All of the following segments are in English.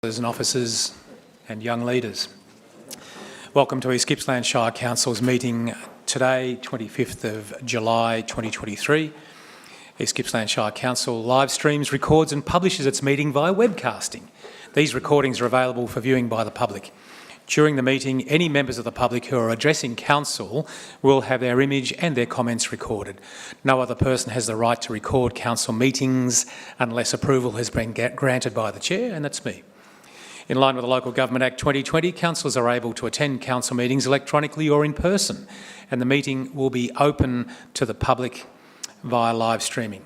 And officers and young leaders. Welcome to East Gippsland Shire Council's meeting today, 25th of July 2023. East Gippsland Shire Council live streams, records and publishes its meeting via webcasting. These recordings are available for viewing by the public. During the meeting, any members of the public who are addressing Council will have their image and their comments recorded. No other person has the right to record Council meetings unless approval has been granted by the Chair, and that's me. In line with the Local Government Act 2020, councillors are able to attend council meetings electronically or in person, and the meeting will be open to the public via live streaming.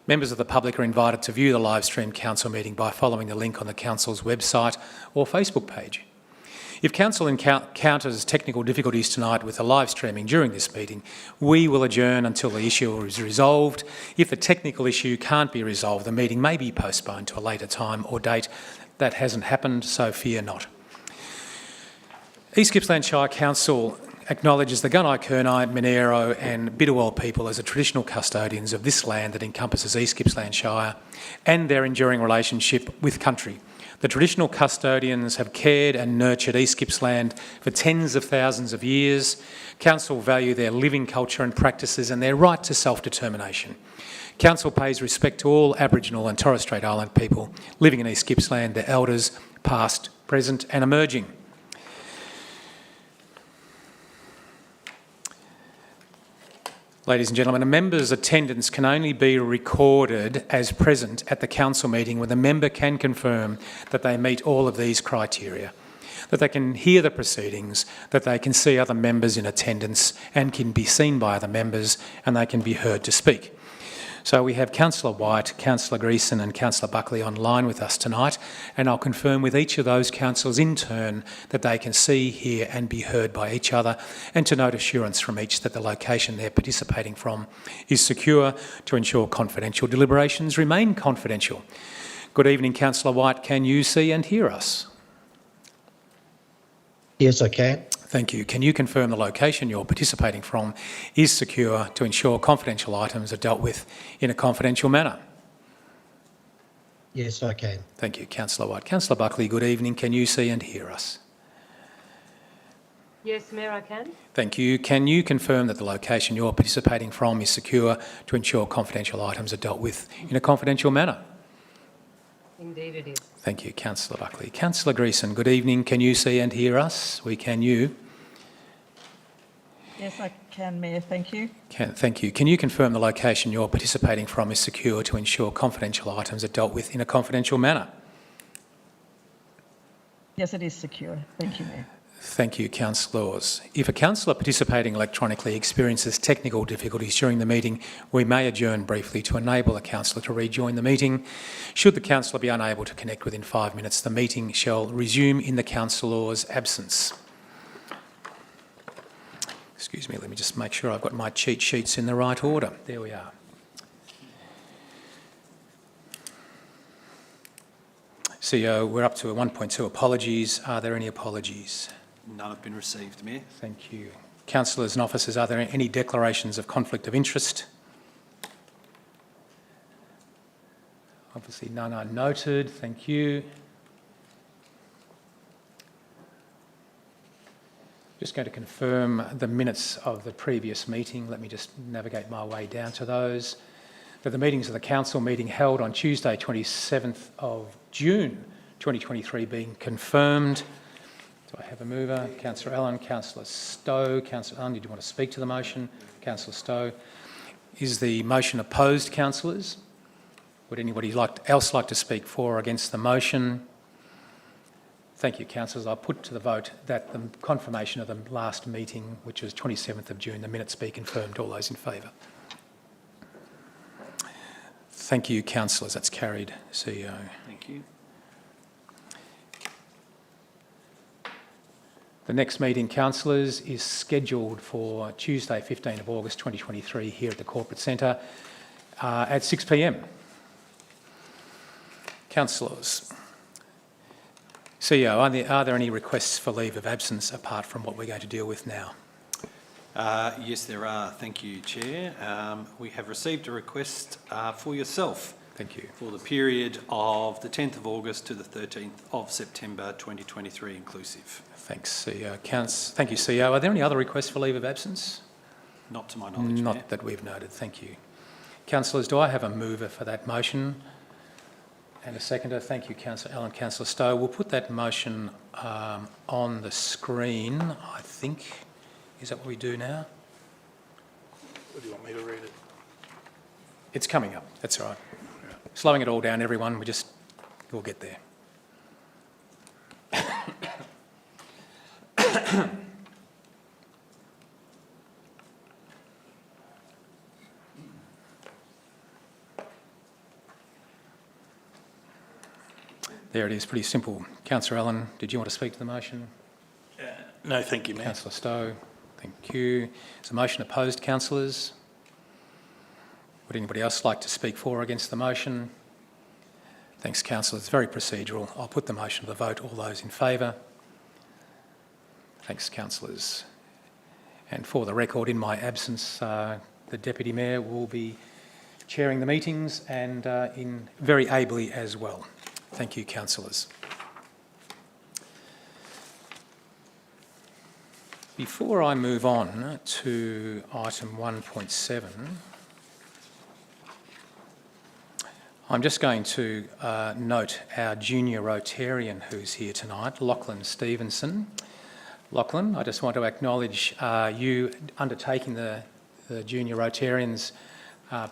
Members of the public are invited to view the live stream council meeting by following the link on the council's website or Facebook page. If council encounters technical difficulties tonight with the live streaming during this meeting, we will adjourn until the issue is resolved. If the technical issue can't be resolved, the meeting may be postponed to a later time or date. That hasn't happened, so fear not. East Gippsland Shire Council acknowledges the Gunai, Kurnai, Monero and Bidawal people as the traditional custodians of this land that encompasses East Gippsland Shire and their enduring relationship with country. The traditional custodians have cared and nurtured East Gippsland for tens of thousands of years. Council value their living culture and practices and their right to self-determination. Council pays respect to all Aboriginal and Torres Strait Island people living in East Gippsland, their elders, past, present and emerging. Ladies and gentlemen, a member's attendance can only be recorded as present at the council meeting when the member can confirm that they meet all of these criteria, that they can hear the proceedings, that they can see other members in attendance and can be seen by other members, and they can be heard to speak. So we have Councillor White, Councillor Greason and Councillor Buckley online with us tonight, and I'll confirm with each of those councillors in turn that they can see, hear and be heard by each other, and to note assurance from each that the location they're participating from is secure to ensure confidential deliberations remain confidential. Good evening, Councillor White. Can you see and hear us? Yes, I can. Thank you. Can you confirm the location you're participating from is secure to ensure confidential items are dealt with in a confidential manner? Yes, I can. Thank you, Councillor White. Councillor Buckley, good evening. Can you see and hear us? Yes, Mayor, I can. Thank you. Can you confirm that the location you're participating from is secure to ensure confidential items are dealt with in a confidential manner? Indeed it is. Thank you, Councillor Buckley. Councillor Greason, good evening. Can you see and hear us? Can you? Yes, I can, Mayor. Thank you. Thank you. Can you confirm the location you're participating from is secure to ensure confidential items are dealt with in a confidential manner? Yes, it is secure. Thank you, Mayor. Thank you, councillors. If a councillor participating electronically experiences technical difficulties during the meeting, we may adjourn briefly to enable the councillor to rejoin the meeting. Should the councillor be unable to connect within 5 minutes, the meeting shall resume in the councillor's absence. Excuse me, let me just make sure I've got my cheat sheets in the right order. There we are. CEO, we're up to a 1.2 apologies. Are there any apologies? None have been received, Mayor. Thank you. Councillors and officers, are there any declarations of conflict of interest? Obviously none are noted. Thank you. Just going to confirm the minutes of the previous meeting. Let me just navigate my way down to those. That the meetings of the council meeting held on Tuesday 27th of June 2023 being confirmed. Do I have a mover? Councillor Allen, Councillor Stowe. Councillor Allen, did you want to speak to the motion? Councillor Stowe. Is the motion opposed, councillors? Would anybody else like to speak for or against the motion? Thank you, councillors. I'll put to the vote that the confirmation of the last meeting, which was 27th of June, the minutes be confirmed. All those in favour? Thank you, councillors. That's carried, CEO. Thank you. The next meeting, councillors, is scheduled for Tuesday, 15th of August 2023 here at the Corporate Centre at 6 p.m. Councillors. CEO, are there any requests for leave of absence apart from what we're going to deal with now? Yes, there are. Thank you, Chair. We have received a request for yourself Thank you. for the period of the 10th of August to the 13th of September 2023 inclusive. Thanks, CEO. Thank you, CEO. Are there any other requests for leave of absence? Not to my knowledge, Mayor. Not that we've noted. Thank you. Councillors, do I have a mover for that motion? And a seconder? Thank you, Councillor Allen. Councillor Stowe. We'll put that motion on the screen, I think. Is that what we do now? Or do you want me to read it? It's coming up. That's all right. Slowing it all down, everyone. We'll get there. There it is, pretty simple. Councillor Allen, did you want to speak to the motion? No, thank you, Mayor. Councillor Stowe, thank you. Is the motion opposed, councillors? Would anybody else like to speak for or against the motion? Thanks, councillors. It's very procedural. I'll put the motion to the vote. All those in favour? Thanks, councillors. And for the record, in my absence, the Deputy Mayor will be chairing the meetings and very ably as well. Thank you, councillors. Before I move on to item 1.7, I'm just going to note our junior Rotarian who's here tonight, Lachlan Stevenson. Lachlan, I just want to acknowledge you undertaking the Junior Rotarians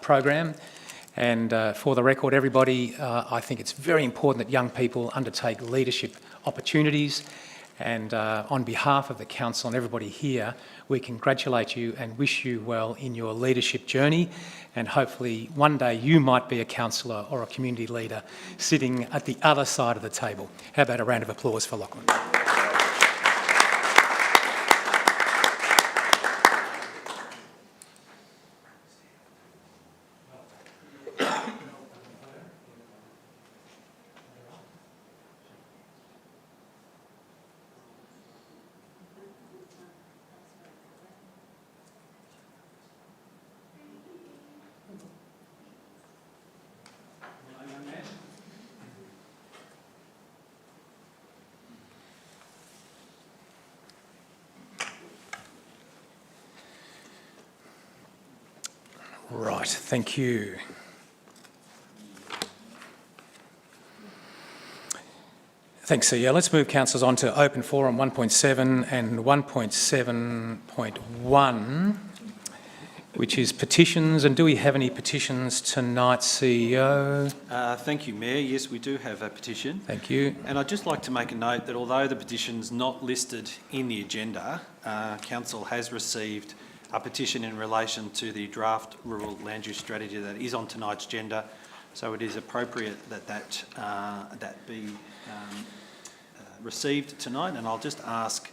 program. And for the record, everybody, I think it's very important that young people undertake leadership opportunities. And on behalf of the council and everybody here, we congratulate you and wish you well in your leadership journey. And hopefully one day you might be a councillor or a community leader sitting at the other side of the table. How about a round of applause for Lachlan? Right, thank you. Thanks, CEO. Let's move, councillors, on to open forum 1.7 and 1.7.1, which is petitions. And do we have any petitions tonight, CEO? Thank you, Mayor. Yes, we do have a petition. Thank you. And I'd just like to make a note that although the petition's not listed in the agenda, Council has received a petition in relation to the draft rural land use strategy that is on tonight's agenda. So it is appropriate that that be received tonight. And I'll just ask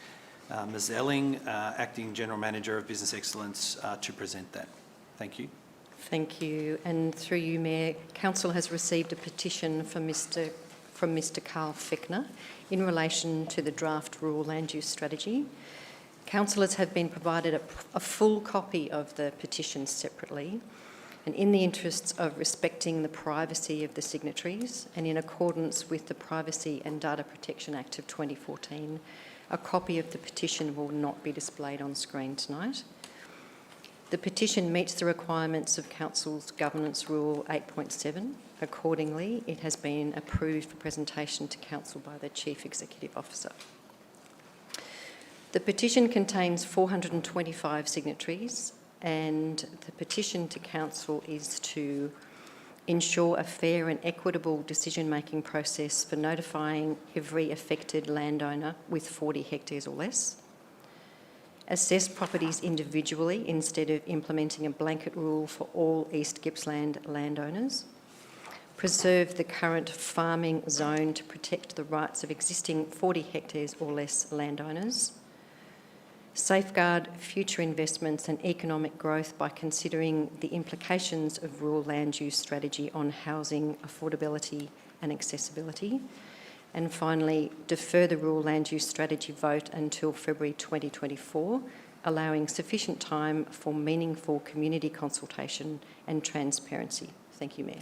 Ms Elling, Acting General Manager of Business Excellence, to present that. Thank you. Thank you. And through you, Mayor, Council has received a petition from Mr Carl Fickner in relation to the draft rural land use strategy. Councillors have been provided a full copy of the petition separately, and in the interests of respecting the privacy of the signatories and in accordance with the Privacy and Data Protection Act of 2014, a copy of the petition will not be displayed on screen tonight. The petition meets the requirements of Council's Governance Rule 8.7. Accordingly, it has been approved for presentation to Council by the Chief Executive Officer. The petition contains 425 signatories, and the petition to Council is to ensure a fair and equitable decision-making process for notifying every affected landowner with 40 hectares or less, assess properties individually instead of implementing a blanket rule for all East Gippsland landowners, preserve the current farming zone to protect the rights of existing 40 hectares or less landowners, safeguard future investments and economic growth by considering the implications of rural land use strategy on housing affordability and accessibility, and finally, defer the rural land use strategy vote until February 2024, allowing sufficient time for meaningful community consultation and transparency. Thank you, Mayor.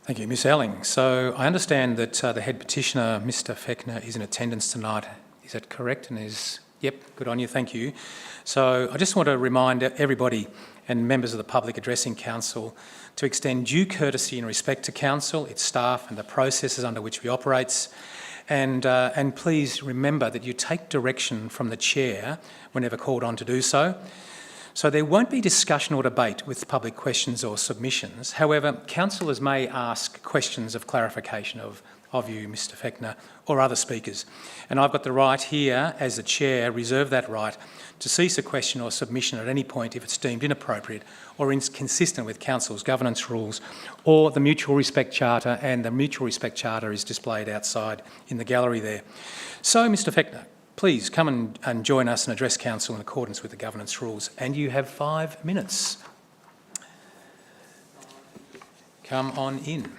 Thank you, Ms Elling. So I understand that the head petitioner, Mr Fechner, is in attendance tonight. Is that correct? And is... Yep, good on you, thank you. So I just want to remind everybody and members of the public addressing Council to extend due courtesy and respect to Council, its staff and the processes under which we operate. And please remember that you take direction from the Chair whenever called on to do so. So there won't be discussion or debate with public questions or submissions. However, councillors may ask questions of clarification of you, Mr Fechner, or other speakers. And I've got the right here, as the Chair, reserve that right to cease a question or submission at any point if it's deemed inappropriate or inconsistent with Council's governance rules or the Mutual Respect Charter, and the Mutual Respect Charter is displayed outside in the gallery there. So, Mr Fechner, please come and join us and address Council in accordance with the governance rules, and you have 5 minutes. Come on in.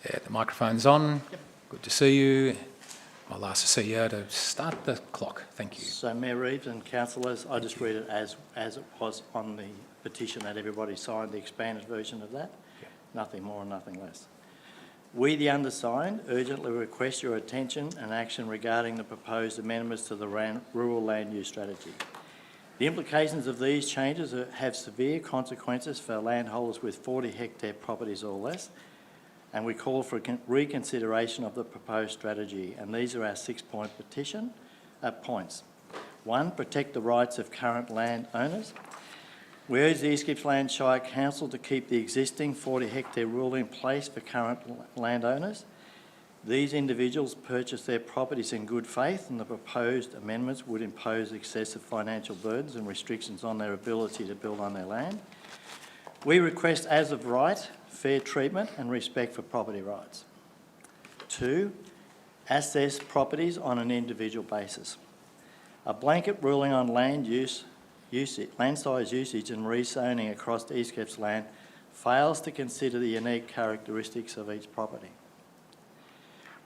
Yeah, the microphone's on. Yep. Good to see you. I'll ask the CEO to start the clock. Thank you. So, Mayor Reeves and councillors, I just read it as it was on the petition that everybody signed, the expanded version of that. Yep. Nothing more and nothing less. We, the undersigned, urgently request your attention and action regarding the proposed amendments to the Rural Land Use Strategy. The implications of these changes have severe consequences for landholders with 40 hectare properties or less, and we call for reconsideration of the proposed strategy. And these are our 6-point petition points. 1, protect the rights of current landowners. We urge the East Gippsland Shire Council to keep the existing 40 hectare rule in place for current landowners. These individuals purchase their properties in good faith, and the proposed amendments would impose excessive financial burdens and restrictions on their ability to build on their land. We request, as of right, fair treatment and respect for property rights. 2, assess properties on an individual basis. A blanket ruling on land size usage and rezoning across East Gippsland fails to consider the unique characteristics of each property.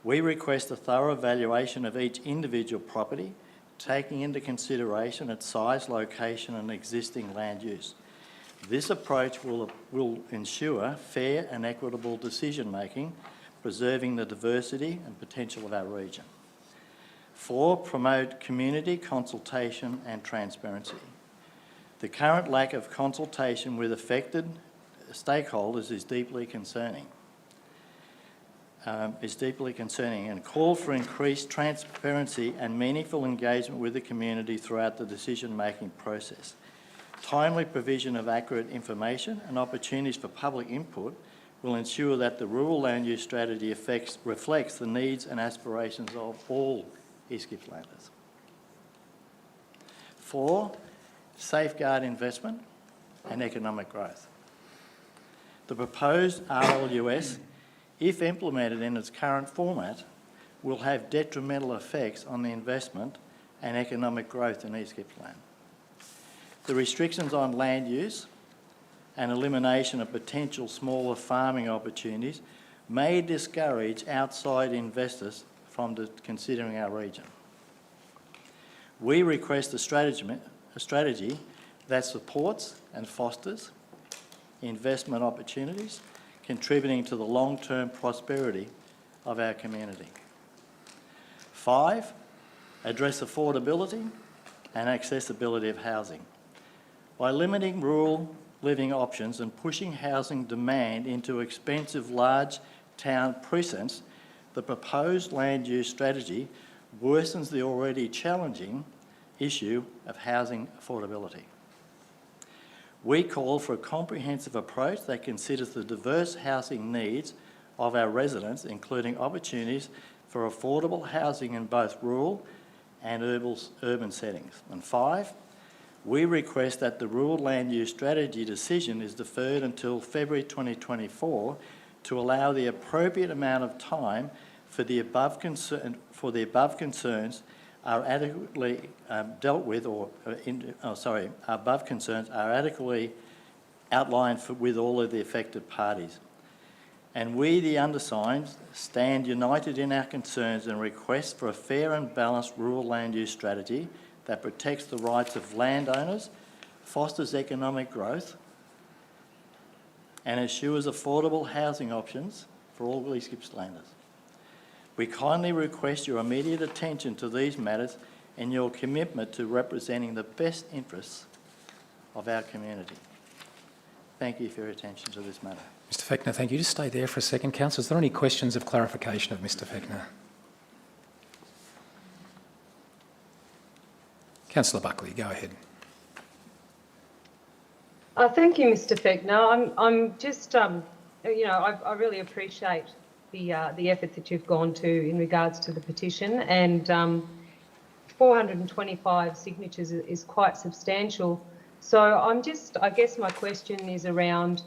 We request a thorough evaluation of each individual property, taking into consideration its size, location and existing land use. This approach will ensure fair and equitable decision making, preserving the diversity and potential of our region. 4, promote community consultation and transparency. The current lack of consultation with affected stakeholders is deeply concerning. And call for increased transparency and meaningful engagement with the community throughout the decision-making process. Timely provision of accurate information and opportunities for public input will ensure that the rural land use strategy reflects the needs and aspirations of all East Gippslanders. 4, safeguard investment and economic growth. The proposed RLUS, if implemented in its current format, will have detrimental effects on the investment and economic growth in East Gippsland. The restrictions on land use and elimination of potential smaller farming opportunities may discourage outside investors from considering our region. We request a strategy that supports and fosters investment opportunities, contributing to the long-term prosperity of our community. 5, address affordability and accessibility of housing. By limiting rural living options and pushing housing demand into expensive large town precincts, the proposed land use strategy worsens the already challenging issue of housing affordability. We call for a comprehensive approach that considers the diverse housing needs of our residents, including opportunities for affordable housing in both rural and urban settings. And 5, we request that the rural land use strategy decision is deferred until February 2024 to allow the appropriate amount of time for the above concerns are adequately dealt with, above concerns are adequately outlined with all of the affected parties. And we, the undersigned, stand united in our concerns and request for a fair and balanced rural land use strategy that protects the rights of landowners, fosters economic growth, and ensures affordable housing options for all East Gippslanders. We kindly request your immediate attention to these matters and your commitment to representing the best interests of our community. Thank you for your attention to this matter. Mr Fechner, thank you. Just stay there for a second. Councillor, is there any questions of clarification of Mr Fechner? Councillor Buckley, go ahead. Thank you, Mr. Fechner. I'm just, I really appreciate the effort that you've gone to in regards to the petition, and 425 signatures is quite substantial. So I guess my question is around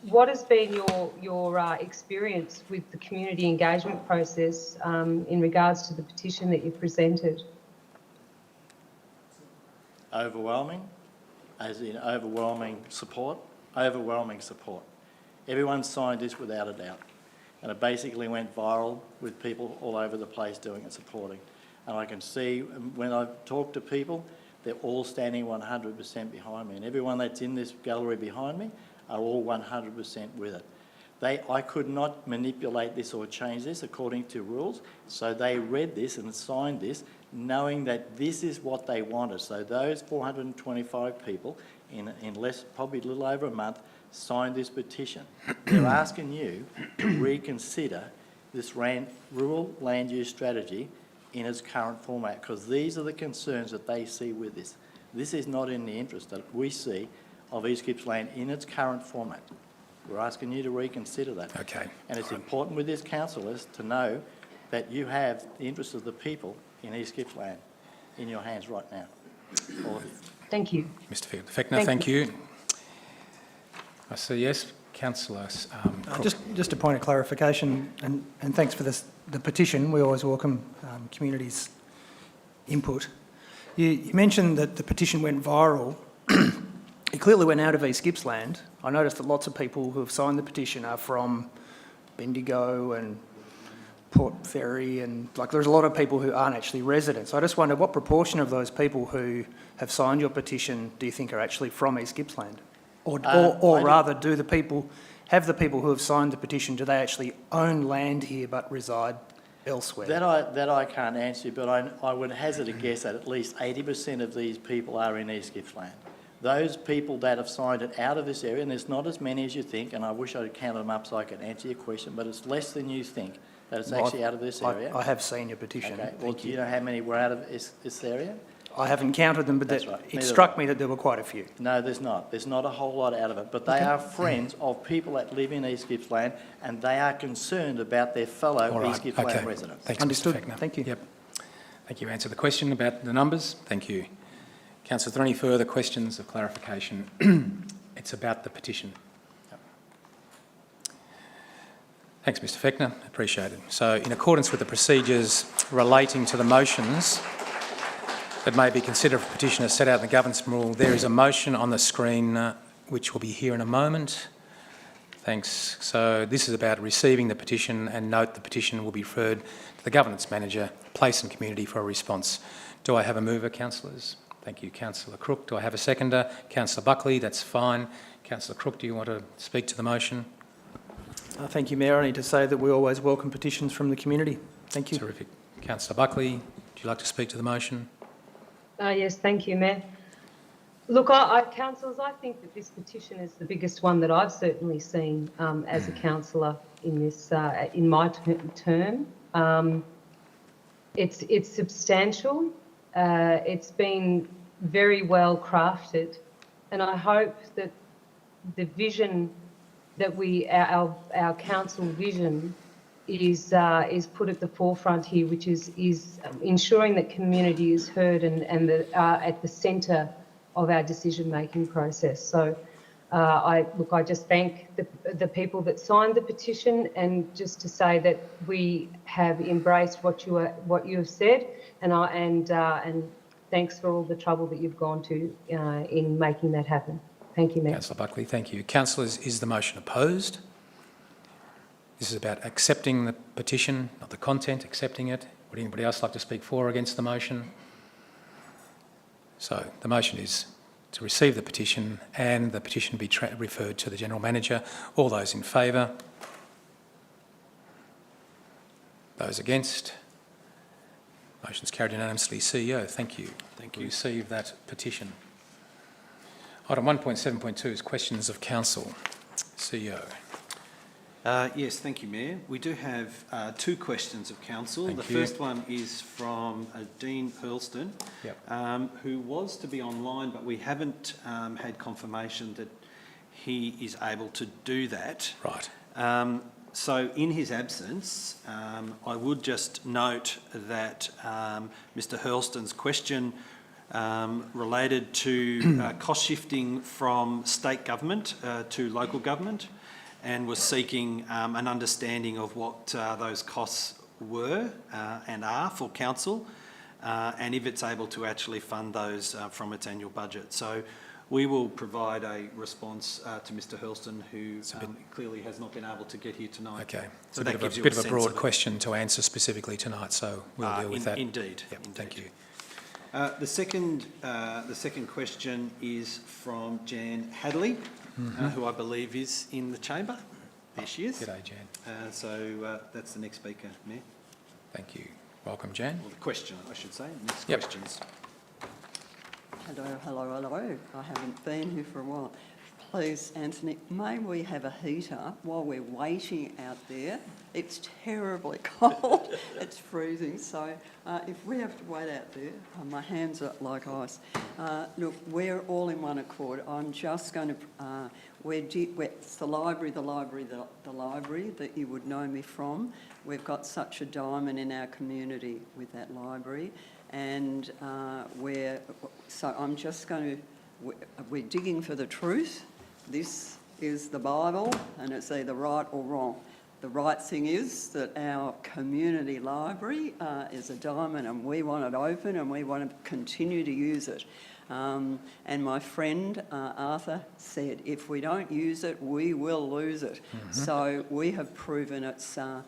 what has been your experience with the community engagement process in regards to the petition that you presented? Overwhelming, as in overwhelming support. Overwhelming support. Everyone signed this without a doubt. And it basically went viral with people all over the place doing it, supporting. And I can see when I talk to people, they're all standing 100% behind me. And everyone that's in this gallery behind me are all 100% with it. I could not manipulate this or change this according to rules, so they read this and signed this knowing that this is what they wanted. So those 425 people in probably a little over a month signed this petition. They're asking you to reconsider this rural land use strategy in its current format, because these are the concerns that they see with this. This is not in the interest that we see of East Gippsland in its current format. We're asking you to reconsider that. Okay. And it's important with this, councillors, to know that you have the interests of the people in East Gippsland in your hands right now. All of you. Thank you. Mr Fechner, thank you. I see, yes, Councillor Just a point of clarification, and thanks for the petition. We always welcome communities' input. You mentioned that the petition went viral. It clearly went out of East Gippsland. I noticed that lots of people who have signed the petition are from Bendigo and Port Fairy, and there's a lot of people who aren't actually residents. I just wonder what proportion of those people who have signed your petition do you think are actually from East Gippsland? Or rather, do the people who have signed the petition, do they actually own land here but reside elsewhere? That I can't answer, but I would hazard a guess that at least 80% of these people are in East Gippsland. Those people that have signed it out of this area, and there's not as many as you think, and I wish I could count them up so I could answer your question, but it's less than you think that it's actually out of this area. I have seen your petition. Okay. Well, do you know how many were out of this area? I haven't counted them, but That's right. it struck me that there were quite a few. No, there's not. There's not a whole lot out of it, but they are friends of people that live in East Gippsland, and they are concerned about their fellow East Gippsland residents. Thanks, Understood. Mr Fechner. Thank you. Yep. Thank you. Answered the question about the numbers. Thank you. Councillor, are there any further questions of clarification? It's about the petition. Yep. Thanks, Mr Fechner. Appreciate it. So, in accordance with the procedures relating to the motions that may be considered for petition as set out in the governance rule, there is a motion on the screen which will be here in a moment. Thanks. So this is about receiving the petition, and note the petition will be referred to the governance manager, place and community for a response. Do I have a mover, councillors? Thank you, Councillor Crook. Do I have a seconder? Councillor Buckley, that's fine. Councillor Crook, do you want to speak to the motion? Thank you, Mayor. I need to say that we always welcome petitions from the community. Thank you. Terrific. Councillor Buckley, would you like to speak to the motion? Yes, thank you, Mayor. Look, councillors, I think that this petition is the biggest one that I've certainly seen as a councillor in this in my term. It's substantial. It's been very well crafted, and I hope that the vision that our council vision is put at the forefront here, which is ensuring that community is heard and at the centre of our decision-making process. So, I just thank the people that signed the petition, and just to say that we have embraced what you have said, and thanks for all the trouble that you've gone to in making that happen. Thank you, Mayor. Councillor Buckley, thank you. Councillors, is the motion opposed? This is about accepting the petition, not the content, accepting it. Would anybody else like to speak for or against the motion? So the motion is to receive the petition and the petition be referred to the General Manager. All those in favour? Those against? Motion's carried unanimously. CEO, thank you. Thank We you. receive that petition. Item 1.7.2 is questions of council. CEO. Yes, thank you, Mayor. We do have two questions of council. Thank the you. first one is from Dean Hurlston, who was to be online, but we haven't had confirmation that he is able to do that. Right. So in his absence, I would just note that Mr Hurlston's question related to cost shifting from state government to local government, and was seeking an understanding of what those costs were and are for council, and if it's able to actually fund those from its annual budget. So we will provide a response to Mr Hurlston, who clearly has not been able to get here tonight. Okay. It's So a that bit gives of you a, a sense broad of it. question to answer specifically tonight, so we'll deal with that. Indeed. Yep, indeed. thank you. The second question is from Jan Hadley, who I believe is in the chamber. There she is. G'day, Jan. So that's the next speaker, Mayor. Thank you. Welcome, Jan. Or the question, I should say. Next Yep. questions. Hello. I haven't been here for a while. Please, Anthony, may we have a heater while we're waiting out there? It's terribly cold. It's freezing. So if we have to wait out there, my hands are like ice. Look, we're all in one accord. I'm just going to... it's the library that you would know me from. We've got such a diamond in our community with that library. And so I'm just going to... We're digging for the truth. This is the Bible, and it's either right or wrong. The right thing is that our community library is a diamond, and we want it open, and we want to continue to use it. And my friend Arthur said, if we don't use it, we will lose it. Mm-hmm. So we have proven it's, the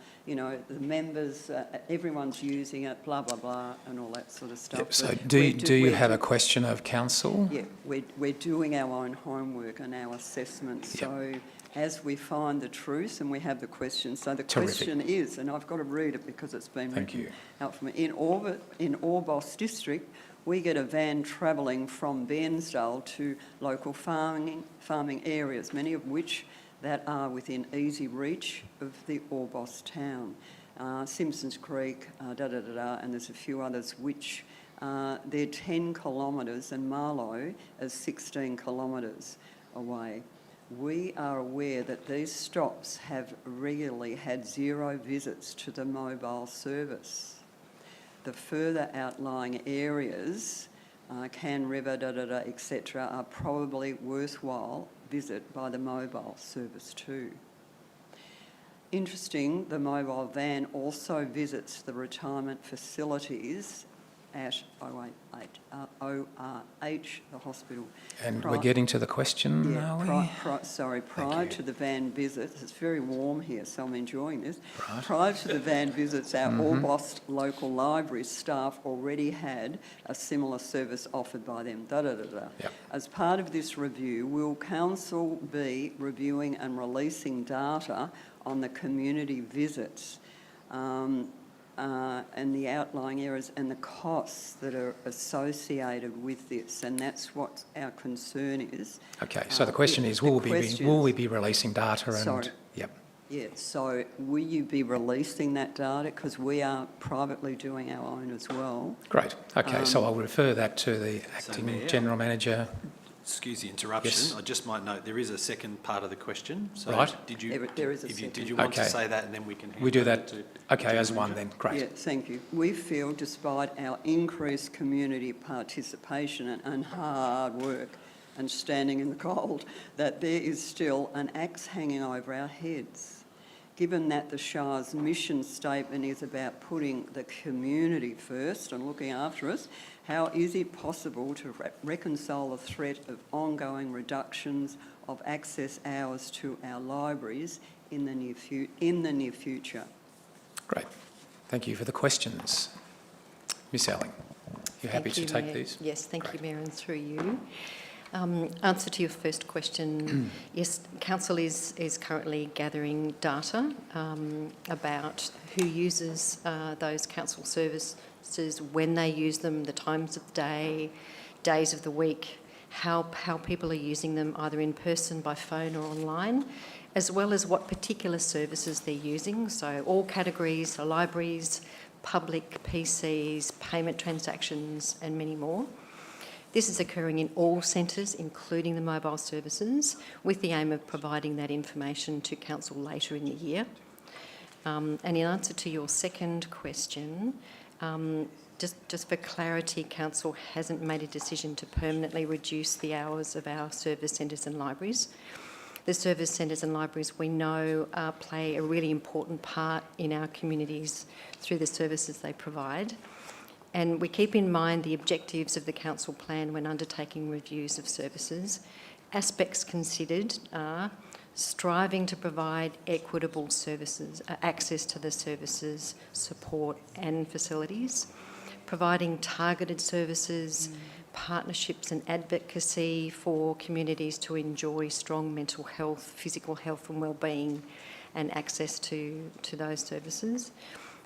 members, everyone's using it, blah, blah, blah, and all that sort of stuff. Yep. So do you have a question of council? Yeah, we're doing our own homework and our assessments. Yep. So as we find the truth and we have the question. So the Terrific. question is, and I've got to read it because it's been Thank written you. out for me. In Orbost district, we get a van travelling from Bairnsdale to local farming areas, many of which that are within easy reach of the Orbost town. Simpsons Creek, and there's a few others which they're 10 kilometres and Marlow is 16 kilometres away. We are aware that these stops have regularly had 0 visits to the mobile service. The further outlying areas, Can River, etc., are probably worthwhile visit by the mobile service too. Interesting, the mobile van also visits the retirement facilities at ORH, the hospital. And we're getting to the question, are we? Prior to the van visits, it's very warm here, so I'm enjoying this. Right. Prior to the van visits, our Orbost local library staff already had a similar service offered by them. Yep. As part of this review, will Council be reviewing and releasing data on the community visits and the outlying areas and the costs that are associated with this, and that's what our concern is. Okay, so the question is, will we be releasing data? And Sorry. Yep. Yeah, so will you be releasing that data? Because we are privately doing our own as well. Great. Okay, so I'll refer that to the acting Mayor, General Manager. Excuse the interruption. Yes. I just might note there is a second part of the question. So Right. Did you? There is a second. Did you want Okay. to say that, and then we can? We do hand over that. to Okay, as General one Manager? then. Great. Yeah, thank you. We feel, despite our increased community participation and hard work and standing in the cold, that there is still an axe hanging over our heads. Given that the Shire's mission statement is about putting the community first and looking after us, how is it possible to reconcile the threat of ongoing reductions of access hours to our libraries in the near future? Great. Thank you for the questions. Miss Alling. You happy to take Mayor. these? Yes, thank Great. you, Mayor, and through you. Answer to your first question, yes, Council is currently gathering data about who uses those council services, when they use them, the times of day, days of the week, how people are using them either in person, by phone or online, as well as what particular services they're using. So all categories, so libraries, public PCs, payment transactions and many more. This is occurring in all centres, including the mobile services, with the aim of providing that information to Council later in the year. And in answer to your second question, just for clarity, Council hasn't made a decision to permanently reduce the hours of our service centres and libraries. The service centres and libraries, we know, play a really important part in our communities through the services they provide. And we keep in mind the objectives of the Council plan when undertaking reviews of services. Aspects considered are striving to provide equitable services, access to the services, support and facilities, providing targeted services, partnerships and advocacy for communities to enjoy strong mental health, physical health and wellbeing and access to those services,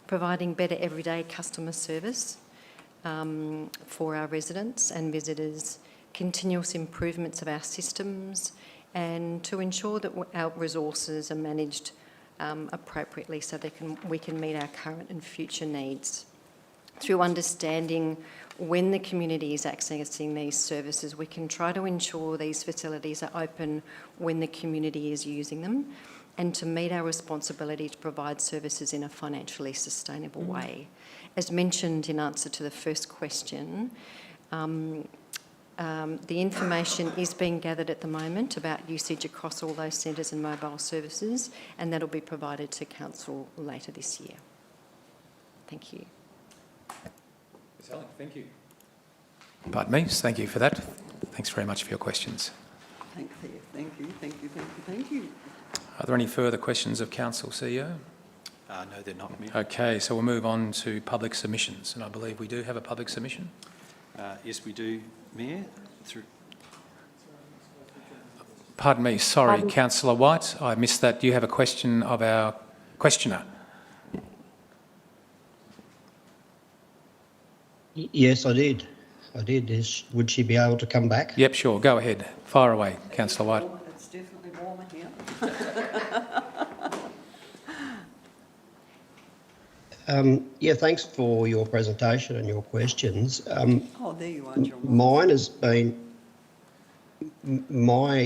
providing better everyday customer service for our residents and visitors, continuous improvements of our systems, and to ensure that our resources are managed appropriately so we can meet our current and future needs. Through understanding when the community is accessing these services, we can try to ensure these facilities are open when the community is using them, and to meet our responsibility to provide services in a financially sustainable way. As mentioned in answer to the first question, the information is being gathered at the moment about usage across all those centres and mobile services, and that'll be provided to Council later this year. Thank you. Ms. Helling, thank you. Pardon me, thank you for that. Thanks very much for your questions. Thank you. Are there any further questions of Council, CEO? No, they're not, Mayor. Okay, so we'll move on to public submissions, and I believe we do have a public submission. Yes, we do, Mayor. Pardon me, sorry, Councillor White, I missed that. Do you have a question of our questioner? Yes, I did. Would she be able to come back? Yep, sure. Go ahead. Fire away, Councillor White. It's definitely warmer here. Yeah, thanks for your presentation and your questions. Oh, there you are, John. Mine has been, my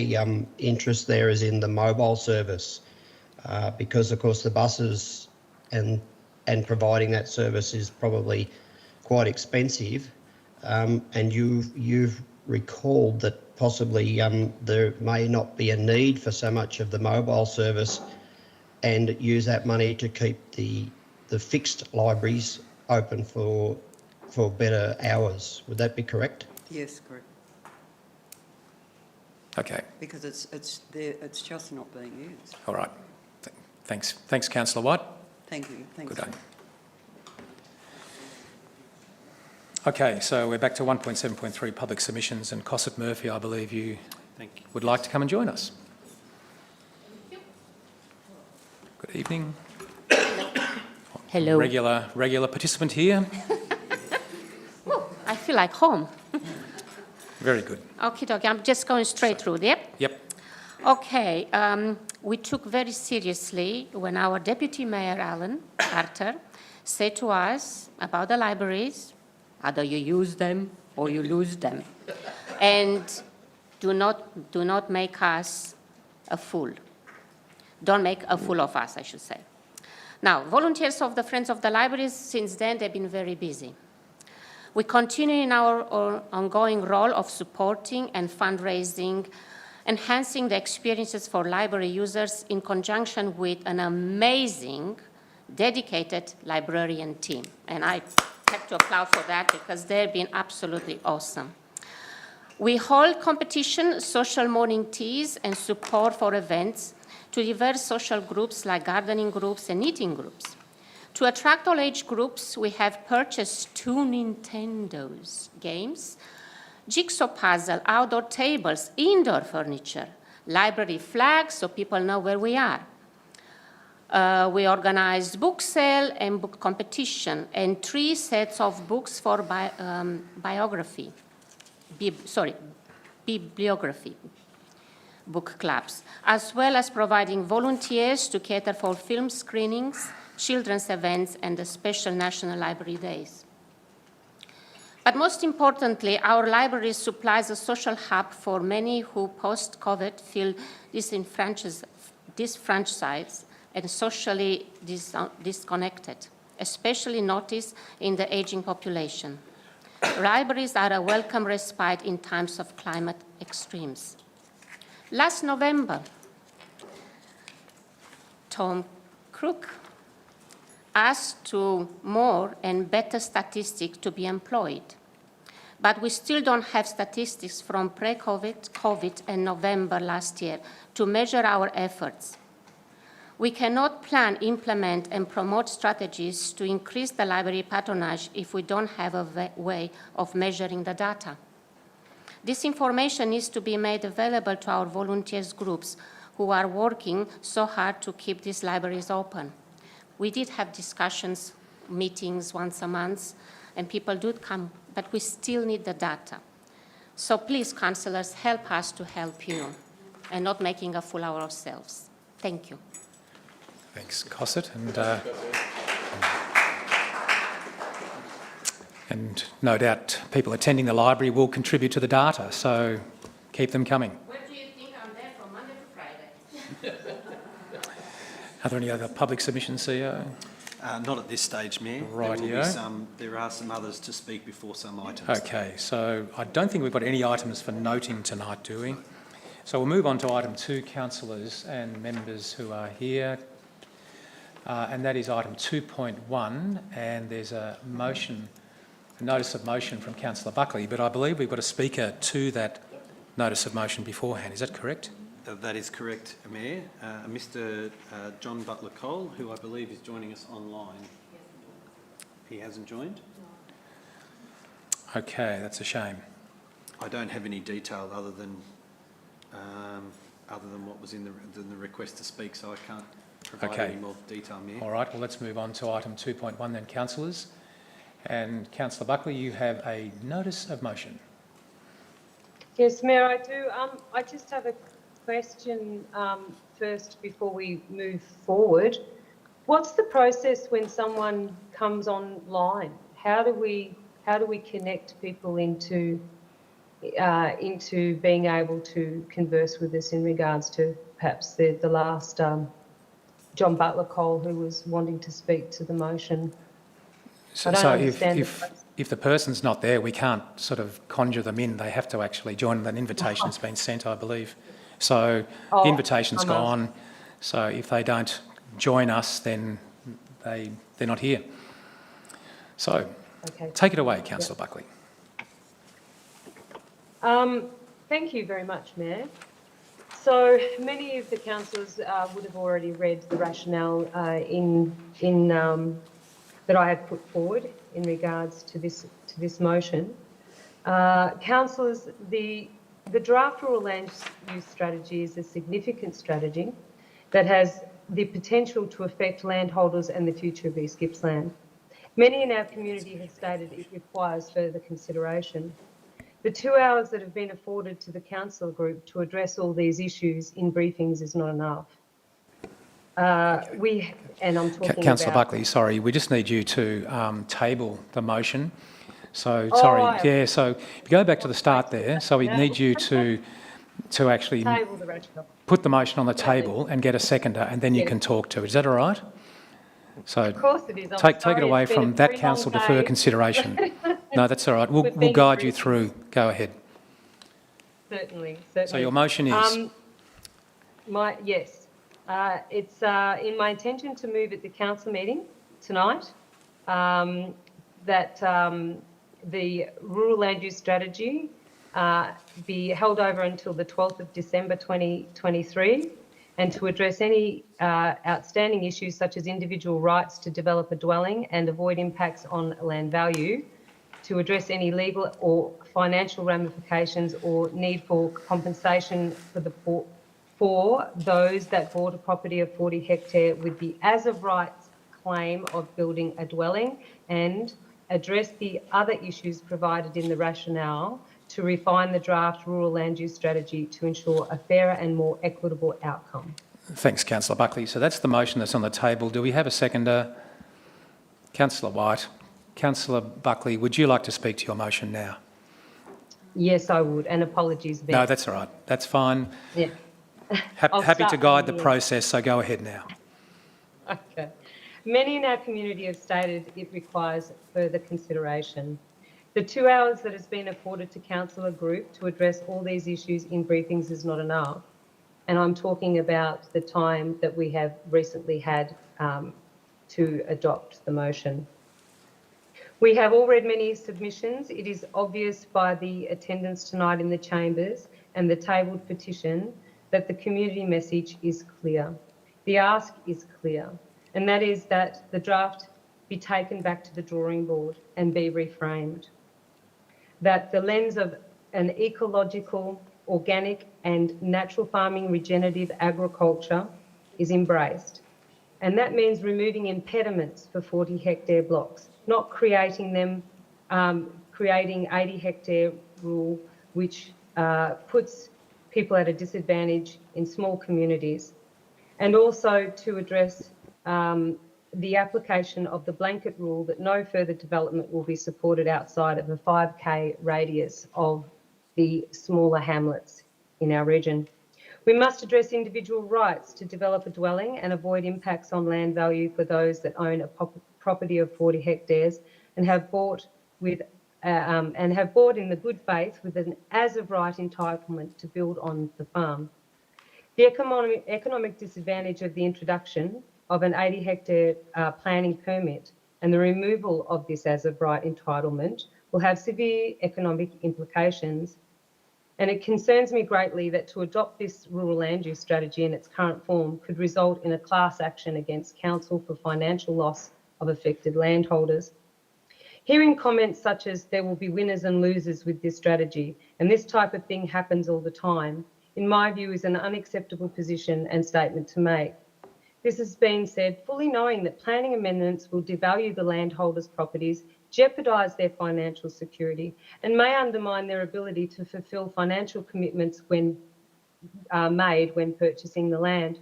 interest there is in the mobile service because, of course, the buses and providing that service is probably quite expensive. And you've recalled that possibly there may not be a need for so much of the mobile service, and use that money to keep the fixed libraries open for better hours. Would that be correct? Yes, correct. Okay. Because it's there, it's just not being used. All right. Thanks, Councillor White. Thank you. Thanks. Good day. Okay, so we're back to 1.7.3 public submissions, and Cossack Murphy, I believe you would like to come and join us. Good evening. Hello. Regular participant here. Oh, I feel like home. Very good. Okay, I'm just going straight through, yep? Yep. Okay, we took very seriously when our Deputy Mayor, Alan Carter, said to us about the libraries, either you use them or you lose them. And do not make us a fool. Don't make a fool of us, I should say. Now, volunteers of the Friends of the Libraries, since then, they've been very busy. We continue in our ongoing role of supporting and fundraising, enhancing the experiences for library users in conjunction with an amazing, dedicated librarian team. And I have to applaud for that because they've been absolutely awesome. We hold competition, social morning teas, and support for events to diverse social groups like gardening groups and knitting groups, To attract all age groups, we have purchased 2 Nintendo's games, jigsaw puzzle, outdoor tables, indoor furniture, library flags so people know where we are. We organized book sale and book competition and 3 sets of books for bibliography book clubs, as well as providing volunteers to cater for film screenings, children's events, and the special National Library Days. But most importantly, our library supplies a social hub for many who post-COVID feel disenfranchised and socially disconnected, especially noticed in the aging population. Libraries are a welcome respite in times of climate extremes. Last November, Tom Crook asked for more and better statistics to be employed. But we still don't have statistics from pre-COVID, COVID, and November last year to measure our efforts. We cannot plan, implement, and promote strategies to increase the library patronage if we don't have a way of measuring the data. This information needs to be made available to our volunteers groups who are working so hard to keep these libraries open. We did have discussions, meetings once a month, and people do come, but we still need the data. So please, councillors, help us to help you and not making a fool of ourselves. Thank you. Thanks, Cosset. And no doubt people attending the library will contribute to the data, so keep them coming. Where do you think I'm there from Monday to Friday? Are there any other public submissions, CEO? Not at this stage, Mayor. Rightio. There are some others to speak before some items. Okay, so I don't think we've got any items for noting tonight, do we? So we'll move on to item 2, councillors and members who are here. And that is item 2.1, and there's a motion, a notice of motion from Councillor Buckley, but I believe we've got a speaker to that notice of motion beforehand. Is that correct? That is correct, Mayor. Mr. John Butler-Cole, who I believe is joining us online. He hasn't joined? Okay, that's a shame. I don't have any detail other than what was in the request to speak, so I can't provide any more detail, Mayor. All right, well, let's move on to item 2.1 then, councillors. And Councillor Buckley, you have a notice of motion. Yes, Mayor, I do. I just have a question first before we move forward. What's the process when someone comes online? How do we connect people into being able to converse with us in regards to perhaps the last John Butler-Cole who was wanting to speak to the motion? So if the person's not there, we can't sort of conjure them in. They have to actually join. An invitation's been sent, I believe. So the invitation's gone. So if they don't join us, then they're not here. So take it away, Councillor Buckley. Thank you very much, Mayor. So many of the councillors would have already read the rationale that I have put forward in regards to this motion. Councillors, the draft rural land use strategy is a significant strategy that has the potential to affect landholders and the future of East Gippsland. Many in our community have stated it requires further consideration. The 2 hours that have been afforded to the council group to address all these issues in briefings is not enough. Councillor Buckley, sorry, we just need you to table the motion. So, so if you go back to the start there, so we need you to actually put the motion on the table and get a seconder, and then you can talk to it. Is that all right? So of course it is. Take it away from that council defer consideration. No, that's all right. We'll guide you through. Go ahead. Certainly. So your motion is? It's in my intention to move at the council meeting tonight that the rural land use strategy be held over until the 12th of December 2023, and to address any outstanding issues such as individual rights to develop a dwelling and avoid impacts on land value, to address any legal or financial ramifications or need for compensation for those that bought a property of 40 hectare with the as of rights claim of building a dwelling, and address the other issues provided in the rationale to refine the draft rural land use strategy to ensure a fairer and more equitable outcome. Thanks, Councillor Buckley. So that's the motion that's on the table. Do we have a seconder? Councillor White. Councillor Buckley, would you like to speak to your motion now? Yes, I would, and apologies, Ben. No, that's all right. That's fine. Yeah. I'll Happy to start guide from the here. process, so go ahead now. Okay. Many in our community have stated it requires further consideration. The 2 hours that has been afforded to councillor group to address all these issues in briefings is not enough. And I'm talking about the time that we have recently had to adopt the motion. We have all read many submissions. It is obvious by the attendance tonight in the chambers and the tabled petition that the community message is clear. The ask is clear, and that is that the draft be taken back to the drawing board and be reframed. That the lens of an ecological, organic and natural farming regenerative agriculture is embraced. And that means removing impediments for 40 hectare blocks, not creating them, creating 80 hectare rule, which puts people at a disadvantage in small communities. And also to address the application of the blanket rule that no further development will be supported outside of a 5K radius of the smaller hamlets in our region. We must address individual rights to develop a dwelling and avoid impacts on land value for those that own a property of 40 hectares and have bought in the good faith with an as of right entitlement to build on the farm. The economic disadvantage of the introduction of an 80 hectare planning permit and the removal of this as of right entitlement will have severe economic implications. And it concerns me greatly that to adopt this rural land use strategy in its current form could result in a class action against council for financial loss of affected landholders. Hearing comments such as there will be winners and losers with this strategy, and this type of thing happens all the time, in my view is an unacceptable position and statement to make. This has been said fully knowing that planning amendments will devalue the landholders' properties, jeopardise their financial security and may undermine their ability to fulfil financial commitments when made when purchasing the land.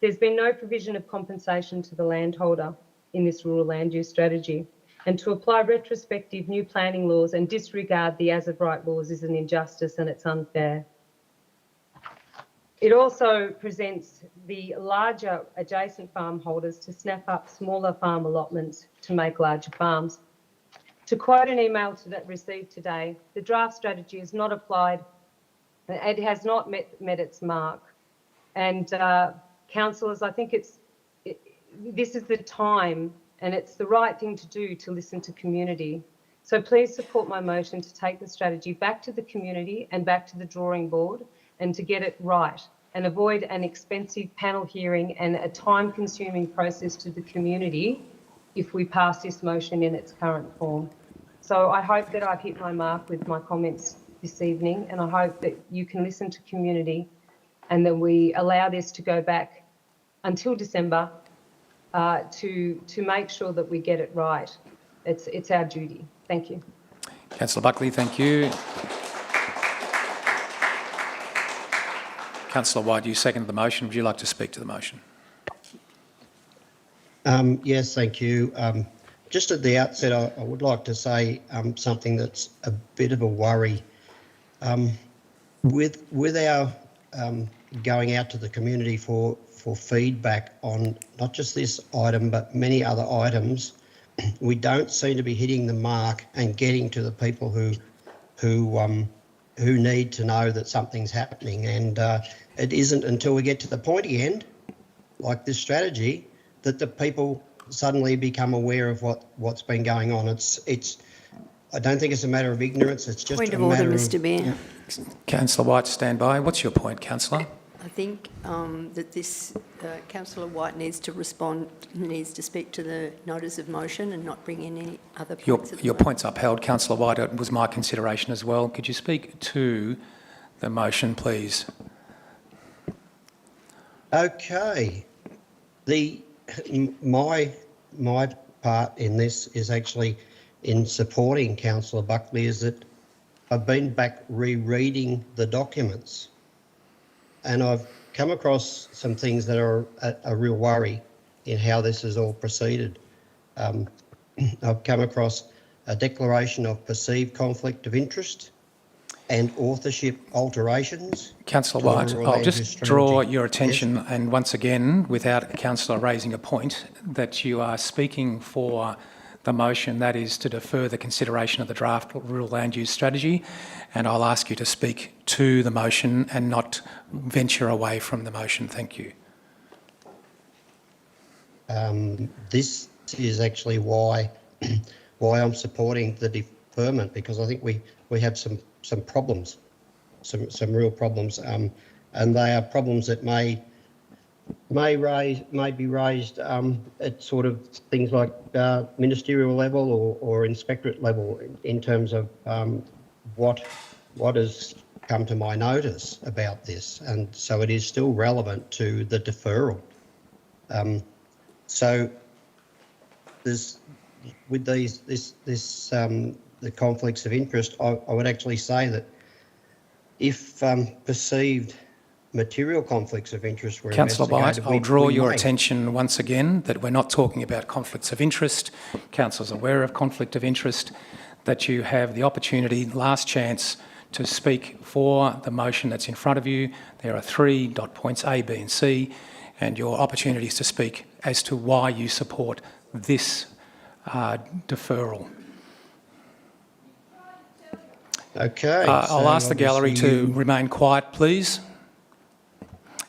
There's been no provision of compensation to the landholder in this rural land use strategy, and to apply retrospective new planning laws and disregard the as of right laws is an injustice and it's unfair. It also presents the larger adjacent farm holders to snap up smaller farm allotments to make larger farms. To quote an email that received today, the draft strategy is not applied, it has not met its mark. And councillors, I think this is the time and it's the right thing to do to listen to community. So please support my motion to take the strategy back to the community and back to the drawing board and to get it right and avoid an expensive panel hearing and a time-consuming process to the community if we pass this motion in its current form. So I hope that I've hit my mark with my comments this evening, and I hope that you can listen to community and that we allow this to go back until December to make sure that we get it right. It's our duty. Thank you. Councillor Buckley, thank you. Councillor White, you seconded the motion. Would you like to speak to the motion? Yes, thank you. Just at the outset, I would like to say something that's a bit of a worry. With our going out to the community for feedback on not just this item but many other items, we don't seem to be hitting the mark and getting to the people who need to know that something's happening. And it isn't until we get to the pointy end, like this strategy, that the people suddenly become aware of what's been going on. I don't think it's a matter of ignorance. It's just Point a of order, matter Mr. Mayor. Councillor White, stand by. What's your point, Councillor? I think that this Councillor White needs to respond, needs to speak to the notice of motion and not bring in any other points. Your point's upheld, Councillor White. It was my consideration as well. Could you speak to the motion, please? Okay. My part in this is actually in supporting Councillor Buckley is that I've been back rereading the documents and I've come across some things that are a real worry in how this has all proceeded. I've come across a declaration of perceived conflict of interest and authorship alterations. Councillor White, I'll just draw your attention, and once again, without Councillor raising a point, that you are speaking for the motion that is to defer the consideration of the draft rural land use strategy, and I'll ask you to speak to the motion and not venture away from the motion. Thank you. This is actually why I'm supporting the deferment, because I think we have some problems, some real problems, and they are problems that may be raised at sort of things like ministerial level or inspectorate level in terms of what has come to my notice about this, and so it is still relevant to the deferral. So there's with the conflicts of interest, I would actually say that if perceived material conflicts of interest were Councillor White, investigated, I'll draw your attention once again that we're not talking about conflicts of interest. Councillor's aware of conflict of interest, that you have the opportunity, last chance, to speak for the motion that's in front of you. There are 3 dot points A, B and C, and your opportunity is to speak as to why you support this deferral. Okay. I'll ask the gallery to remain quiet, please,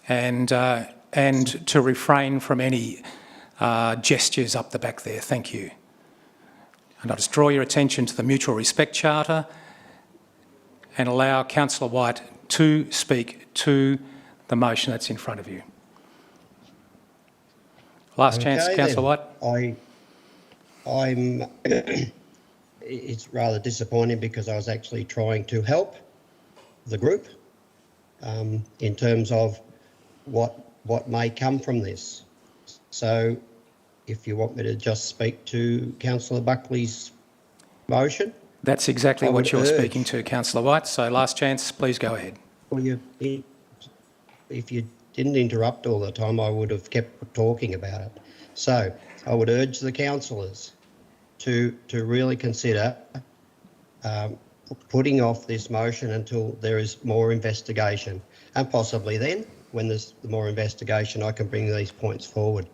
and to refrain from any gestures up the back there. Thank you. And I'll just draw your attention to the Mutual Respect Charter and allow Councillor White to speak to the motion that's in front of you. Last chance, Councillor White. I'm it's rather disappointing because I was actually trying to help the group in terms of what may come from this. So if you want me to just speak to Councillor Buckley's motion. That's exactly what you're speaking to, Councillor White. So last chance, please go ahead. Well, if you didn't interrupt all the time, I would have kept talking about it. So I would urge the councillors to really consider putting off this motion until there is more investigation, and possibly then, when there's more investigation, I can bring these points forward.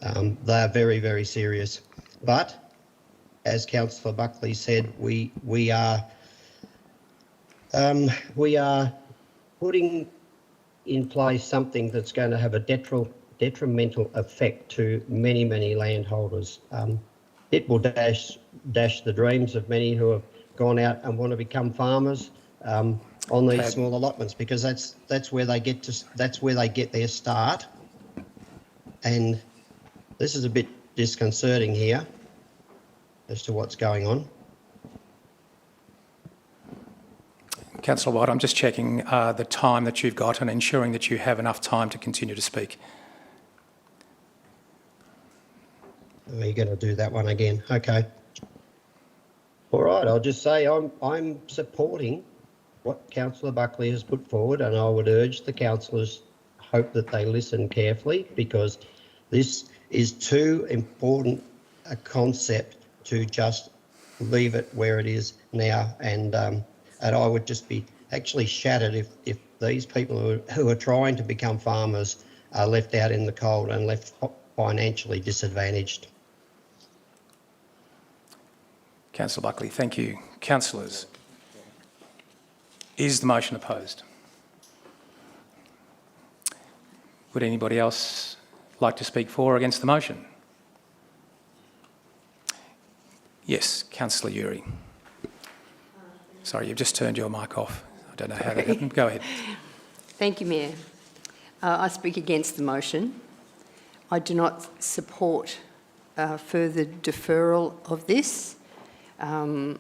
They are very, very serious. But as Councillor Buckley said, we are putting in place something that's going to have a detrimental effect to many, many landholders. It will dash the dreams of many who have gone out and want to become farmers on these small allotments, because that's where they get their start. And this is a bit disconcerting here as to what's going on. Councillor White, I'm just checking the time that you've got and ensuring that you have enough time to continue to speak. Are you going to do that one again? Okay. All right, I'll just say I'm supporting what Councillor Buckley has put forward, and I would urge the councillors, hope that they listen carefully, because this is too important a concept to just leave it where it is now. And I would just be actually shattered if these people who are trying to become farmers are left out in the cold and left financially disadvantaged. Councillor Buckley, thank you. Councillors, is the motion opposed? Would anybody else like to speak for or against the motion? Yes, Councillor Uri. Sorry, you've just turned your mic off. I don't know how that happened. Go ahead. Thank you, Mayor. I speak against the motion. I do not support further deferral of this. My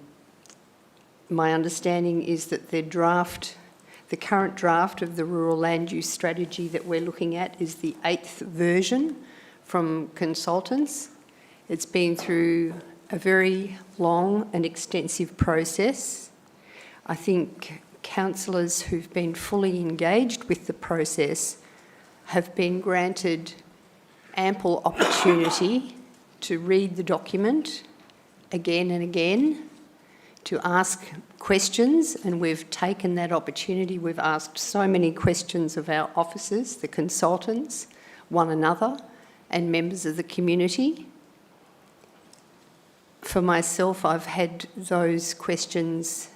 understanding is that the current draft of the rural land use strategy that we're looking at is the 8th version from consultants. It's been through a very long and extensive process. I think councillors who've been fully engaged with the process have been granted ample opportunity to read the document again and again, to ask questions, and we've taken that opportunity. We've asked so many questions of our officers, the consultants, one another, and members of the community. For myself, I've had those questions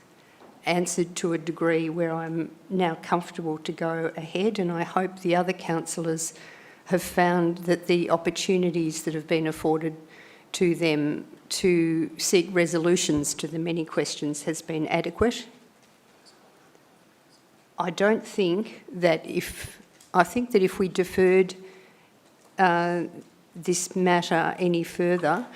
answered to a degree where I'm now comfortable to go ahead, and I hope the other councillors have found that the opportunities that have been afforded to them to seek resolutions to the many questions has been adequate. I think that if we deferred this matter any further,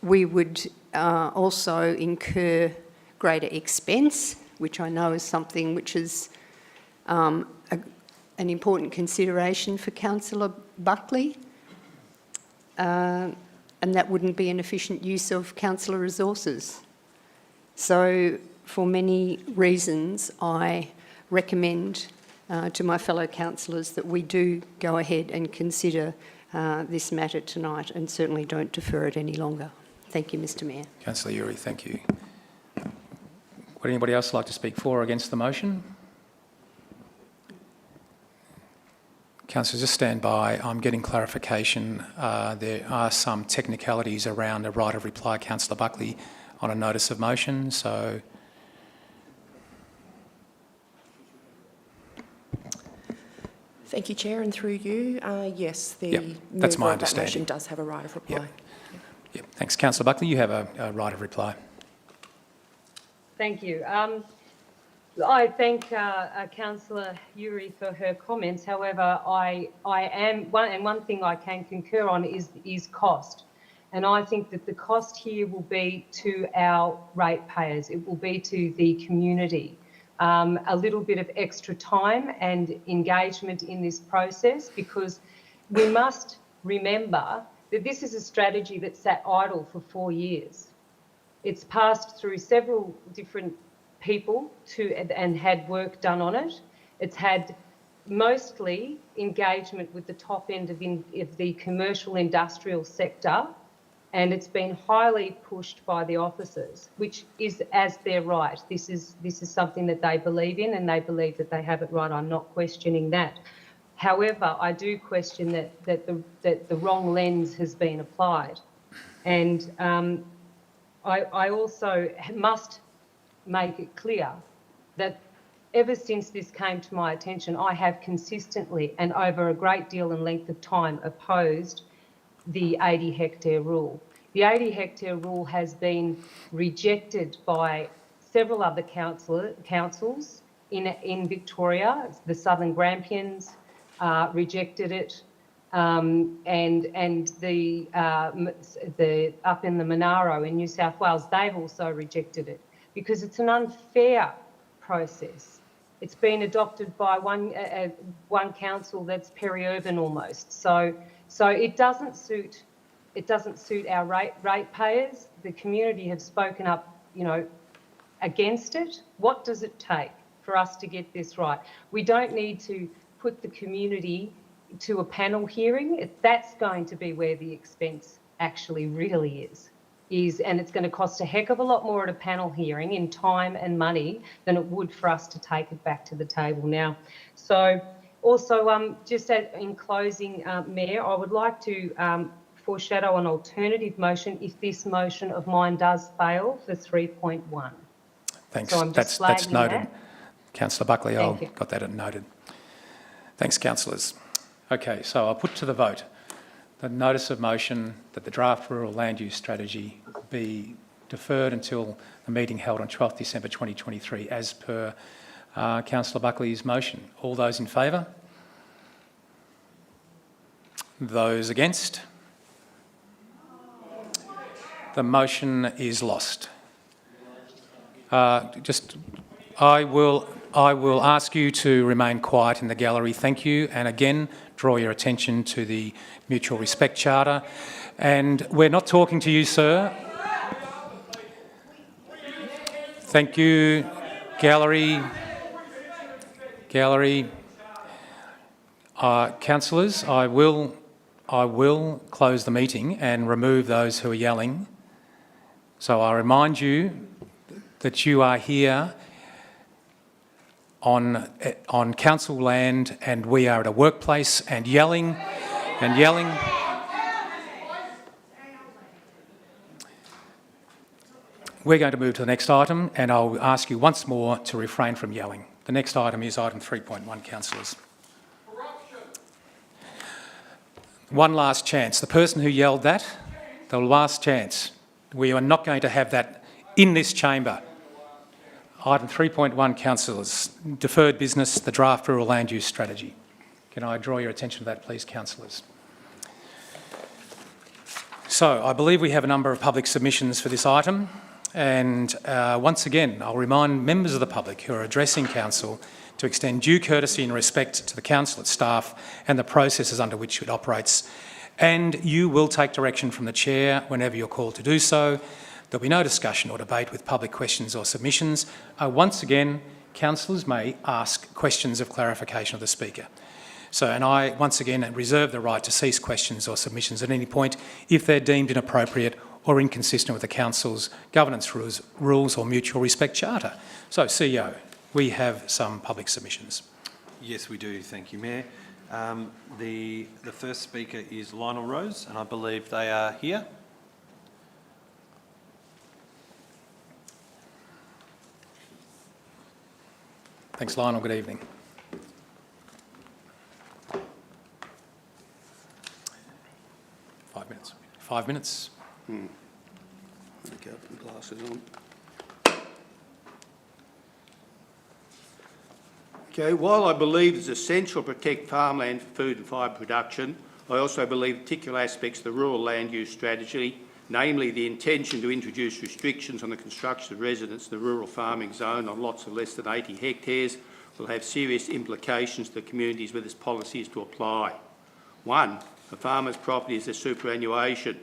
we would also incur greater expense, which I know is something which is an important consideration for Councillor Buckley. And that wouldn't be an efficient use of councillor resources. So for many reasons, I recommend to my fellow councillors that we do go ahead and consider this matter tonight, and certainly don't defer it any longer. Thank you, Mr Mayor. Councillor Uri, thank you. Would anybody else like to speak for or against the motion? Councillors, just stand by. I'm getting clarification. There are some technicalities around a right of reply, Councillor Buckley, on a notice of motion, so... Thank you, Chair, and through you, yes, the that's my mover of that understanding. motion does have a right of reply. Yep. Thanks. Councillor Buckley, you have a right of reply. Thank you. I thank Councillor Uri for her comments. However, one thing I can concur on is cost. And I think that the cost here will be to our ratepayers. It will be to the community. A little bit of extra time and engagement in this process, because we must remember that this is a strategy that sat idle for 4 years. It's passed through several different people and had work done on it. It's had mostly engagement with the top end of the commercial industrial sector, and it's been highly pushed by the officers, which is as their right. This is something that they believe in, and they believe that they have it right. I'm not questioning that. However, I do question that the wrong lens has been applied, and I also must make it clear that ever since this came to my attention, I have consistently and over a great deal and length of time opposed the 80 hectare rule. The 80 hectare rule has been rejected by several other councils in Victoria. The Southern Grampians rejected it, and the up in the Monaro in New South Wales, they've also rejected it, because it's an unfair process. It's been adopted by one council that's peri-urban almost. So it doesn't suit our ratepayers. The community have spoken up, against it. What does it take for us to get this right? We don't need to put the community to a panel hearing. That's going to be where the expense actually really is, and it's going to cost a heck of a lot more at a panel hearing in time and money than it would for us to take it back to the table now. So also, just in closing, Mayor, I would like to foreshadow an alternative motion if this motion of mine does fail for 3.1. Thanks. So That's noted. that. Councillor Buckley, I'll got that noted. Thanks, councillors. Okay, so I'll put to the vote the notice of motion that the draft rural land use strategy be deferred until the meeting held on 12th December 2023 as per Councillor Buckley's motion. All those in favour? Those against? The motion is lost. I will ask you to remain quiet in the gallery, thank you, and again draw your attention to the Mutual Respect Charter. And we're not talking to you, sir. Thank you, gallery. Councillors, I will close the meeting and remove those who are yelling. So I remind you that you are here on council land and we are at a workplace, and yelling. We're going to move to the next item, and I'll ask you once more to refrain from yelling. The next item is item 3.1, councillors. One last chance. The person who yelled that, the last chance. We are not going to have that in this chamber. Item 3.1, councillors. Deferred business, the draft rural land use strategy. Can I draw your attention to that, please, councillors? So, I believe we have a number of public submissions for this item. And once again, I'll remind members of the public who are addressing council to extend due courtesy and respect to the council, its staff and the processes under which it operates. And you will take direction from the chair whenever you're called to do so. There'll be no discussion or debate with public questions or submissions. Once again, councillors may ask questions of clarification of the speaker. And I, once again, reserve the right to cease questions or submissions at any point if they're deemed inappropriate or inconsistent with the council's governance rules or mutual respect charter. So, CEO, we have some public submissions. Yes, we do. Thank you, Mayor. The first speaker is Lionel Rose, and I believe they are here. Thanks, Lionel. Good evening. Five minutes. Okay, put the glasses on. Okay, while I believe it's essential to protect farmland for food and fibre production, I also believe particular aspects of the rural land use strategy, namely the intention to introduce restrictions on the construction of residents in the rural farming zone on lots of less than 80 hectares, will have serious implications to the communities where this policy is to apply. One, a farmer's property is a superannuation.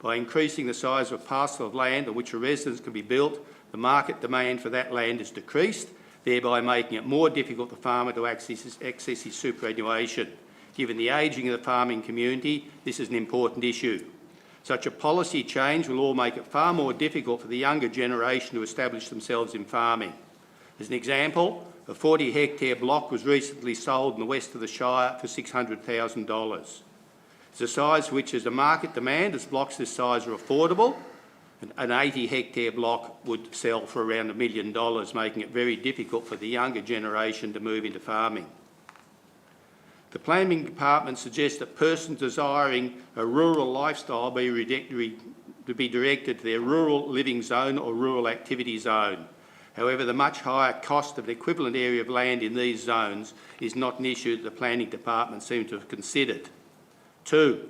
By increasing the size of a parcel of land on which a residence can be built, the market demand for that land is decreased, thereby making it more difficult for the farmer to access his superannuation. Given the ageing of the farming community, this is an important issue. Such a policy change will all make it far more difficult for the younger generation to establish themselves in farming. As an example, a 40-hectare block was recently sold in the west of the Shire for $600,000. It's a size which is a market demand, as blocks this size are affordable. An 80-hectare block would sell for around $1 million, making it very difficult for the younger generation to move into farming. The Planning Department suggests that persons desiring a rural lifestyle be directed to their rural living zone or rural activity zone. However, the much higher cost of the equivalent area of land in these zones is not an issue that the Planning Department seems to have considered. Two,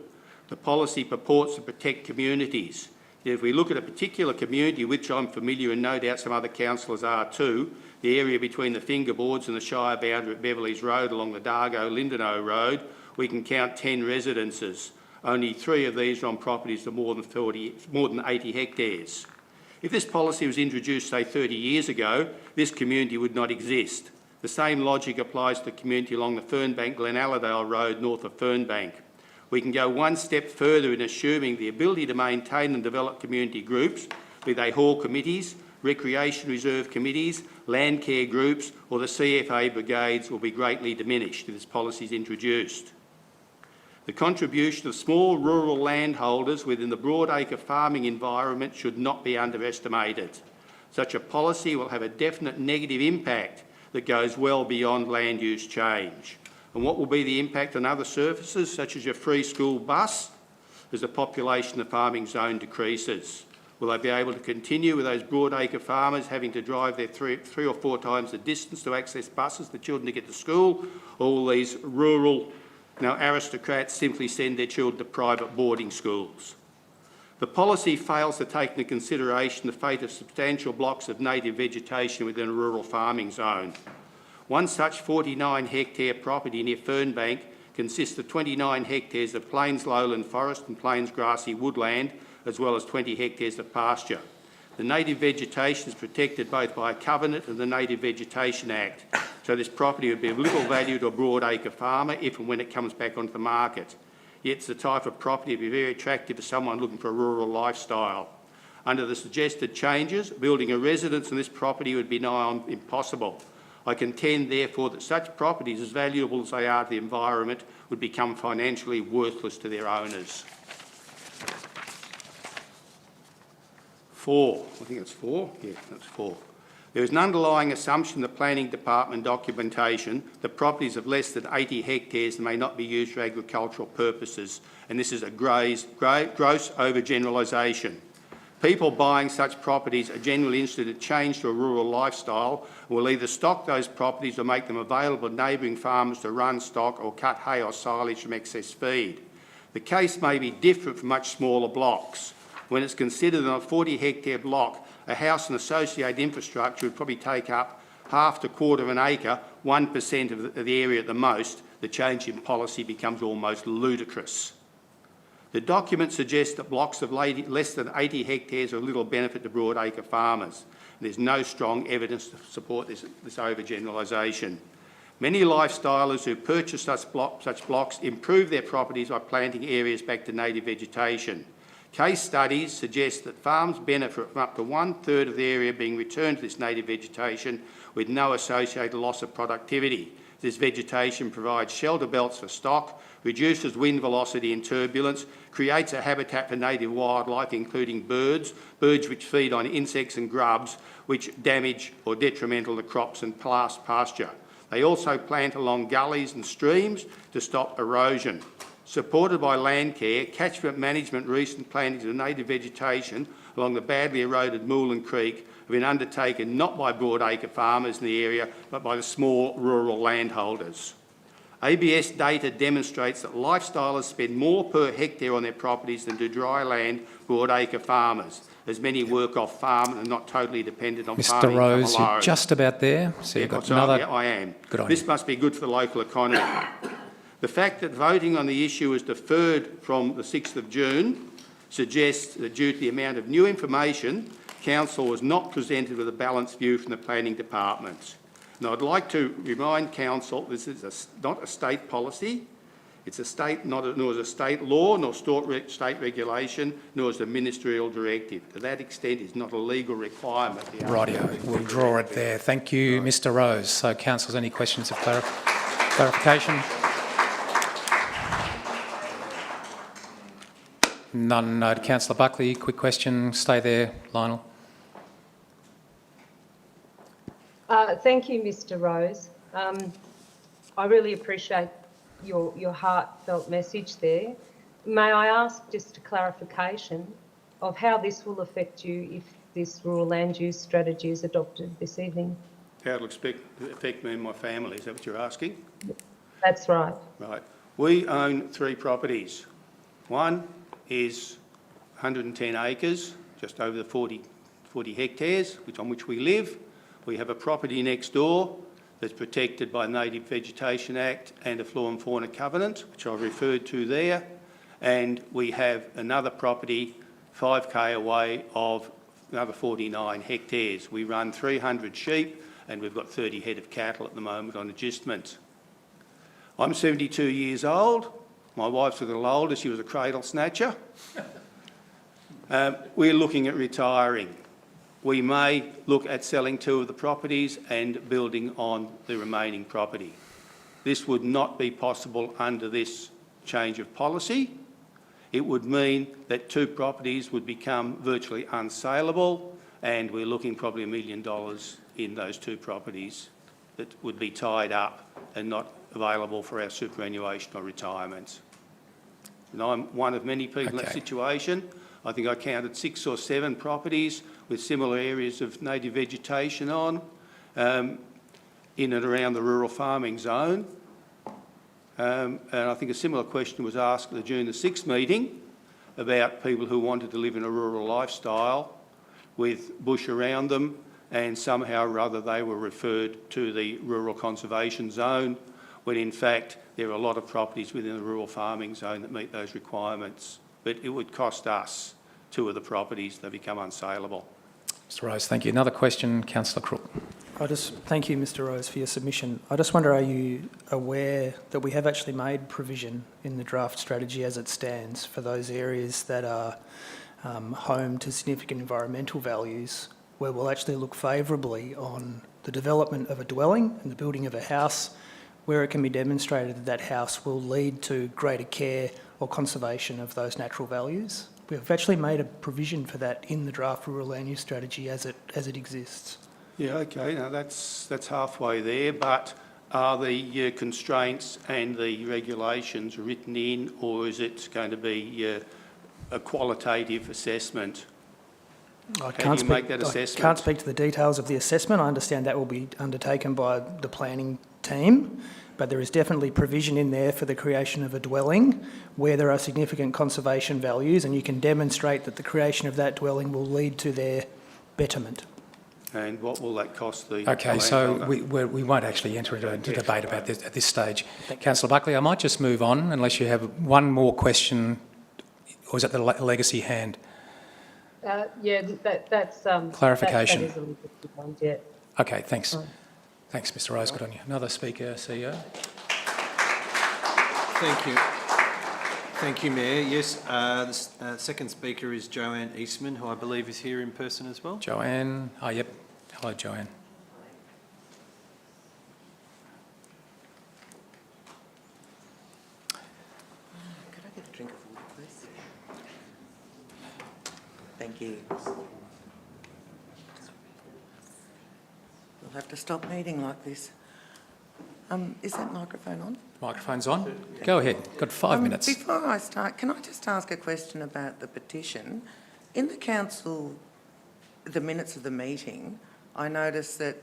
the policy purports to protect communities. If we look at a particular community, which I'm familiar and no doubt some other councillors are too, the area between the fingerboards and the Shire boundary at Beverleys Road along the Dargo-Lindenow Road, we can count 10 residences. Only 3 of these are on properties of more than 80 hectares. If this policy was introduced, say, 30 years ago, this community would not exist. The same logic applies to the community along the Fernbank-Glenalladale Road north of Fernbank. We can go one step further in assuming the ability to maintain and develop community groups, be they hall committees, recreation reserve committees, land care groups or the CFA brigades, will be greatly diminished if this policy is introduced. The contribution of small rural landholders within the broadacre farming environment should not be underestimated. Such a policy will have a definite negative impact that goes well beyond land use change. And what will be the impact on other services, such as your free school bus, as the population of the farming zone decreases? Will they be able to continue with those broadacre farmers having to drive their three or four times the distance to access buses for children to get to school? Or will these rural Now, aristocrats simply send their children to private boarding schools. The policy fails to take into consideration the fate of substantial blocks of native vegetation within a rural farming zone. One such 49-hectare property near Fernbank consists of 29 hectares of plains lowland forest and plains grassy woodland, as well as 20 hectares of pasture. The native vegetation is protected both by a covenant and the Native Vegetation Act, so this property would be of little value to a broadacre farmer if and when it comes back onto the market. Yet it's the type of property that would be very attractive to someone looking for a rural lifestyle. Under the suggested changes, building a residence on this property would be nigh on impossible. I contend, therefore, that such properties, as valuable as they are to the environment, would become financially worthless to their owners. 4. I think it's 4. Yeah, that's 4. There is an underlying assumption in the Planning Department documentation that properties of less than 80 hectares may not be used for agricultural purposes, and this is a gross overgeneralisation. People buying such properties are generally interested in change to a rural lifestyle and will either stock those properties or make them available to neighbouring farmers to run stock or cut hay or silage from excess feed. The case may be different for much smaller blocks. When it's considered on a 40-hectare block, a house and associated infrastructure would probably take up half to quarter of an acre, 1% of the area at the most. The change in policy becomes almost ludicrous. The document suggests that blocks of less than 80 hectares are of little benefit to broadacre farmers. And there's no strong evidence to support this overgeneralisation. Many lifestylers who purchase such blocks improve their properties by planting areas back to native vegetation. Case studies suggest that farms benefit from up to 1/3 of the area being returned to this native vegetation with no associated loss of productivity. This vegetation provides shelter belts for stock, reduces wind velocity and turbulence, creates a habitat for native wildlife, including birds which feed on insects and grubs which damage or detrimental to crops and pasture. They also plant along gullies and streams to stop erosion. Supported by Landcare, catchment management recent plantings of native vegetation along the badly eroded Moolin Creek have been undertaken not by broadacre farmers in the area, but by the small rural landholders. ABS data demonstrates that lifestylers spend more per hectare on their properties than do dry land broadacre farmers, as many work off farm and are not totally dependent on farming. Mr Rose, you're just about there. So you've got another... Yeah, I am. Good on This you. must be good for the local economy. The fact that voting on the issue is deferred from the 6th of June suggests that due to the amount of new information, Council was not presented with a balanced view from the Planning Department. Now, I'd like to remind Council this is not a state policy. It's a state, nor is a state law, nor state regulation, nor is a ministerial directive. To that extent, it's not a legal requirement. Rightio, we'll draw it there. Thank you, right. Mr Rose. So, Councillors, any questions of clarification? None. No. Councillor Buckley, quick question. Stay there, Lionel. Thank you, Mr Rose. I really appreciate your heartfelt message there. May I ask just a clarification of how this will affect you if this rural land use strategy is adopted this evening? How it'll affect me and my family, is that what you're asking? That's right. Right. We own 3 properties. One is 110 acres, just over the 40 hectares, on which we live. We have a property next door that's protected by the Native Vegetation Act and a Flora and Fauna Covenant, which I've referred to there. And we have another property 5k away of another 49 hectares. We run 300 sheep and we've got 30 head of cattle at the moment on adjustment. I'm 72 years old. My wife's a little older. She was a cradle snatcher. We're looking at retiring. We may look at selling 2 of the properties and building on the remaining property. This would not be possible under this change of policy. It would mean that 2 properties would become virtually unsaleable, and we're looking probably $1 million in those 2 properties that would be tied up and not available for our superannuation or retirement. And I'm one of many people in that situation. I think I counted 6 or 7 properties with similar areas of native vegetation on in and around the rural farming zone. And I think a similar question was asked at the June the 6th meeting about people who wanted to live in a rural lifestyle with bush around them, and somehow or other they were referred to the rural conservation zone, when in fact there are a lot of properties within the rural farming zone that meet those requirements. But it would cost us 2 of the properties, they become unsaleable. Mr Rose, thank you. Another question, Councillor Crook. Thank you, Mr Rose, for your submission. I just wonder, are you aware that we have actually made provision in the draft strategy as it stands for those areas that are home to significant environmental values, where we'll actually look favourably on the development of a dwelling and the building of a house, where it can be demonstrated that that house will lead to greater care or conservation of those natural values? We've actually made a provision for that in the draft rural land use strategy as it exists. Yeah, okay, now that's halfway there, but are the constraints and the regulations written in, or is it going to be a qualitative assessment? How do you make that assessment? I can't speak to the details of the assessment. I understand that will be undertaken by the planning team, but there is definitely provision in there for the creation of a dwelling where there are significant conservation values, and you can demonstrate that the creation of that dwelling will lead to their betterment. And what will that cost the Okay, so landowner? we won't actually enter into a debate about this at this stage. Councillor Buckley, I might just move on unless you have one more question, or is that the legacy hand? Yeah, that's... Clarification. That is a legacy one, yeah. Okay, thanks. Thanks, Mr Rose. Good on you. Another speaker, CEO. Thank you. Thank you, Mayor. Yes, the second speaker is Joanne Eastman, who I believe is here in person as well. Joanne. Oh, yep. Hello, Joanne. Could I get a drink of water, please? Thank you. We'll have to stop meeting like this. Is that microphone on? Microphone's on. Go ahead. Got 5 minutes. Before I start, can I just ask a question about the petition? In the council, the minutes of the meeting, I noticed that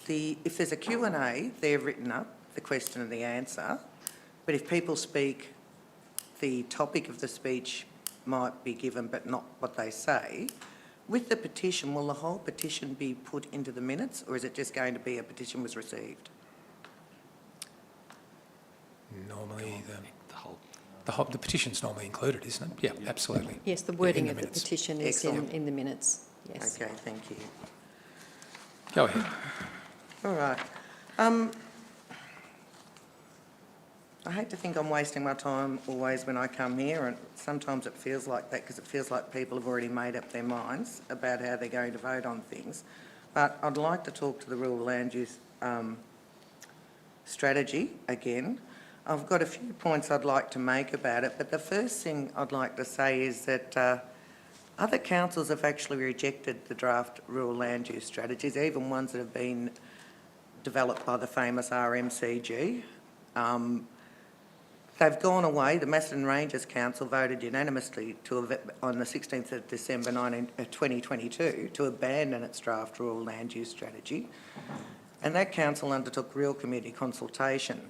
if there's a Q&A, they're written up, the question and the answer, but if people speak, the topic of the speech might be given but not what they say. With the petition, will the whole petition be put into the minutes, or is it just going to be a petition was received? Normally, the petition's normally included, isn't it? Yeah, absolutely. Yes, the wording of the minutes. petition is in the minutes. Yes. Okay, thank you. Go ahead. All right. I hate to think I'm wasting my time always when I come here, and sometimes it feels like that because it feels like people have already made up their minds about how they're going to vote on things. But I'd like to talk to the rural land use strategy again. I've got a few points I'd like to make about it, but the first thing I'd like to say is that other councils have actually rejected the draft rural land use strategies, even ones that have been developed by the famous RMCG. They've gone away. The Macedon Ranges Council voted unanimously on the 16th of December 2022 to abandon its draft rural land use strategy, and that council undertook real community consultation.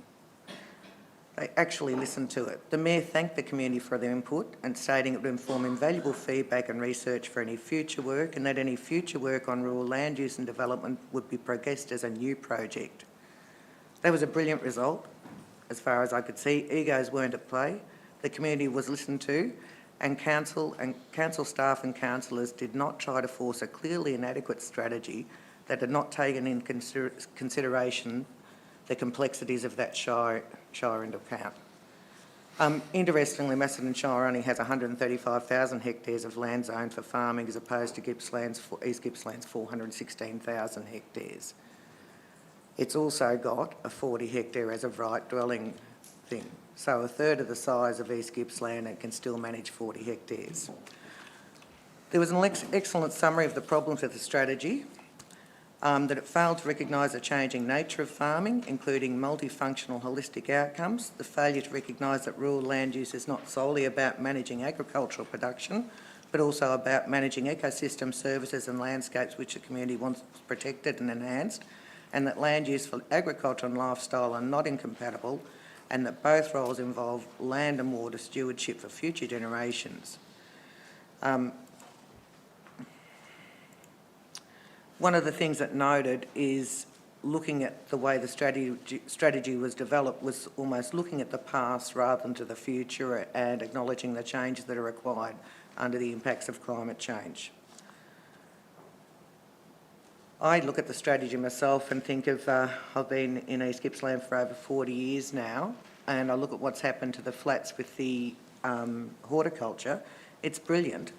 They actually listened to it. The Mayor thanked the community for their input and stating it would inform invaluable feedback and research for any future work, and that any future work on rural land use and development would be progressed as a new project. That was a brilliant result. As far as I could see, egos weren't at play. The community was listened to, and council staff and councillors did not try to force a clearly inadequate strategy that had not taken into consideration the complexities of that Shire into account. Interestingly, Macedon Shire only has 135,000 hectares of land zoned for farming as opposed to East Gippsland's 416,000 hectares. It's also got a 40 hectare as of right dwelling thing, so a third of the size of East Gippsland and can still manage 40 hectares. There was an excellent summary of the problems with the strategy, that it failed to recognise the changing nature of farming, including multifunctional holistic outcomes, the failure to recognise that rural land use is not solely about managing agricultural production, but also about managing ecosystem services and landscapes which the community wants protected and enhanced, and that land use for agriculture and lifestyle are not incompatible, and that both roles involve land and water stewardship for future generations. One of the things that noted is looking at the way the strategy was developed was almost looking at the past rather than to the future and acknowledging the changes that are required under the impacts of climate change. I look at the strategy myself and think of, I've been in East Gippsland for over 40 years now, and I look at what's happened to the flats with the horticulture. It's brilliant,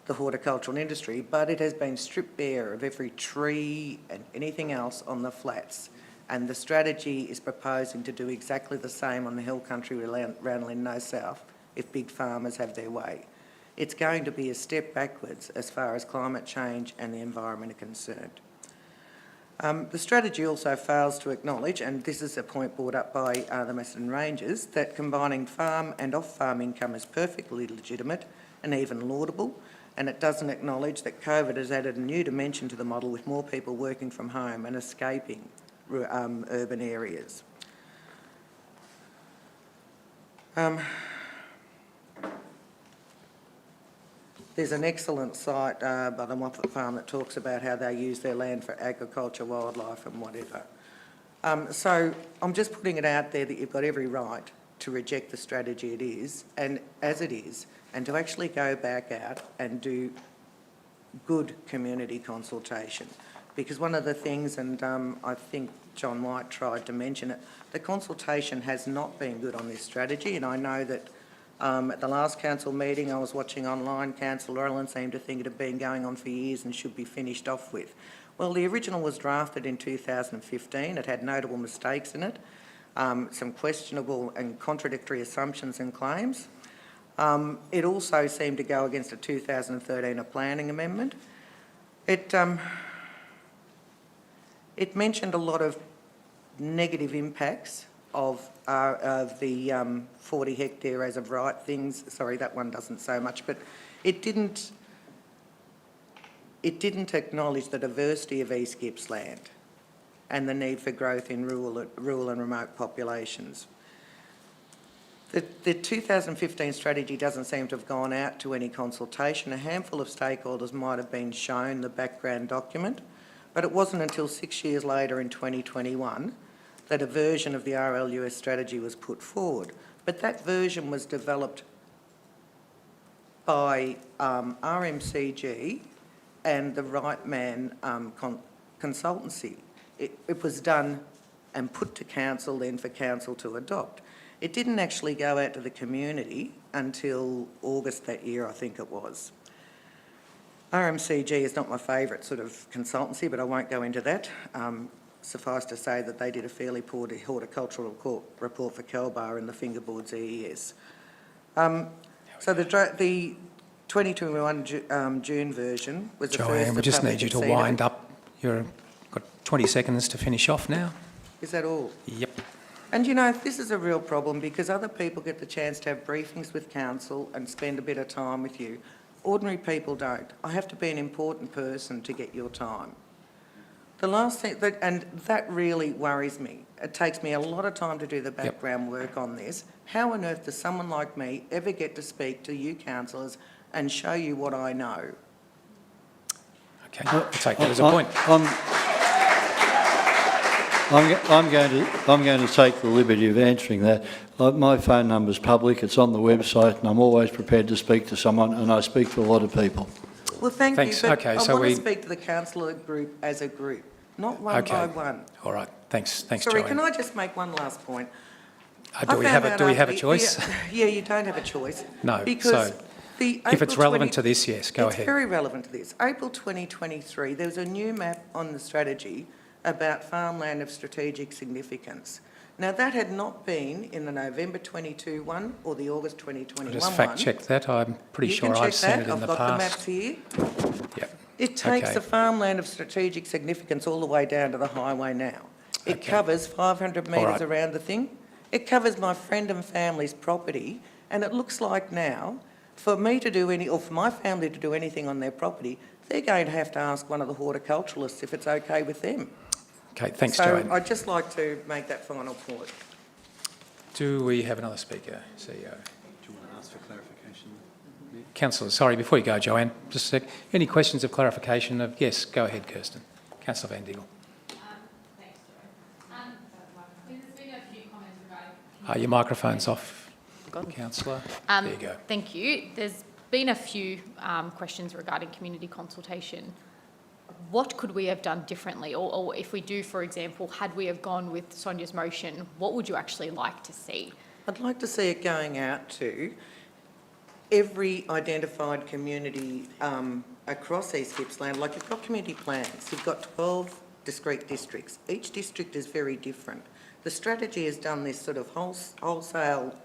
the horticultural industry, but it has been stripped bare of every tree and anything else on the flats. And the strategy is proposing to do exactly the same on the hill country around Lynn South if big farmers have their way. It's going to be a step backwards as far as climate change and the environment are concerned. The strategy also fails to acknowledge, and this is a point brought up by the Macedon Rangers, that combining farm and off-farm income is perfectly legitimate and even laudable, and it doesn't acknowledge that COVID has added a new dimension to the model with more people working from home and escaping urban areas. There's an excellent site by the Moffat Farm that talks about how they use their land for agriculture, wildlife and whatever. So I'm just putting it out there that you've got every right to reject the strategy it is, and as it is, and to actually go back out and do good community consultation. Because one of the things, and I think John White tried to mention it, the consultation has not been good on this strategy, and I know that at the last council meeting I was watching online, Councillor Ellen seemed to think it had been going on for years and should be finished off with. Well, the original was drafted in 2015. It had notable mistakes in it, some questionable and contradictory assumptions and claims. It also seemed to go against a 2013 planning amendment. It mentioned a lot of negative impacts of the 40 hectare as of right things. Sorry, that one doesn't so much, but it didn't acknowledge the diversity of East Gippsland and the need for growth in rural and remote populations. The 2015 strategy doesn't seem to have gone out to any consultation. A handful of stakeholders might have been shown the background document, but it wasn't until 6 years later in 2021 that a version of the RLUS strategy was put forward. But that version was developed by RMCG and the Right Man consultancy. It was done and put to council then for council to adopt. It didn't actually go out to the community until August that year, I think it was. RMCG is not my favourite sort of consultancy, but I won't go into that. Suffice to say that they did a fairly poor horticultural report for Kelbar and the Fingerboards EES. So the 2021 June version was the first. Joanne, we just need you to wind up. You've got 20 seconds to finish off now. Is that all? Yep. And you know, this is a real problem because other people get the chance to have briefings with council and spend a bit of time with you. Ordinary people don't. I have to be an important person to get your time. The last thing, and that really worries me. It takes me a lot of time to do the background work on this. How on earth does someone like me ever get to speak to you councillors and show you what I know? Okay, I'll take that as a point. I'm going to take the liberty of answering that. My phone number's public, it's on the website, and I'm always prepared to speak to someone, and I speak to a lot of people. Well, thanks. You, but okay, I want to speak to the councillor group as a group, not one by one. All right, thanks, Sorry, Joanne. can I just make one last point? Do we have a choice? Yeah, you don't have a choice. No, because so if it's relevant to this, yes, go ahead. It's very relevant to this. April 2023, there was a new map on the strategy about farmland of strategic significance. Now, that had not been in the November 22 one or the August 2021 one. Just fact check that. I'm pretty sure I've seen it in the past. I've got the maps here. Yep. It takes the farmland of strategic significance all the way down to the highway now. It covers 500 metres around the thing. It covers my friend and family's property, and it looks like now, for me to do any, or for my family to do anything on their property, they're going to have to ask one of the horticulturalists if it's okay with them. Okay, thanks, Joanne. So I'd just like to make that final point. Do we have another speaker, CEO? Do you want to ask for clarification? Councillor, sorry, before you go, Joanne, just a sec. Any questions of clarification of... Yes, go ahead, Kirsten. Councillor Van Diggle. Thanks, Joe. There's been a few comments regarding... Your microphone's off, Councillor. There you go. Thank you. There's been a few questions regarding community consultation. What could we have done differently? Or if we do, for example, had we have gone with Sonia's motion, what would you actually like to see? I'd like to see it going out to every identified community across East Gippsland. Like, you've got community plans, you've got 12 discrete districts. Each district is very different. The strategy has done this sort of wholesale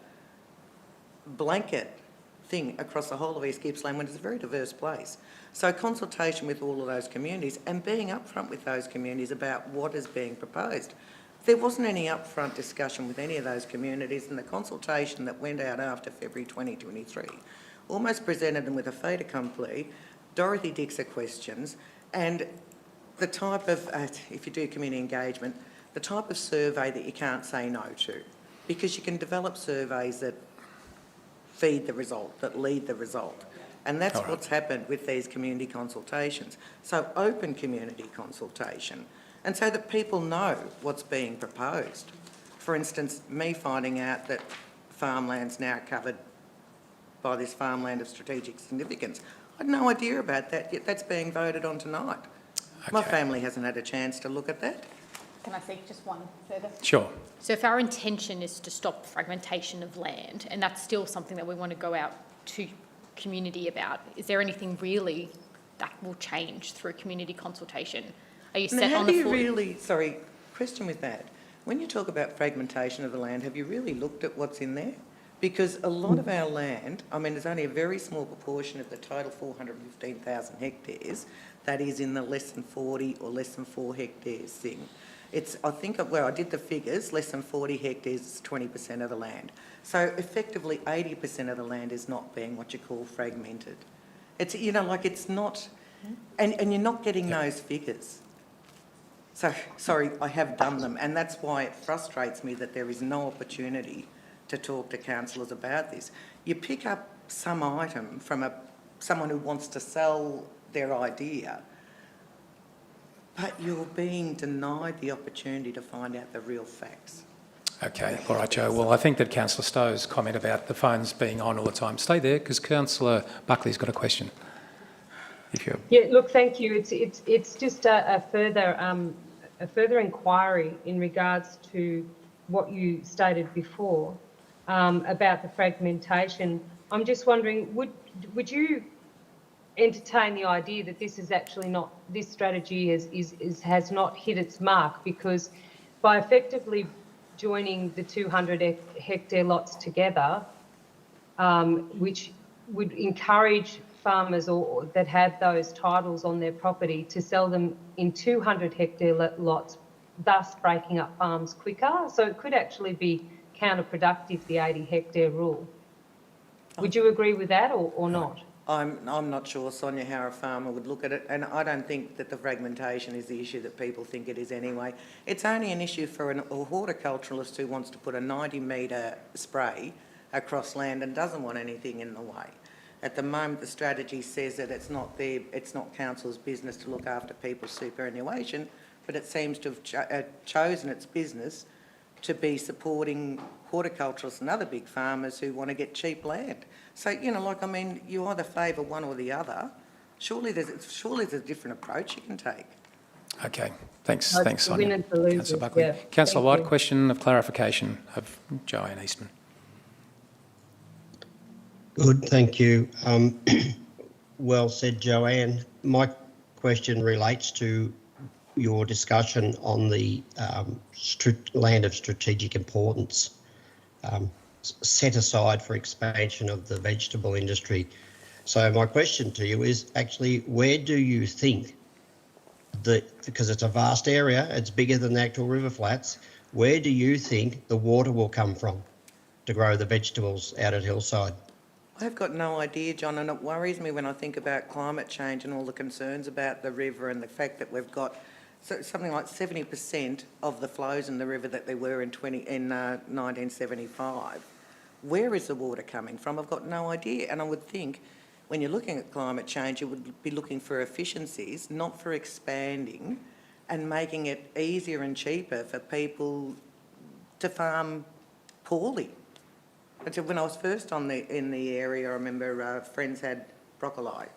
blanket thing across the whole of East Gippsland when it's a very diverse place. So consultation with all of those communities and being upfront with those communities about what is being proposed. There wasn't any upfront discussion with any of those communities, and the consultation that went out after February 2023 almost presented them with a fait accompli, Dorothy Dixer questions, and the type of, if you do community engagement, the type of survey that you can't say no to, because you can develop surveys that feed the result, that lead the result. And that's what's happened with these community consultations. So open community consultation, and so that people know what's being proposed. For instance, me finding out that farmland's now covered by this farmland of strategic significance. I had no idea about that, yet that's being voted on tonight. Okay. My family hasn't had a chance to look at that. Can I say just one further? Sure. So if our intention is to stop fragmentation of land, and that's still something that we want to go out to community about, is there anything really that will change through community consultation? Are you set on the Have you really, sorry, question with that. When you talk about fragmentation of the land, have you really looked at what's in there? Because a lot of our land, I mean, there's only a very small proportion of the total 415,000 hectares that is in the less than 40 or less than 4 hectares thing. It's, I think, well, I did the figures, less than 40 hectares is 20% of the land. So effectively 80% of the land is not being what you call fragmented. It's, you know, like it's not, and you're not getting those figures. So, sorry, I have done them, and that's why it frustrates me that there is no opportunity to talk to councillors about this. You pick up some item from someone who wants to sell their idea, but you're being denied the opportunity to find out the real facts. Okay, all right, Joe. Well, I think that Councillor Stowe's comment about the phones being on all the time. Stay there, because Councillor Buckley's got a question. If you're... Yeah, look, thank you. It's just a further inquiry in regards to what you stated before about the fragmentation. I'm just wondering, would you entertain the idea that this is actually not, this strategy has not hit its mark, because by effectively joining the 200 hectare lots together, which would encourage farmers or that have those titles on their property to sell them in 200 hectare lots, thus breaking up farms quicker. So it could actually be counterproductive, the 80 hectare rule. Would you agree with that or not? I'm not sure, Sonia, how a farmer would look at it, and I don't think that the fragmentation is the issue that people think it is anyway. It's only an issue for a horticulturalist who wants to put a 90-metre spray across land and doesn't want anything in the way. At the moment, the strategy says that it's not council's business to look after people's superannuation, but it seems to have chosen its business to be supporting horticulturists and other big farmers who want to get cheap land. So, you know, like, I mean, you either favour one or the other. Surely there's a different approach you can take. Okay, thanks, Sonia. Councillor Buckley. Yeah. Councillor White, question of clarification of Joanne Eastman. Good, thank you. Well said, Joanne. My question relates to your discussion on the land of strategic importance set aside for expansion of the vegetable industry. So my question to you is actually, where do you think because it's a vast area, it's bigger than the actual river flats, where do you think the water will come from to grow the vegetables out at Hillside? I've got no idea, John, and it worries me when I think about climate change and all the concerns about the river and the fact that we've got something like 70% of the flows in the river that there were in 1975. Where is the water coming from? I've got no idea. And I would think when you're looking at climate change, you would be looking for efficiencies, not for expanding and making it easier and cheaper for people to farm poorly. When I was first in the area, I remember friends had broccoli.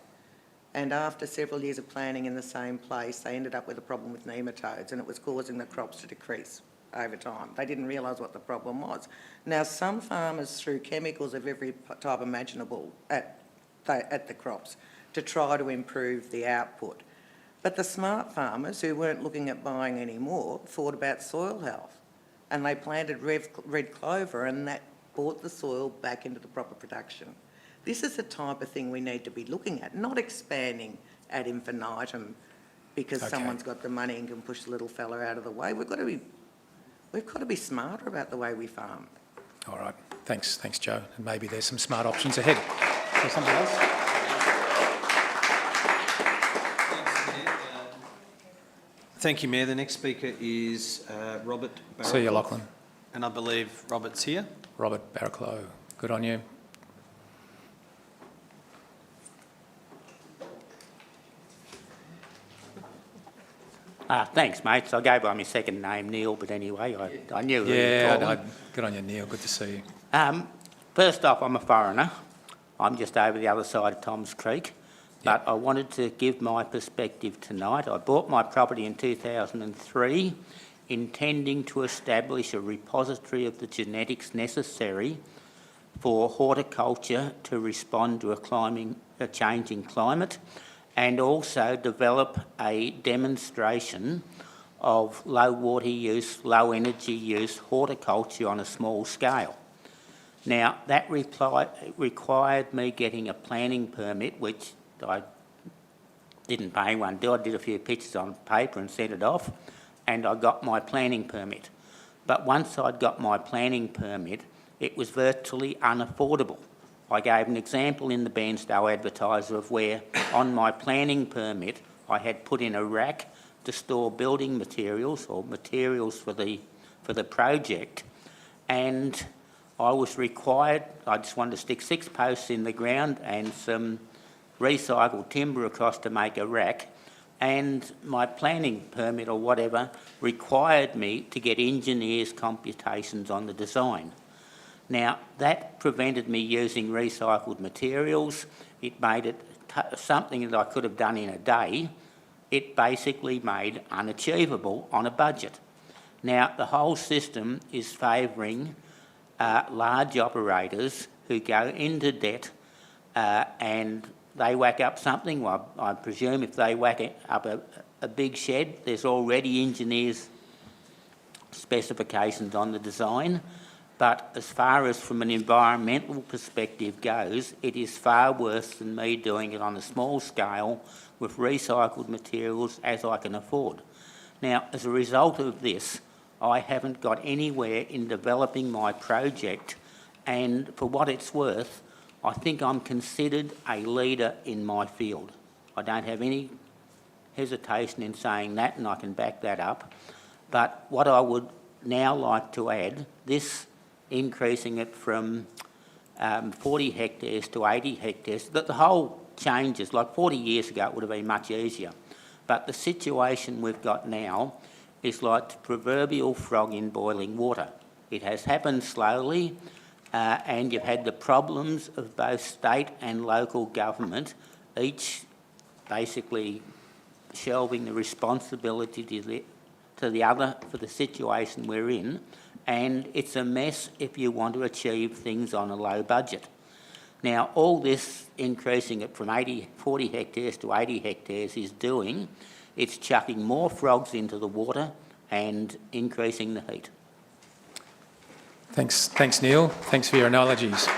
And after several years of planting in the same place, they ended up with a problem with nematodes, and it was causing the crops to decrease over time. They didn't realise what the problem was. Now, some farmers threw chemicals of every type imaginable at the crops to try to improve the output. But the smart farmers who weren't looking at buying any more thought about soil health, and they planted red clover, and that brought the soil back into the proper production. This is the type of thing we need to be looking at, not expanding ad infinitum because someone's got the money and can push the little fella out of the way. We've got to be smarter about the way we farm. All right. Thanks, Joe. And maybe there's some smart options ahead. Is there somebody else? Thank you, Mayor. The next speaker is Robert Barbeques. See you, Lachlan. And I believe Robert's here. Robert Barbeques. Good on you. Thanks, mate. So I go by my second name, Neil, but anyway, I knew who you were talking. Good on you, Neil. Good to see you. First off, I'm a foreigner. I'm just over the other side of Tom's Creek. But I wanted to give my perspective tonight. I bought my property in 2003, intending to establish a repository of the genetics necessary for horticulture to respond to a changing climate, and also develop a demonstration of low water use, low energy use horticulture on a small scale. Now, that required me getting a planning permit, which I didn't pay one. I did a few pictures on paper and sent it off, and I got my planning permit. But once I'd got my planning permit, it was virtually unaffordable. I gave an example in the Bairnstow Advertiser of where, on my planning permit, I had put in a rack to store building materials or materials for the project, and I was required, I just wanted to stick 6 posts in the ground and some recycled timber across to make a rack, and my planning permit or whatever required me to get engineers' computations on the design. Now, that prevented me using recycled materials. It made it something that I could have done in a day. It basically made unachievable on a budget. Now, the whole system is favouring large operators who go into debt and they whack up something. Well, I presume if they whack up a big shed, there's already engineers' specifications on the design. But as far as from an environmental perspective goes, it is far worse than me doing it on a small scale with recycled materials as I can afford. Now, as a result of this, I haven't got anywhere in developing my project, and for what it's worth, I think I'm considered a leader in my field. I don't have any hesitation in saying that, and I can back that up. But what I would now like to add, this increasing it from 40 hectares to 80 hectares, that the whole changes, like 40 years ago it would have been much easier. But the situation we've got now is like the proverbial frog in boiling water. It has happened slowly, and you've had the problems of both state and local government, each basically shelving the responsibility to the other for the situation we're in, and it's a mess if you want to achieve things on a low budget. Now, all this increasing it from 40 hectares to 80 hectares is doing, it's chucking more frogs into the water and increasing the heat. Thanks, Neil. Thanks for your analogies.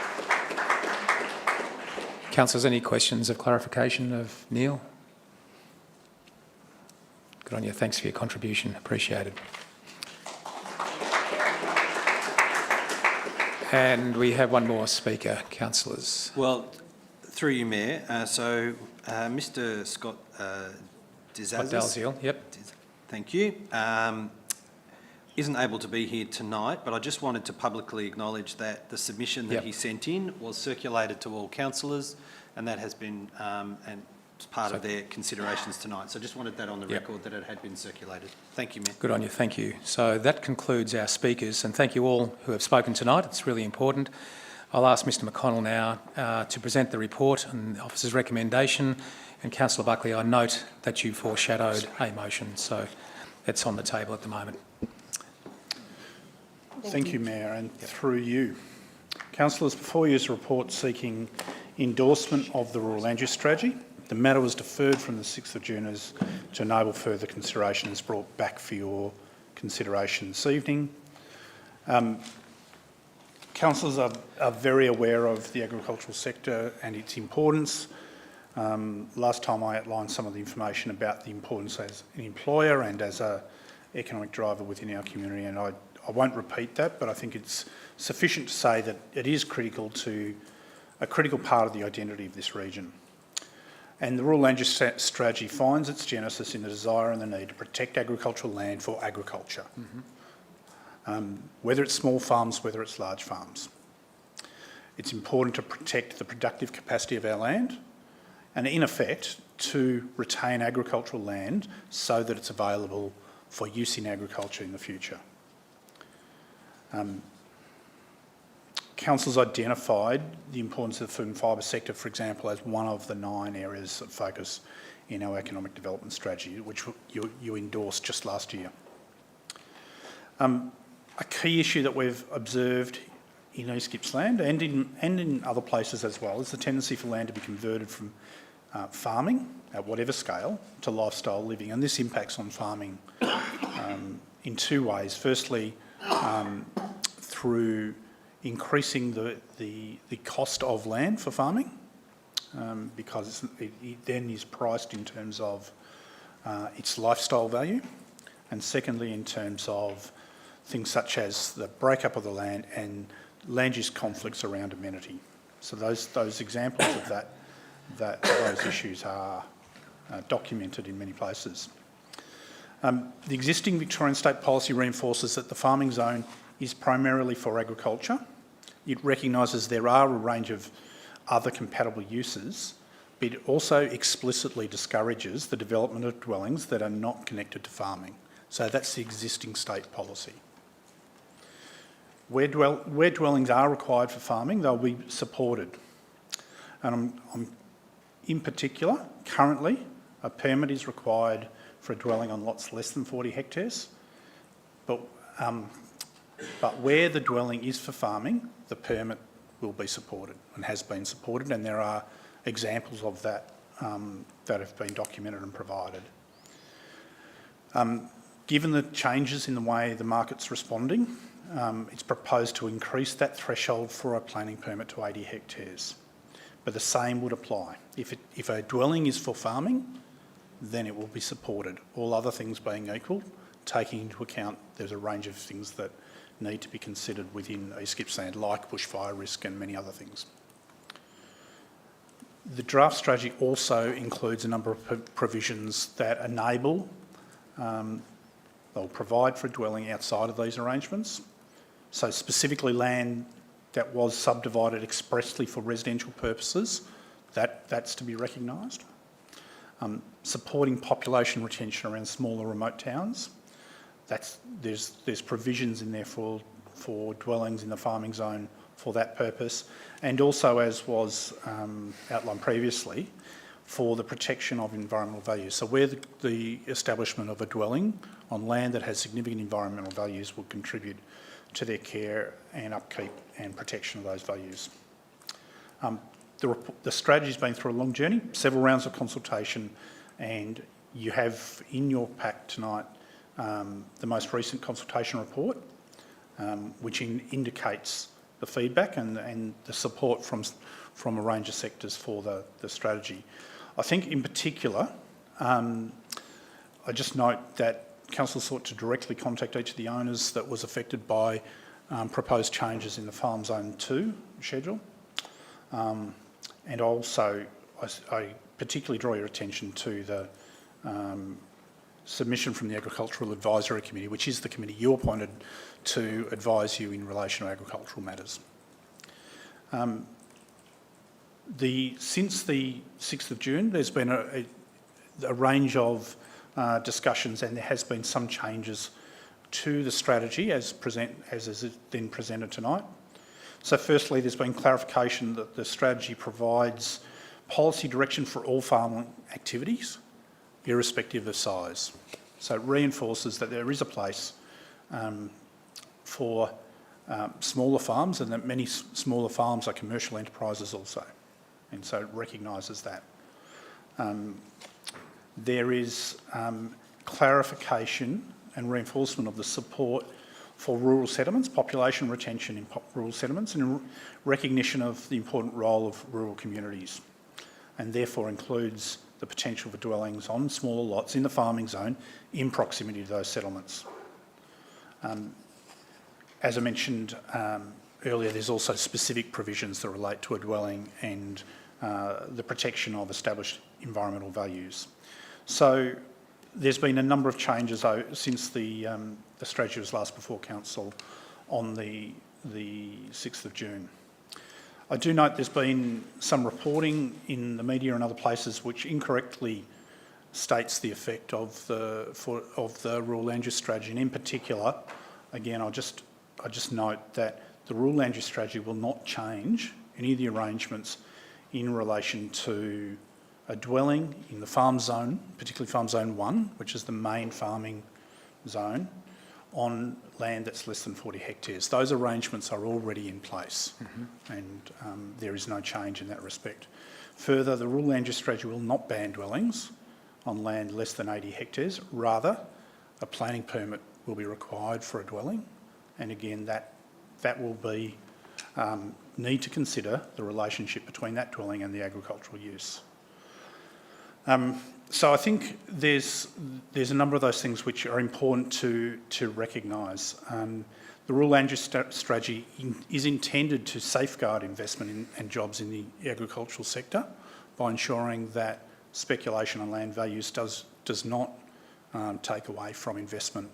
Councillors, any questions of clarification of Neil? Good on you. Thanks for your contribution. Appreciated. And we have one more speaker, councillors. Well, through you, Mayor. Mr. Scott Dalziel. Yep. Thank you. Isn't able to be here tonight, but I just wanted to publicly acknowledge that the submission that he sent in was circulated to all councillors, and that has been and it's part of their considerations tonight. So I just wanted that on the record that it had been circulated. Thank you, Mayor. Good on you, thank you. So that concludes our speakers, and thank you all who have spoken tonight. It's really important. I'll ask Mr McConnell now to present the report and the officer's recommendation. And Councillor Buckley, I note that you foreshadowed a motion, so it's on the table at the moment. Thank you, Mayor, and through you. Councillors, before you is a report seeking endorsement of the Rural Land Use Strategy. The matter was deferred from the 6th of June to enable further consideration is brought back for your consideration this evening. Councillors are very aware of the agricultural sector and its importance. Last time I outlined some of the information about the importance as an employer and as an economic driver within our community, and I won't repeat that, but I think it's sufficient to say that it is critical to a critical part of the identity of this region. And the Rural Land Use Strategy finds its genesis in the desire and the need to protect agricultural land for agriculture, whether it's small farms, whether it's large farms. It's important to protect the productive capacity of our land and, in effect, to retain agricultural land so that it's available for use in agriculture in the future. Council's identified the importance of the food and fibre sector, for example, as one of the 9 areas of focus in our economic development strategy, which you endorsed just last year. A key issue that we've observed in East Gippsland and in other places as well is the tendency for land to be converted from farming at whatever scale to lifestyle living, and this impacts on farming in 2 ways. Firstly, through increasing the cost of land for farming, because it then is priced in terms of its lifestyle value, and secondly in terms of things such as the breakup of the land and land use conflicts around amenity. So those examples of those issues are documented in many places. The existing Victorian state policy reinforces that the farming zone is primarily for agriculture. It recognises there are a range of other compatible uses, but it also explicitly discourages the development of dwellings that are not connected to farming. So that's the existing state policy. Where dwellings are required for farming, they'll be supported. And in particular, currently, a permit is required for a dwelling on lots less than 40 hectares, but where the dwelling is for farming, the permit will be supported and has been supported, and there are examples of that that have been documented and provided. Given the changes in the way the market's responding, it's proposed to increase that threshold for a planning permit to 80 hectares. But the same would apply. If a dwelling is for farming, then it will be supported. All other things being equal, taking into account there's a range of things that need to be considered within East Gippsland, like bushfire risk and many other things. The draft strategy also includes a number of provisions that enable, they'll provide for a dwelling outside of these arrangements. So specifically land that was subdivided expressly for residential purposes, that's to be recognised. Supporting population retention around smaller remote towns. There's provisions in there for dwellings in the farming zone for that purpose, and also, as was outlined previously, for the protection of environmental values. So where the establishment of a dwelling on land that has significant environmental values will contribute to their care and upkeep and protection of those values. The strategy's been through a long journey, several rounds of consultation, and you have in your pack tonight the most recent consultation report, which indicates the feedback and the support from a range of sectors for the strategy. I think in particular, I just note that Council sought to directly contact each of the owners that was affected by proposed changes in the Farm Zone 2 schedule. And also, I particularly draw your attention to the submission from the Agricultural Advisory Committee, which is the committee you appointed to advise you in relation to agricultural matters. Since the 6th of June, there's been a range of discussions, and there has been some changes to the strategy as is then presented tonight. So firstly, there's been clarification that the strategy provides policy direction for all farming activities, irrespective of size. So it reinforces that there is a place for smaller farms, and that many smaller farms are commercial enterprises also. And so it recognises that. There is clarification and reinforcement of the support for rural settlements, population retention in rural settlements, and recognition of the important role of rural communities, and therefore includes the potential for dwellings on smaller lots in the farming zone in proximity to those settlements. As I mentioned earlier, there's also specific provisions that relate to a dwelling and the protection of established environmental values. So there's been a number of changes since the strategy was last before Council on the 6th of June. I do note there's been some reporting in the media and other places which incorrectly states the effect of the rural land use strategy, and in particular, again, I just note that the rural land use strategy will not change any of the arrangements in relation to a dwelling in the farm zone, particularly farm zone 1, which is the main farming zone, on land that's less than 40 hectares. Those arrangements are already in place, and there is no change in that respect. Further, the rural land use strategy will not ban dwellings on land less than 80 hectares. Rather, a planning permit will be required for a dwelling, and again, that will be need to consider the relationship between that dwelling and the agricultural use. So I think there's a number of those things which are important to recognise. The rural land use strategy is intended to safeguard investment and jobs in the agricultural sector by ensuring that speculation on land values does not take away from investment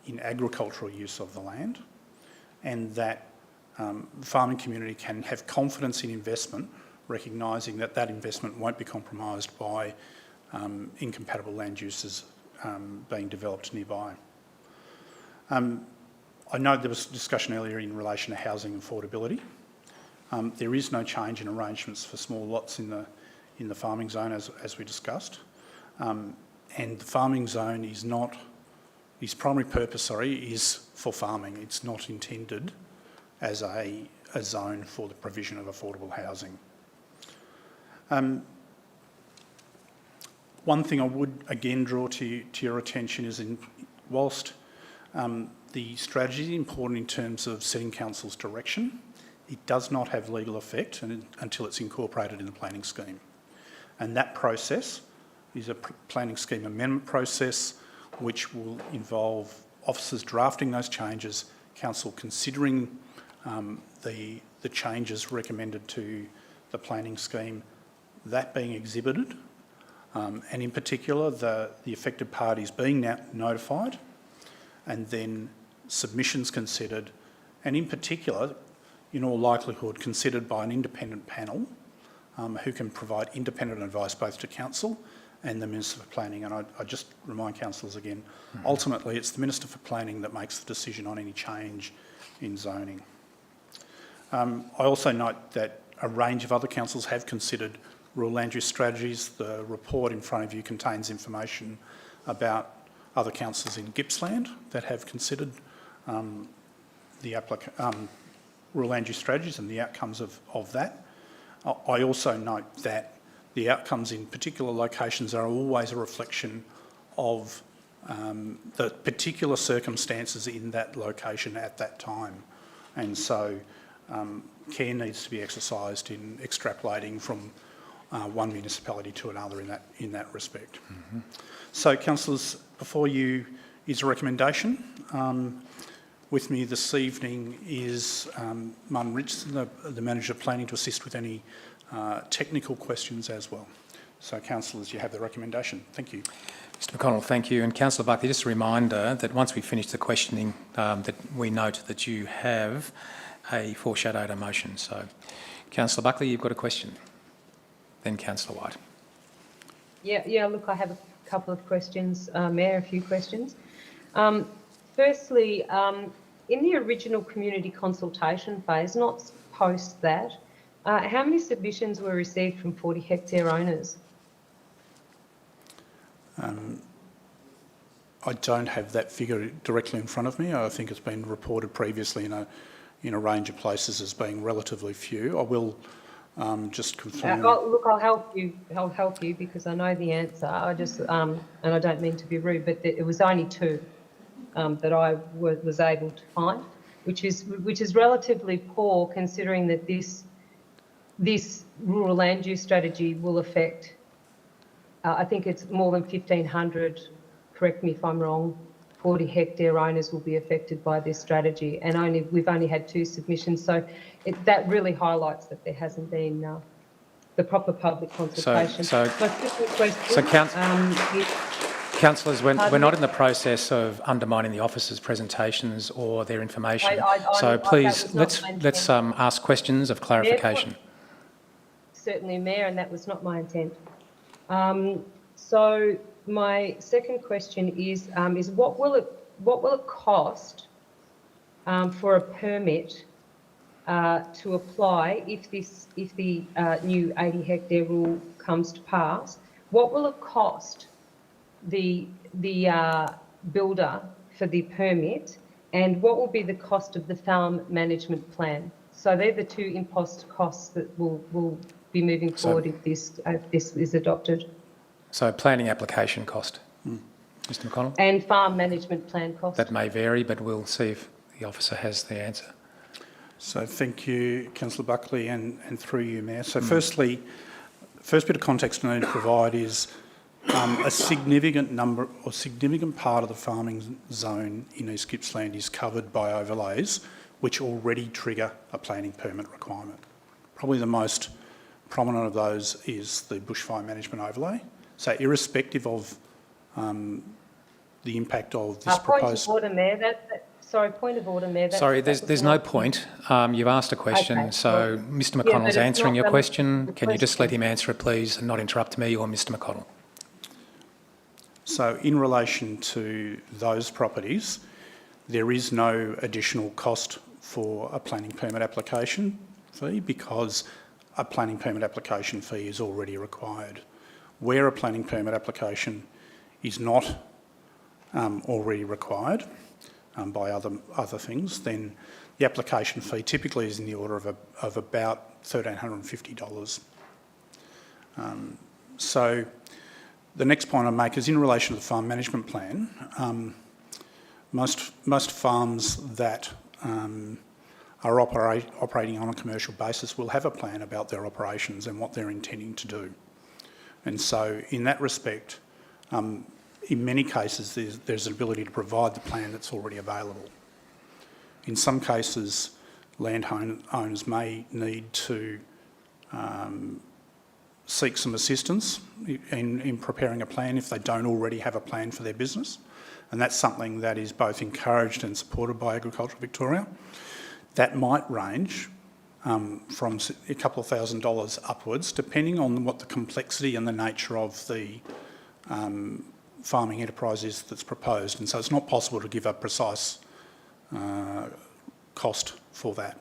in agricultural use of the land, and that the farming community can have confidence in investment, recognising that that investment won't be compromised by incompatible land uses being developed nearby. I know there was discussion earlier in relation to housing affordability. There is no change in arrangements for small lots in the farming zone, as we discussed, and the farming zone is not. Its primary purpose, is for farming. It's not intended as a zone for the provision of affordable housing. One thing I would again draw to your attention is whilst the strategy is important in terms of setting Council's direction, it does not have legal effect until it's incorporated in the planning scheme. And that process is a planning scheme amendment process which will involve officers drafting those changes, Council considering the changes recommended to the planning scheme, that being exhibited, and in particular the affected parties being now notified, and then submissions considered, and in particular, in all likelihood, considered by an independent panel who can provide independent advice both to Council and the Minister for Planning. And I just remind councillors again, ultimately it's the Minister for Planning that makes the decision on any change in zoning. I also note that a range of other councils have considered rural land use strategies. The report in front of you contains information about other councils in Gippsland that have considered the rural land use strategies and the outcomes of that. I also note that the outcomes in particular locations are always a reflection of the particular circumstances in that location at that time. And so care needs to be exercised in extrapolating from one municipality to another in that respect. So, councillors, before you is a recommendation. With me this evening is Martin Richardson, the Manager of Planning, to assist with any technical questions as well. So, councillors, you have the recommendation. Thank you. Mr McConnell, thank you. And Councillor Buckley, just a reminder that once we finish the questioning, that we note that you have a foreshadowed motion. So, Councillor Buckley, you've got a question. Then Councillor White. Yeah, look, I have a couple of questions, Mayor, a few questions. Firstly, in the original community consultation phase, not post that, how many submissions were received from 40 hectare owners? I don't have that figure directly in front of me. I think it's been reported previously in a range of places as being relatively few. I will just confirm. Look, I'll help you. I'll help you because I know the answer. I just, and I don't mean to be rude, but it was only 2 that I was able to find, which is relatively poor considering that this rural land use strategy will affect. I think it's more than 1,500. Correct me if I'm wrong. 40 hectare owners will be affected by this strategy, and we've only had 2 submissions. So that really highlights that there hasn't been the proper public consultation. So councillors, we're not in the process of undermining the officers' presentations or their information. So please, let's ask questions of clarification. Certainly, Mayor, and that was not my intent. So my second question is what will it cost for a permit to apply if the new 80 hectare rule comes to pass? What will it cost the builder for the permit, and what will be the cost of the farm management plan? So they're the 2 impost costs that will be moving forward if this is adopted. So planning application cost, Mr McConnell? And farm management plan cost. That may vary, but we'll see if the officer has the answer. So thank you, Councillor Buckley, and through you, Mayor. So firstly, first bit of context I need to provide is a significant part of the farming zone in East Gippsland is covered by overlays which already trigger a planning permit requirement. Probably the most prominent of those is the bushfire management overlay. So irrespective of the impact of this proposed... Point of order, Mayor. Point of order, Mayor. Sorry, there's no point. You've asked a question, okay. So Mr McConnell's answering your question. Can you just let him answer it, please, and not interrupt me or Mr McConnell? So in relation to those properties, there is no additional cost for a planning permit application fee because a planning permit application fee is already required. Where a planning permit application is not already required by other things, then the application fee typically is in the order of about $1,350. So the next point I make is in relation to the farm management plan. Most farms that are operating on a commercial basis will have a plan about their operations and what they're intending to do. And so in that respect, in many cases, there's an ability to provide the plan that's already available. In some cases, landowners may need to seek some assistance in preparing a plan if they don't already have a plan for their business. And that's something that is both encouraged and supported by Agriculture Victoria. That might range from a couple of $1,000s upwards, depending on what the complexity and the nature of the farming enterprise is that's proposed. And so it's not possible to give a precise cost for that.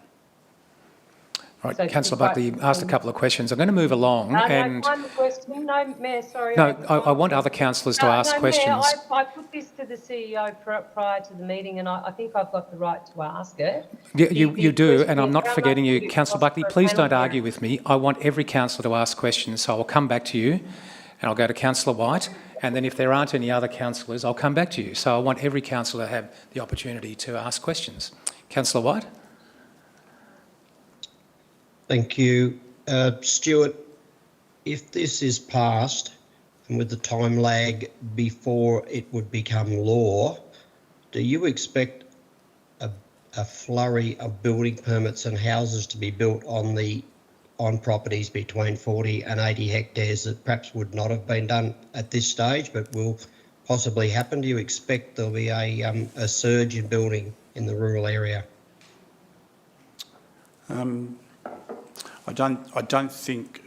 Right, so Councillor Buckley, you asked a couple of questions. I'm going to move along. One question. No, Mayor, sorry. No, I want other councillors to ask questions. Mayor, I put this to the CEO prior to the meeting, and I think I've got the right to ask it. You do, and I'm not forgetting you. Councillor Buckley, please don't argue with me. I want every councillor to ask questions, so I'll come back to you, and I'll go to Councillor White, and then if there aren't any other councillors, I'll come back to you. So I want every councillor to have the opportunity to ask questions. Councillor White? Thank you. Stuart, if this is passed, and with the time lag before it would become law, do you expect a flurry of building permits and houses to be built on the on properties between 40 and 80 hectares that perhaps would not have been done at this stage, but will possibly happen? Do you expect there'll be a surge in building in the rural area? I don't think,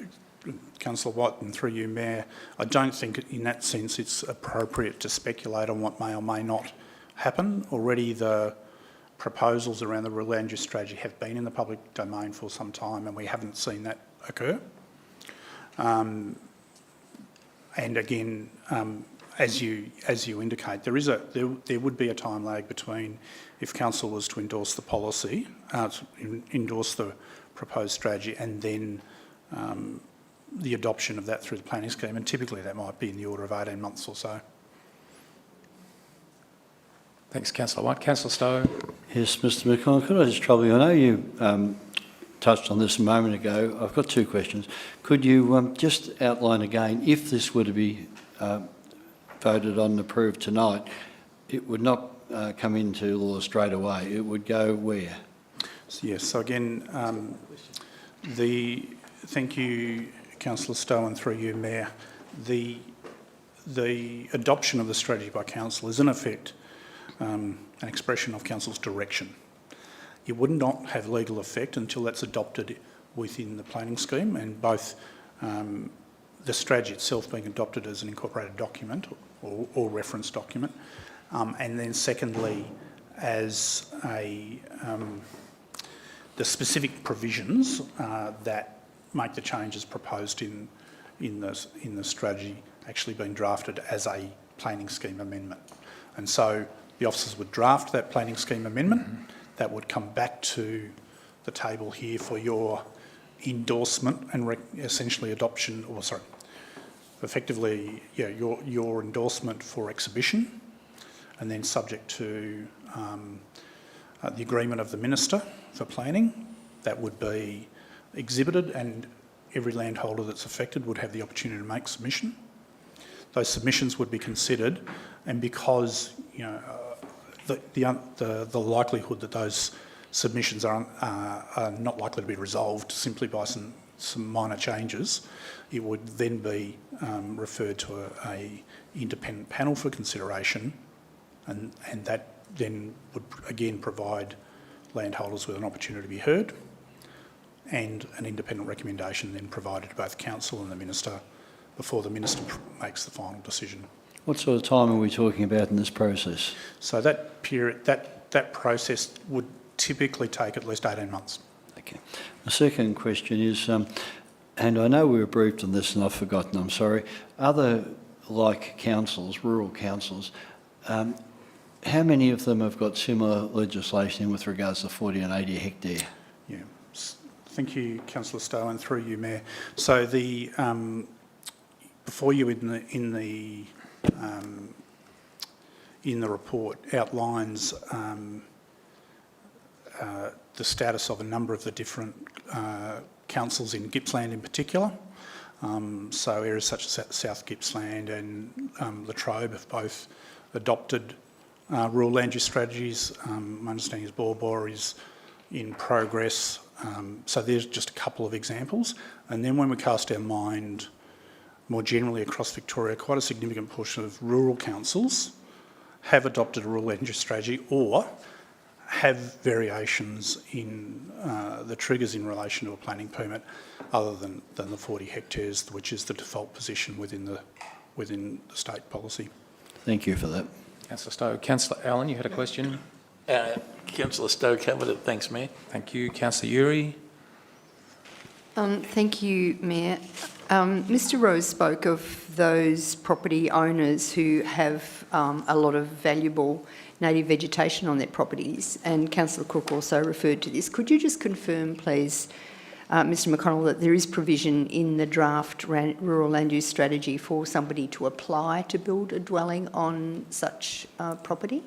Councillor Watt, and through you, Mayor, I don't think in that sense it's appropriate to speculate on what may or may not happen. Already the proposals around the rural land use strategy have been in the public domain for some time, and we haven't seen that occur. And again, as you indicate, there would be a time lag between if council was to endorse the policy, endorse the proposed strategy, and then the adoption of that through the planning scheme, and typically that might be in the order of 18 months or so. Thanks, Councillor White. Councillor Stowe. Yes, Mr McConnell, could I just trouble you? I know you touched on this a moment ago. I've got two questions. Could you just outline again, if this were to be voted on and approved tonight, it would not come into law straight away. It would go where? Yes, so again, thank you, Councillor Stowe, and through you, Mayor. The adoption of the strategy by council is in effect an expression of council's direction. It would not have legal effect until that's adopted within the planning scheme, and both the strategy itself being adopted as an incorporated document or reference document, and then secondly, as the specific provisions that make the changes proposed in the strategy actually being drafted as a planning scheme amendment. And so the officers would draft that planning scheme amendment. That would come back to the table here for your endorsement and essentially adoption, or sorry, effectively, yeah, your endorsement for exhibition, and then subject to the agreement of the Minister for Planning, that would be exhibited, and every landholder that's affected would have the opportunity to make submission. Those submissions would be considered, and because the likelihood that those submissions are not likely to be resolved simply by some minor changes, it would then be referred to a independent panel for consideration, and that then would again provide landholders with an opportunity to be heard, and an independent recommendation then provided to both council and the Minister before the Minister makes the final decision. What sort of time are we talking about in this process? So that period, that process would typically take at least 18 months. Okay. The second question is, and I know we were briefed on this and I've forgotten, I'm sorry, other like councils, rural councils, how many of them have got similar legislation with regards to 40 and 80 hectare? Yeah, thank you, Councillor Stowe, and through you, Mayor. So the before you in the report outlines the status of a number of the different councils in Gippsland in particular. So areas such as South Gippsland and Latrobe have both adopted rural land use strategies. My understanding is Barbeques is in progress. So there's just a couple of examples. And then when we cast our mind more generally across Victoria, quite a significant portion of rural councils have adopted a rural land use strategy or have variations in the triggers in relation to a planning permit other than the 40 hectares, which is the default position within the state policy. Thank you for that. Councillor Stowe. Councillor Allen, you had a question? Councillor Stowe covered it. Thanks, Mayor. Thank you. Councillor Uri. Thank you, Mayor. Mr Rose spoke of those property owners who have a lot of valuable native vegetation on their properties, and Councillor Cook also referred to this. Could you just confirm, please, Mr McConnell, that there is provision in the draft rural land use strategy for somebody to apply to build a dwelling on such property?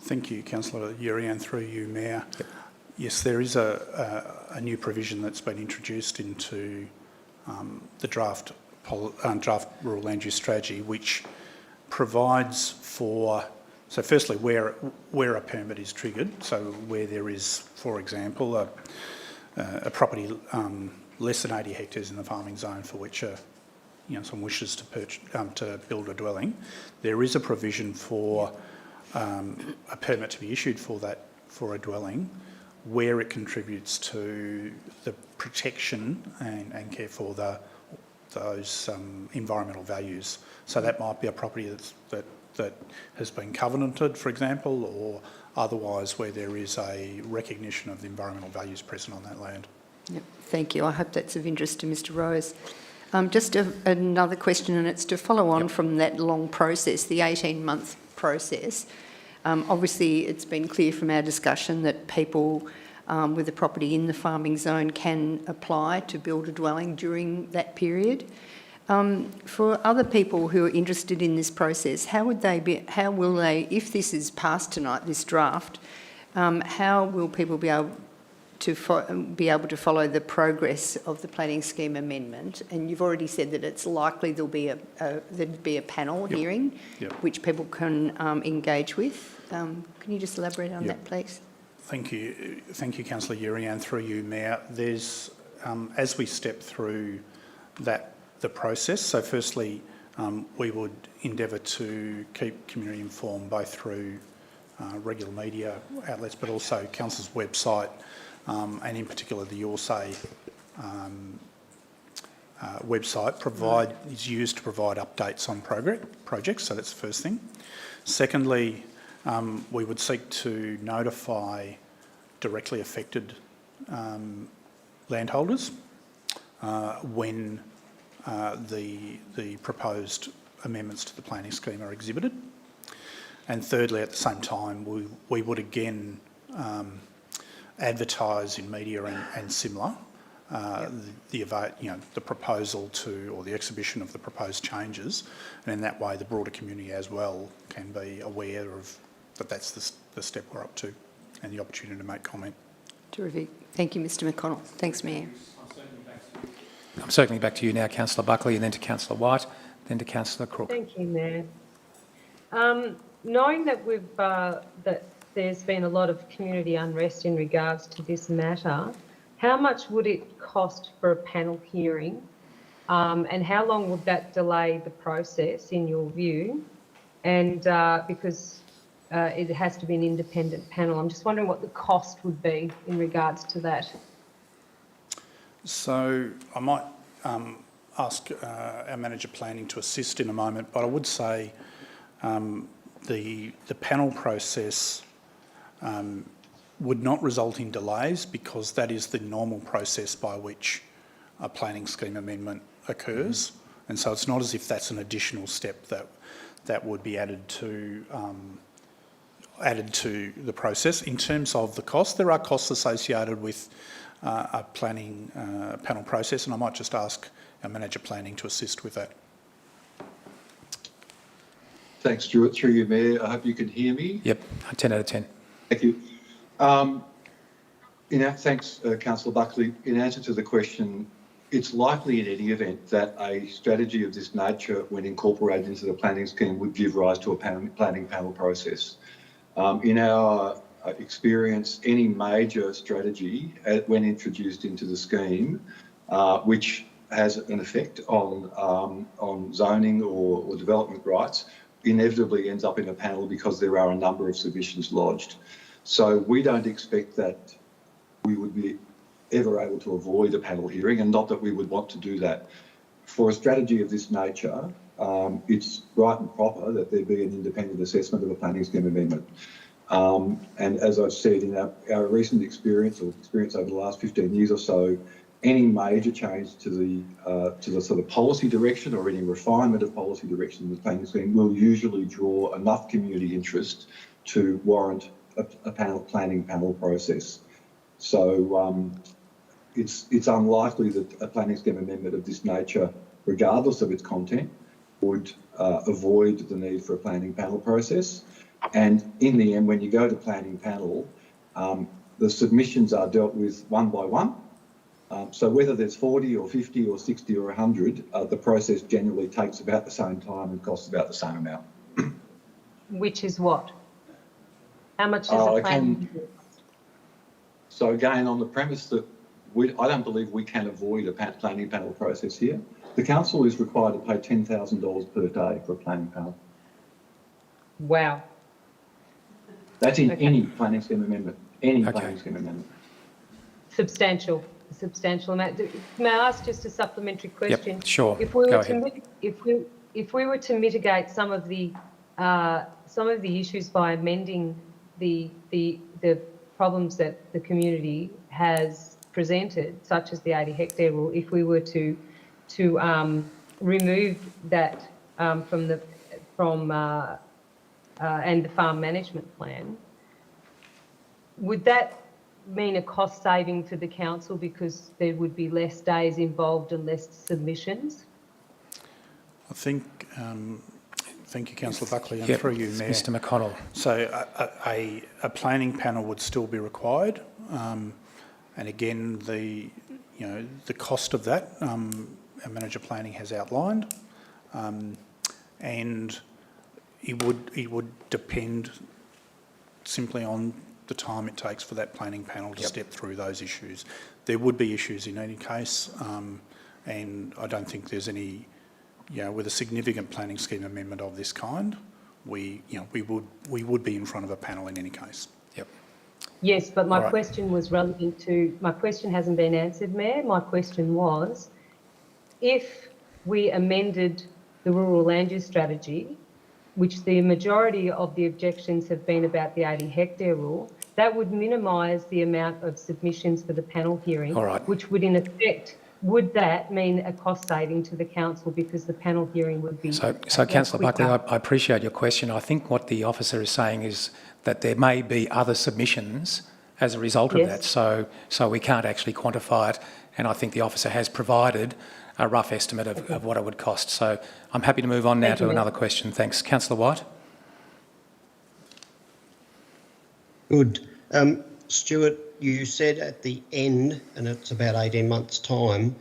Thank you, Councillor Uri, and through you, Mayor. Yep. Yes, there is a new provision that's been introduced into the draft rural land use strategy, which provides for, so firstly, where a permit is triggered, so where there is, for example, a property less than 80 hectares in the farming zone for which someone wishes to build a dwelling, there is a provision for a permit to be issued for a dwelling where it contributes to the protection and care for those environmental values. So that might be a property that has been covenanted, for example, or otherwise where there is a recognition of the environmental values present on that land. Yep, thank you. I hope that's of interest to Mr Rose. Just another question, and it's to follow on from that long process, the 18-month process. Obviously, it's been clear from our discussion that people with a property in the farming zone can apply to build a dwelling during that period. For other people who are interested in this process, how will they, if this is passed tonight, this draft, how will people be able to follow the progress of the planning scheme amendment? And you've already said that it's likely there'd be a panel hearing, which people can engage with. Can you just elaborate on that, please? Thank you, Councillor Urian, through you, Mayor. There's, as we step through the process, so firstly, we would endeavour to keep community informed both through regular media outlets, but also Council's website, and in particular the Your Say website is used to provide updates on projects, so that's the first thing. Secondly, we would seek to notify directly affected landholders when the proposed amendments to the planning scheme are exhibited. And thirdly, at the same time, we would again advertise in media and similar the proposal to, or the exhibition of the proposed changes, and in that way the broader community as well can be aware of that's the step we're up to and the opportunity to make comment. Terrific. Thank you, Mr McConnell. Thanks, Mayor. I'm circling back to you now, Councillor Buckley, and then to Councillor White, then to Councillor Crook. Thank you, Mayor. Knowing that that there's been a lot of community unrest in regards to this matter, how much would it cost for a panel hearing, and how long would that delay the process, in your view? And because it has to be an independent panel, I'm just wondering what the cost would be in regards to that. So I might ask our Manager Planning to assist in a moment, but I would say the panel process would not result in delays because that is the normal process by which a planning scheme amendment occurs. And so it's not as if that's an additional step that would be added to the process. In terms of the cost, there are costs associated with a planning panel process, and I might just ask our Manager Planning to assist with that. Thanks, Stuart. Through you, Mayor. I hope you can hear me. Yep, 10 out of 10. Thank you. Thanks, Councillor Buckley. In answer to the question, it's likely in any event that a strategy of this nature, when incorporated into the planning scheme, would give rise to a planning panel process. In our experience, any major strategy, when introduced into the scheme, which has an effect on zoning or development rights, inevitably ends up in a panel because there are a number of submissions lodged. So we don't expect that we would be ever able to avoid a panel hearing, and not that we would want to do that. For a strategy of this nature, it's right and proper that there be an independent assessment of a planning scheme amendment. And as I've said, in our recent experience, or experience over the last 15 years or so, any major change to the sort of policy direction or any refinement of policy direction in the planning scheme will usually draw enough community interest to warrant a planning panel process. So it's unlikely that a planning scheme amendment of this nature, regardless of its content, would avoid the need for a planning panel process. And in the end, when you go to planning panel, the submissions are dealt with one by one. So whether there's 40 or 50 or 60 or 100, the process generally takes about the same time and costs about the same amount. Which is what? How much is a planning? So again, on the premise that I don't believe we can avoid a planning panel process here. The council is required to pay $10,000 per day for a planning panel. Wow. That's in any planning scheme amendment, planning scheme amendment. Substantial amount. May I ask just a supplementary question? Yep, sure. If we Go were ahead. if we were to mitigate some of the issues by amending the problems that the community has presented, such as the 80 hectare rule, if we were to remove that and the farm management plan, would that mean a cost saving for the council because there would be less days involved and less submissions? I think, thank you, Councillor Buckley, and through you, Mayor. Mr McConnell. So a planning panel would still be required, and again, the cost of that, our manager planning has outlined, and it would depend simply on the time it takes for that planning panel to step through those issues. There would be issues in any case, and I don't think there's any, with a significant planning scheme amendment of this kind, we would be in front of a panel in any case. Yep. Yes, but my question was relevant to, my question hasn't been answered, Mayor. My question was, if we amended the rural land use strategy, which the majority of the objections have been about the 80 hectare rule, that would minimise the amount of submissions for the panel hearing, which would in effect, would that mean a cost saving to the council because the panel hearing would be... So Councillor Buckley, I appreciate your question. I think what the officer is saying is that there may be other submissions as a result of that, so we can't actually quantify it, and I think the officer has provided a rough estimate of what it would cost. So I'm happy to move on now to another question. Thanks. Councillor White. Good. Stuart, you said at the end, and it's about 18 months' time,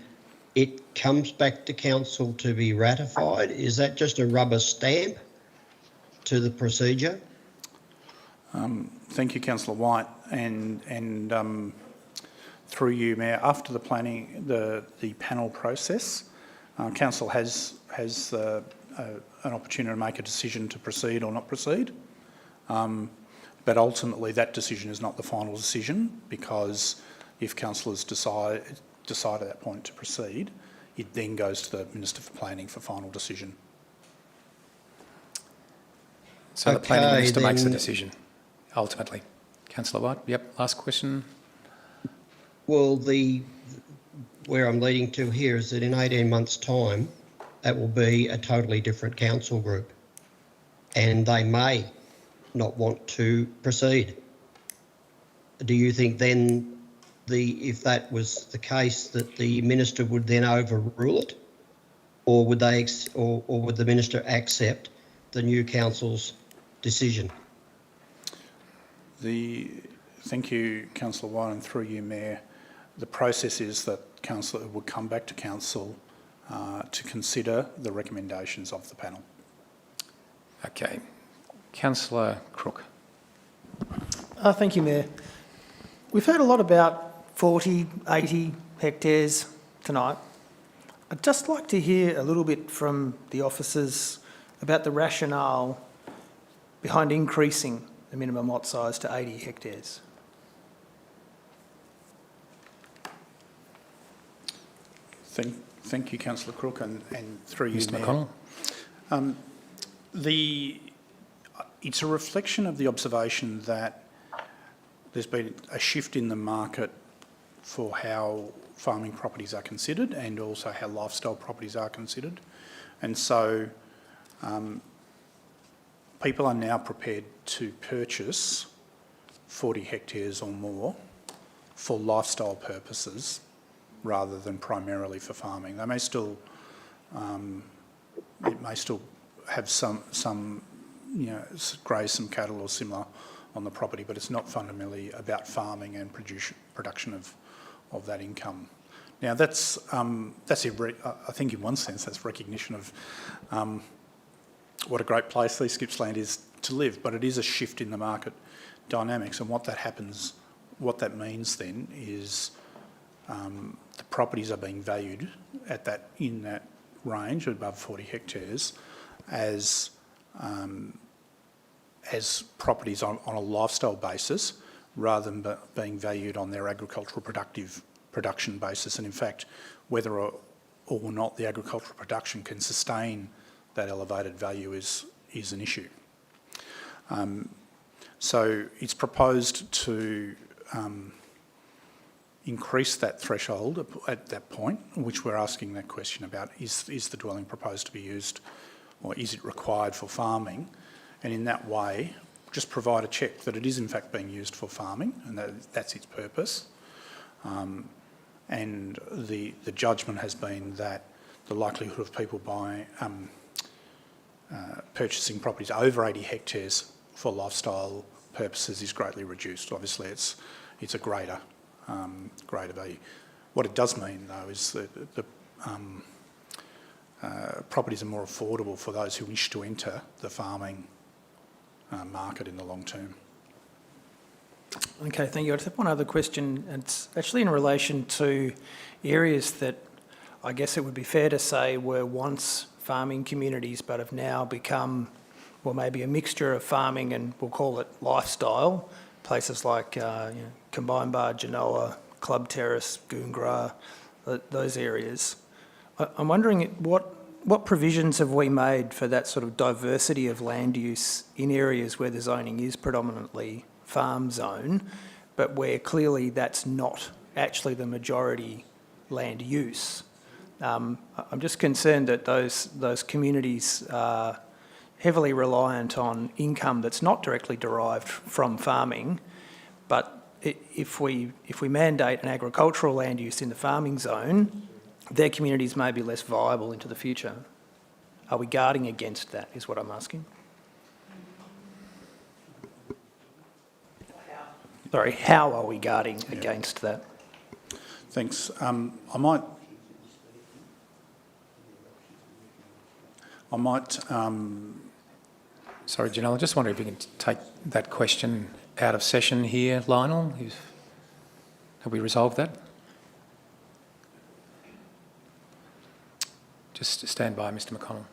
it comes back to council to be ratified. Is that just a rubber stamp to the procedure? Thank you, Councillor White, and through you, Mayor, after the planning, the panel process, council has an opportunity to make a decision to proceed or not proceed. But ultimately, that decision is not the final decision, because if councillors decide at that point to proceed, it then goes to the Minister for Planning for final decision. So the Planning Minister makes the decision, ultimately. Councillor White, yep, last question. Well, where I'm leading to here is that in 18 months' time, that will be a totally different council group, and they may not want to proceed. Do you think then, if that was the case, that the minister would then overrule it, or would would the minister accept the new council's decision? Thank you, Councillor White, and through you, Mayor. The process is that council would come back to council to consider the recommendations of the panel. Okay. Councillor Crook. Thank you, Mayor. We've heard a lot about 40, 80 hectares tonight. I'd just like to hear a little bit from the officers about the rationale behind increasing the minimum lot size to 80 hectares. Thank you, Councillor Crook, and through you, Mr. Mayor. McConnell. It's a reflection of the observation that there's been a shift in the market for how farming properties are considered, and also how lifestyle properties are considered. And so people are now prepared to purchase 40 hectares or more for lifestyle purposes rather than primarily for farming. They may still, it may still have some graze some cattle or similar on the property, but it's not fundamentally about farming and production of that income. Now I think in one sense that's recognition of what a great place East Gippsland is to live, but it is a shift in the market dynamics, and what that means then is the properties are being valued in that range above 40 hectares as properties on a lifestyle basis rather than being valued on their agricultural production basis. And in fact, whether or not the agricultural production can sustain that elevated value is an issue. So it's proposed to increase that threshold at that point, which we're asking that question about, is the dwelling proposed to be used or is it required for farming? And in that way, just provide a check that it is in fact being used for farming and that's its purpose. And the judgment has been that the likelihood of people purchasing properties over 80 hectares for lifestyle purposes is greatly reduced. Obviously, it's a greater value. What it does mean, though, is that the properties are more affordable for those who wish to enter the farming market in the long term. Okay, thank you. I just have one other question. It's actually in relation to areas that I guess it would be fair to say were once farming communities but have now become, well, maybe a mixture of farming and we'll call it lifestyle. Places like Combined Bar, Genoa, Club Terrace, Goongra, those areas. I'm wondering what provisions have we made for that sort of diversity of land use in areas where the zoning is predominantly farm zone, but where clearly that's not actually the majority land use. I'm just concerned that those communities are heavily reliant on income that's not directly derived from farming, but if we mandate an agricultural land use in the farming zone, their communities may be less viable into the future. Are we guarding against that, is what I'm asking? Sorry, how are we guarding against that? Thanks. I might Sorry, Janelle, I just wonder if you can take that question out of session here, Lionel. Have we resolved that? Just stand by, Mr. McConnell.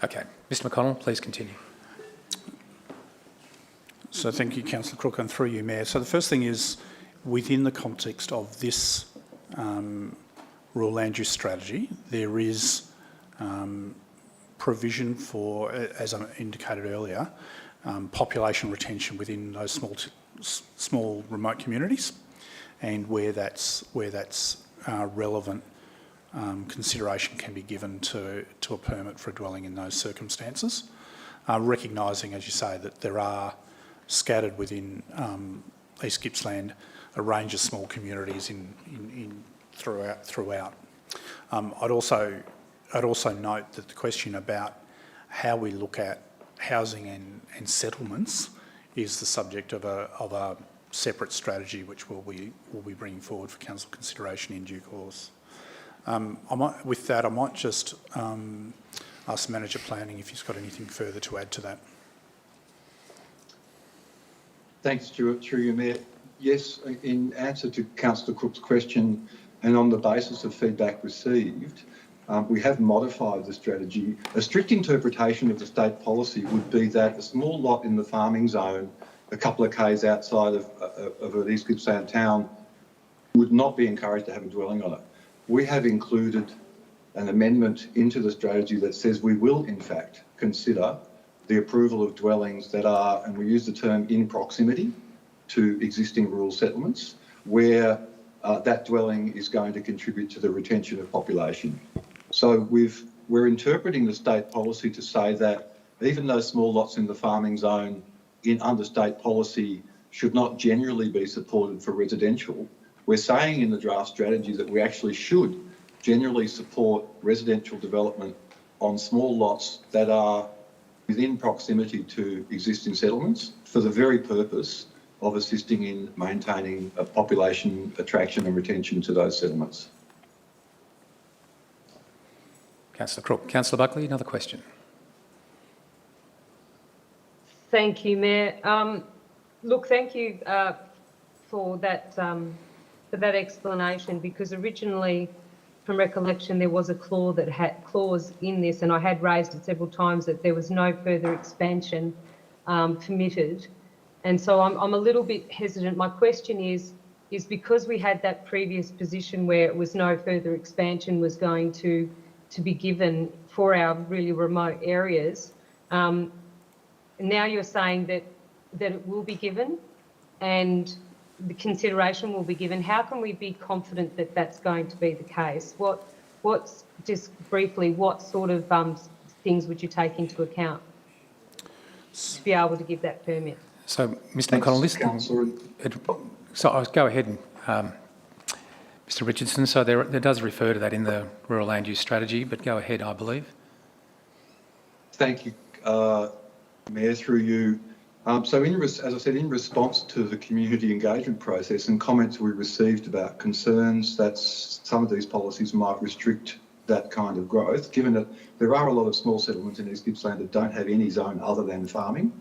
Okay. Mr. McConnell, please continue. So thank you, Councillor Crook, and through you, Mayor. So the first thing is, within the context of this rural land use strategy, there is provision for, as I indicated earlier, population retention within those small remote communities, and where that's relevant, consideration can be given to a permit for a dwelling in those circumstances, recognising, as you say, that there are scattered within East Gippsland a range of small communities throughout. I'd also note that the question about how we look at housing and settlements is the subject of a separate strategy which we'll be bringing forward for council consideration in due course. With that, I might just ask the Manager Planning if he's got anything further to add to that. Thanks, Stuart. Through you, Mayor. Yes, in answer to Councillor Crook's question and on the basis of feedback received, we have modified the strategy. A strict interpretation of the state policy would be that a small lot in the farming zone, a couple of k's outside of an East Gippsland town, would not be encouraged to have a dwelling on it. We have included an amendment into the strategy that says we will, in fact, consider the approval of dwellings that are, and we use the term, in proximity to existing rural settlements, where that dwelling is going to contribute to the retention of population. So we're interpreting the state policy to say that even those small lots in the farming zone under state policy should not generally be supported for residential. We're saying in the draft strategy that we actually should generally support residential development on small lots that are within proximity to existing settlements for the very purpose of assisting in maintaining a population attraction and retention to those settlements. Councillor Crook. Councillor Buckley, another question. Thank you, Mayor. Look, thank you for that explanation, because originally, from recollection, there was a clause in this, and I had raised it several times, that there was no further expansion permitted. And so I'm a little bit hesitant. My question is because we had that previous position where it was no further expansion was going to be given for our really remote areas, now you're saying that it will be given and the consideration will be given. How can we be confident that that's going to be the case? What's just briefly, what sort of things would you take into account to be able to give that permit? So, Mr McConnell, I'll go ahead, Mr Richardson. So there does refer to that in the Rural Land Use Strategy, but go ahead, I believe. Thank you, Mayor, through you. So, as I said, in response to the community engagement process and comments we received about concerns that some of these policies might restrict that kind of growth, given that there are a lot of small settlements in East Gippsland that don't have any zone other than farming.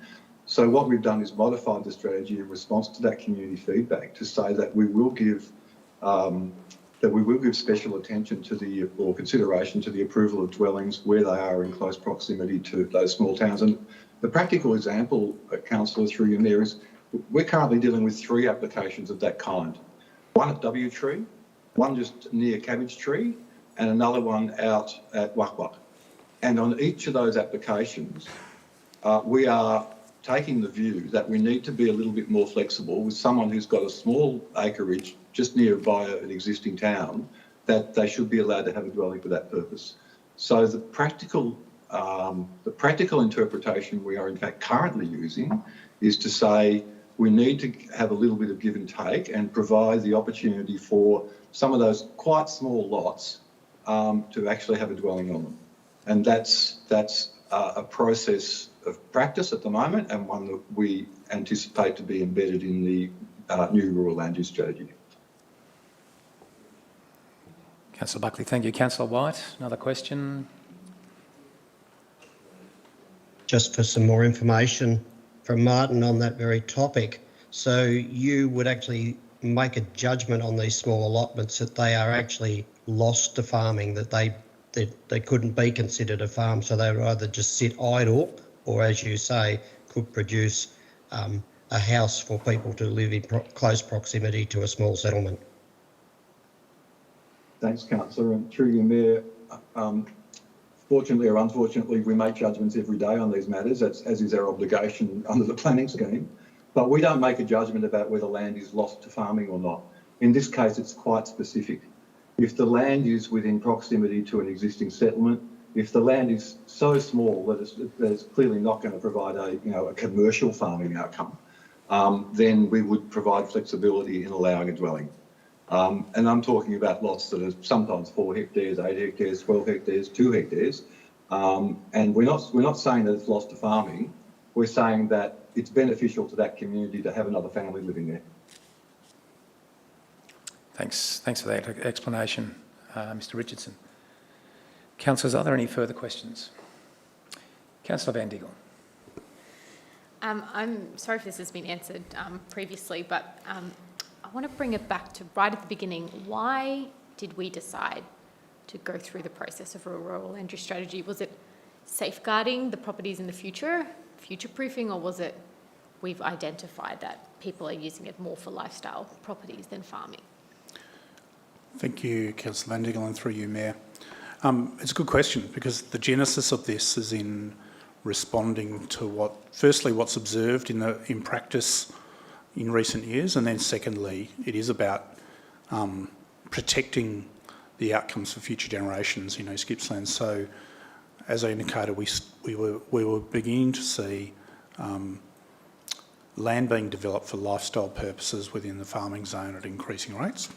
So what we've done is modified the strategy in response to that community feedback to say that we will give special attention to or consideration to the approval of dwellings where they are in close proximity to those small towns. And the practical example, Councillor, through you there, is we're currently dealing with 3 applications of that kind. One at W Tree, one just near Cabbage Tree, and another one out at Wak Wak. And on each of those applications, we are taking the view that we need to be a little bit more flexible with someone who's got a small acreage just nearby an existing town, that they should be allowed to have a dwelling for that purpose. So the practical interpretation we are in fact currently using is to say we need to have a little bit of give and take and provide the opportunity for some of those quite small lots to actually have a dwelling on them. And that's a process of practice at the moment, and one that we anticipate to be embedded in the new Rural Land Use Strategy. Councillor Buckley, thank you. Councillor White, another question. Just for some more information from Martin on that very topic. So you would actually make a judgment on these small allotments that they are actually lost to farming, that they couldn't be considered a farm, so they would either just sit idle or, as you say, could produce a house for people to live in close proximity to a small settlement. Thanks, Councillor. And through you, Mayor, fortunately or unfortunately, we make judgments every day on these matters, as is our obligation under the planning scheme. But we don't make a judgment about whether land is lost to farming or not. In this case, it's quite specific. If the land is within proximity to an existing settlement, if the land is so small that it's clearly not going to provide a commercial farming outcome, then we would provide flexibility in allowing a dwelling. And I'm talking about lots that are sometimes 4 hectares, 8 hectares, 12 hectares, 2 hectares. And we're not saying that it's lost to farming. We're saying that it's beneficial to that community to have another family living there. Thanks for that explanation, Mr Richardson. Councillors, are there any further questions? Councillor Van Diegel. I'm sorry if this has been answered previously, but I want to bring it back to right at the beginning. Why did we decide to go through the process of a rural land use strategy? Was it safeguarding the properties in the future, future-proofing, or was it we've identified that people are using it more for lifestyle properties than farming? Thank you, Councillor Van Diegel, and through you, Mayor. It's a good question, because the genesis of this is in responding to what's observed in practice in recent years, and then secondly, it is about protecting the outcomes for future generations in East Gippsland. So, as I indicated, we were beginning to see land being developed for lifestyle purposes within the farming zone at increasing rates.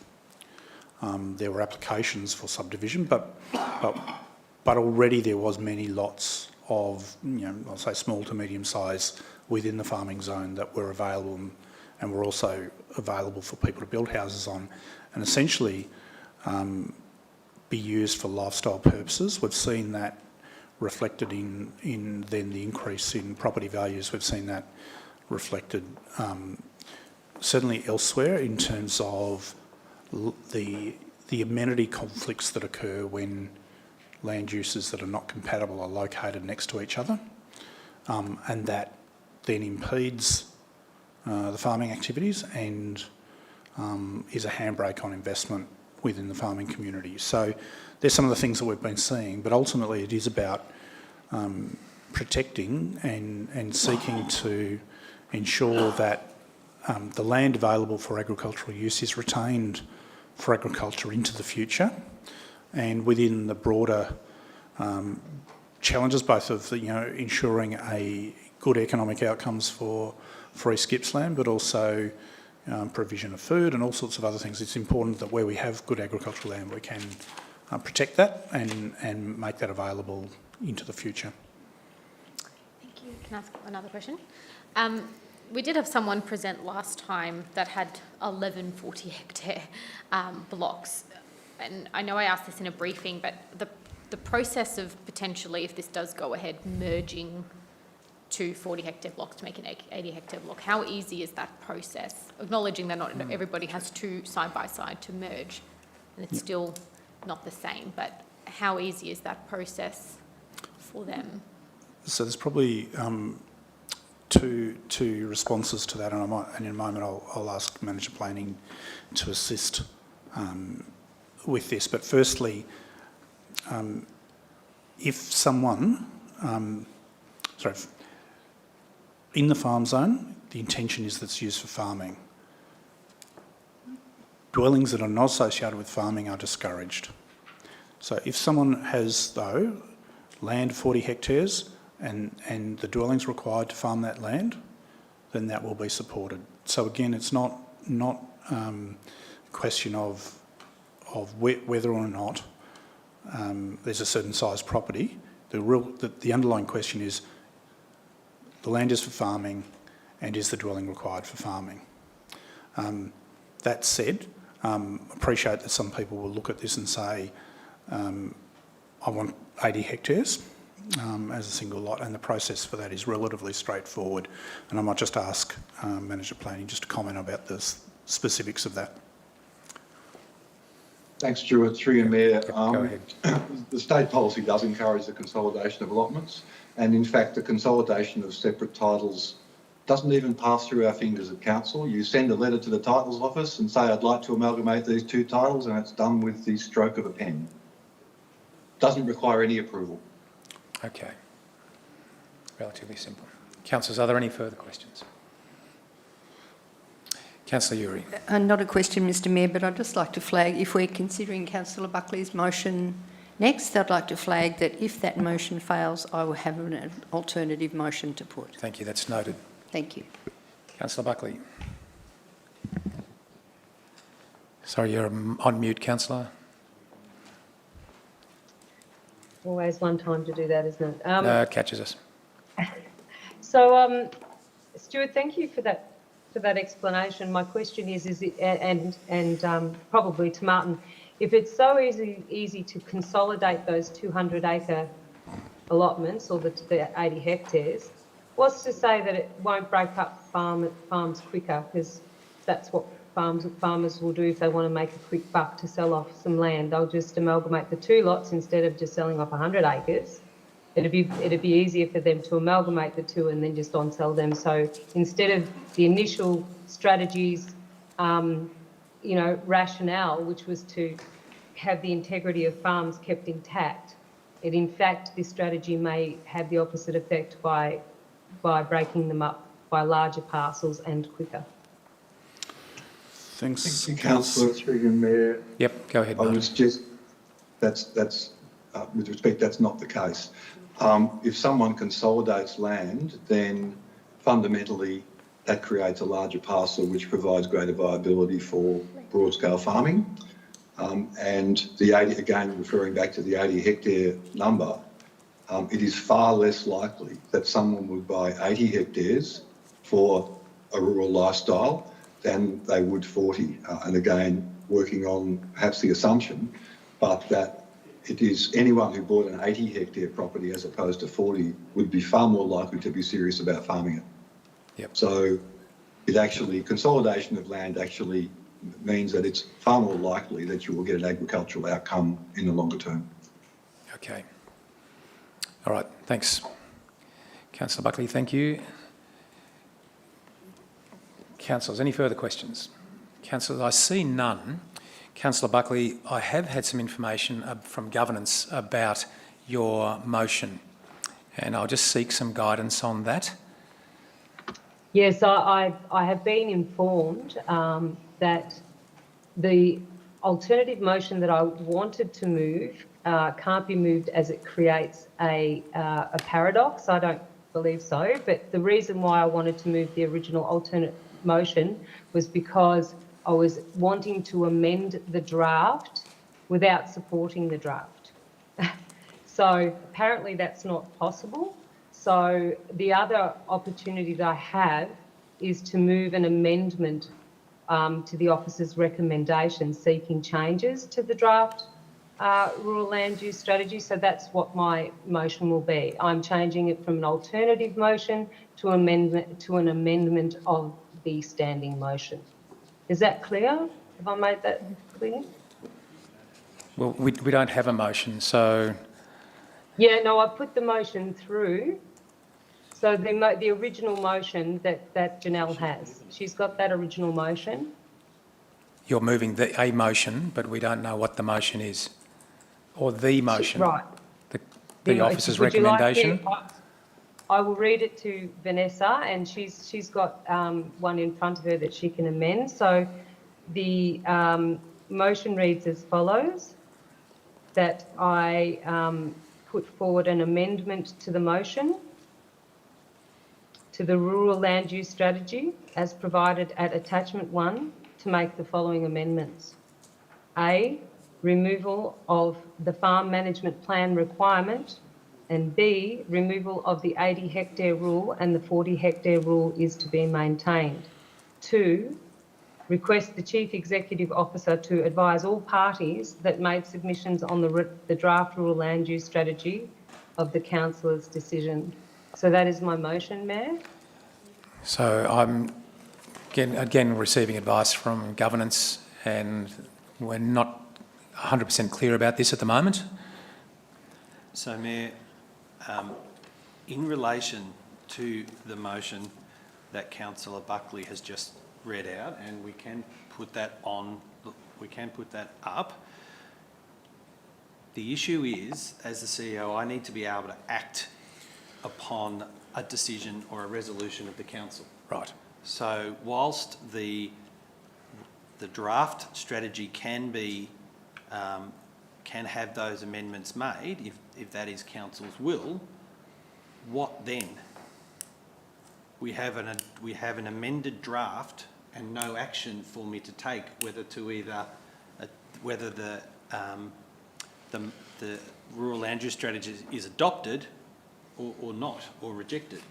There were applications for subdivision, but already there was many lots of, I'll say small to medium size within the farming zone that were available and were also available for people to build houses on, and essentially be used for lifestyle purposes. We've seen that reflected in then the increase in property values. We've seen that reflected certainly elsewhere in terms of the amenity conflicts that occur when land uses that are not compatible are located next to each other, and that then impedes the farming activities and is a handbrake on investment within the farming community. So there's some of the things that we've been seeing, but ultimately it is about protecting and seeking to ensure that the land available for agricultural use is retained for agriculture into the future, and within the broader challenges both of ensuring a good economic outcomes for East Gippsland, but also provision of food and all sorts of other things. It's important that where we have good agricultural land, we can protect that and make that available into the future. Thank you. Can I ask another question? We did have someone present last time that had 11 40-hectare blocks. And I know I asked this in a briefing, but the process of potentially, if this does go ahead, merging two 40-hectare blocks to make an 80-hectare block, how easy is that process? Acknowledging that not everybody has two side-by-side to merge, and it's still not the same, but how easy is that process for them? So there's probably two responses to that, and in a moment I'll ask Manager Planning to assist with this. But firstly, if someone, in the farm zone, the intention is that it's used for farming. Dwellings that are not associated with farming are discouraged. So if someone has, though, land 40 hectares and the dwelling's required to farm that land, then that will be supported. So again, it's not a question of whether or not there's a certain size property. The underlying question is the land is for farming and is the dwelling required for farming. That said, appreciate that some people will look at this and say, I want 80 hectares as a single lot, and the process for that is relatively straightforward. And I might just ask Manager Planning just to comment about the specifics of that. Thanks, Stuart. Through you, Mayor. Go ahead. The state policy does encourage the consolidation of allotments, and in fact the consolidation of separate titles doesn't even pass through our fingers at council. You send a letter to the titles office and say, I'd like to amalgamate these two titles, and it's done with the stroke of a pen. Doesn't require any approval. Okay. Relatively simple. Councillors, are there any further questions? Councillor Uri. Not a question, Mr Mayor, but I'd just like to flag, if we're considering Councillor Buckley's motion next, I'd like to flag that if that motion fails, I will have an alternative motion to put. Thank you, that's noted. Thank you. Councillor Buckley. Sorry, you're on mute, Councillor. Always one time to do that, isn't it? No, it catches us. So, Stuart, thank you for that explanation. My question is it, and probably to Martin, if it's so easy to consolidate those 200-acre allotments or the 80 hectares, what's to say that it won't break up farms quicker? Because that's what farmers will do if they want to make a quick buck to sell off some land. They'll just amalgamate the two lots instead of just selling off 100 acres. It'd be easier for them to amalgamate the two and then just on-sell them. So instead of the initial strategies, rationale, which was to have the integrity of farms kept intact, in fact, this strategy may have the opposite effect by breaking them up by larger parcels and quicker. Thanks. Thank you, Councillor. Through you, Mayor. Yep, go ahead. I would suggest that's with respect, that's not the case. If someone consolidates land, then fundamentally that creates a larger parcel which provides greater viability for broad-scale farming. And the 80, again, referring back to the 80 hectare number, it is far less likely that someone would buy 80 hectares for a rural lifestyle than they would 40. And again, working on perhaps the assumption, but that it is anyone who bought an 80 hectare property as opposed to 40 would be far more likely to be serious about farming it. Yep. So it actually, consolidation of land actually means that it's far more likely that you will get an agricultural outcome in the longer term. Okay. All right, thanks. Councillor Buckley, thank you. Councillors, any further questions? Councillors, I see none. Councillor Buckley, I have had some information from governance about your motion, and I'll just seek some guidance on that. Yes, I have been informed that the alternative motion that I wanted to move can't be moved as it creates a paradox. I don't believe so, but the reason why I wanted to move the original alternate motion was because I was wanting to amend the draft without supporting the draft. So apparently that's not possible. So the other opportunity that I have is to move an amendment to the officer's recommendation seeking changes to the draft rural land use strategy. So that's what my motion will be. I'm changing it from an alternative motion to an amendment of the standing motion. Is that clear? Have I made that clear? Well, we don't have a motion, so... Yeah, no, I put the motion through. So the original motion that Janelle has, she's got that original motion. You're moving a motion, but we don't know what the motion is. Or the motion. Right. The officer's recommendation. I will read it to Vanessa, and she's got one in front of her that she can amend. So the motion reads as follows: that I put forward an amendment to the motion to the rural land use strategy as provided at attachment 1 to make the following amendments. A, removal of the farm management plan requirement, and B, removal of the 80 hectare rule and the 40 hectare rule is to be maintained. 2, request the Chief Executive Officer to advise all parties that made submissions on the draft rural land use strategy of the councillor's decision. So that is my motion, Mayor. So I'm again receiving advice from governance, and we're not 100% clear about this at the moment. So, Mayor, in relation to the motion that Councillor Buckley has just read out, and we can put that up. The issue is, as the CEO, I need to be able to act upon a decision or a resolution of the council. Right. So, whilst the draft strategy can be can have those amendments made, if that is council's will, what then? We have an amended draft and no action for me to take whether the rural land use strategy is adopted or not, or rejected.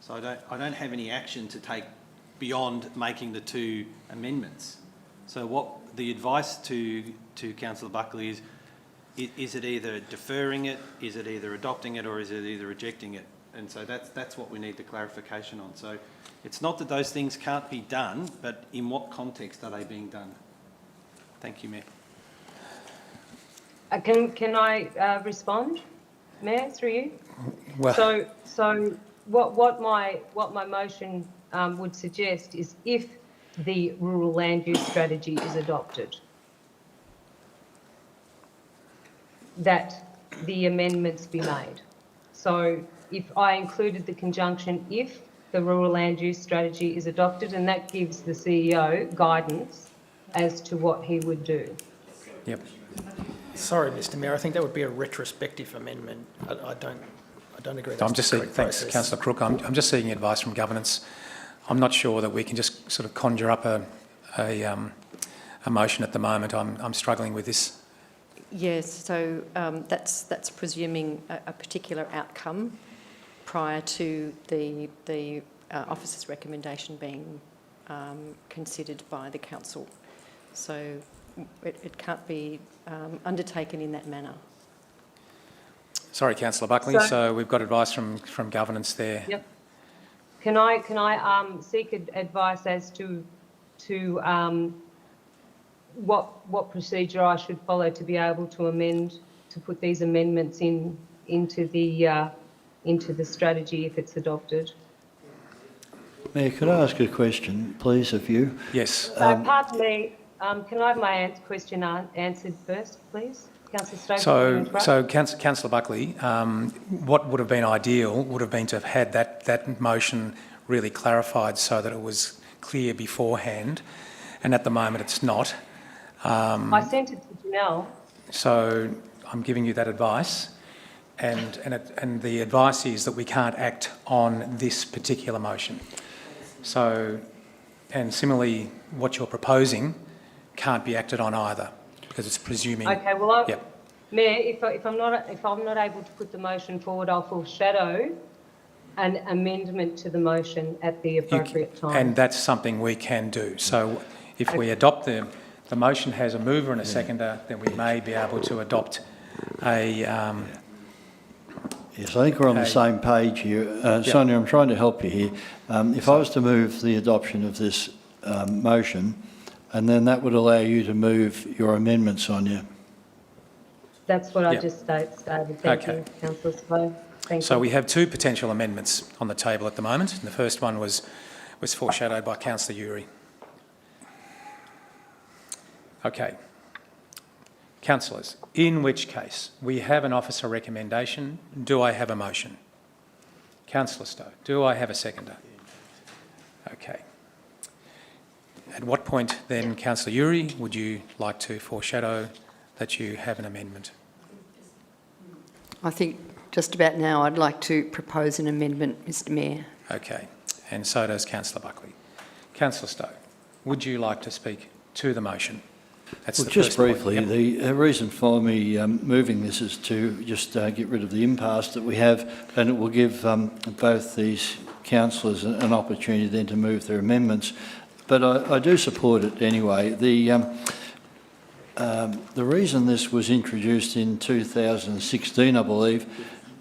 So I don't have any action to take beyond making the 2 amendments. So what the advice to Councillor Buckley is it either deferring it, is it either adopting it, or is it either rejecting it? And so that's what we need the clarification on. So it's not that those things can't be done, but in what context are they being done? Thank you, Mayor. Can I respond, Mayor, through you? Well, so what my motion would suggest is, if the rural land use strategy is adopted, that the amendments be made. So if I included the conjunction "if the rural land use strategy is adopted," and that gives the CEO guidance as to what he would do. Yep. Sorry, Mr. Mayor, I think that would be a retrospective amendment. I don't agree. I'm just seeking, thanks, Councillor Crook. I'm just seeking advice from governance. I'm not sure that we can just sort of conjure up a motion at the moment. I'm struggling with this. Yes, so that's presuming a particular outcome prior to the officer's recommendation being considered by the council. So it can't be undertaken in that manner. Sorry, Councillor Buckley. So we've got advice from governance there. Yep. Can I seek advice as to what procedure I should follow to be able to put these amendments into the strategy if it's adopted? Mayor, could I ask a question, please, of you? Yes. Pardon me. Can I have my question answered first, please? Councillor Stowe. So Councillor Buckley, what would have been ideal would have been to have had that motion really clarified so that it was clear beforehand, and at the moment it's not. I sent it to Janelle. So I'm giving you that advice, and the advice is that we can't act on this particular motion. So, and similarly, what you're proposing can't be acted on either, because it's presuming. Okay, well, Yep. Mayor, if I'm not able to put the motion forward, I'll foreshadow an amendment to the motion at the appropriate time. And that's something we can do. So if we adopt the motion has a mover and a seconder, then we may be able to adopt a... Yes, I think we're on the same page here. Sonia, I'm trying to help you here. If I was to move the adoption of this motion, and then that would allow you to move your amendment, Sonia. That's what I just stated. Thank you, Councillor Slowe. Thank you. So we have two potential amendments on the table at the moment. And the first one was foreshadowed by Councillor Uri. Okay. Councillors, in which case we have an officer recommendation. Do I have a motion? Councillor Stowe, do I have a seconder? Okay. At what point then, Councillor Uri, would you like to foreshadow that you have an amendment? I think just about now I'd like to propose an amendment, Mr Mayor. Okay, and so does Councillor Buckley. Councillor Stowe, would you like to speak to the motion? That's well, the just first point. briefly, Yep. the reason for me moving this is to just get rid of the impasse that we have, and it will give both these councillors an opportunity then to move their amendments. But I do support it anyway. The reason this was introduced in 2016, I believe,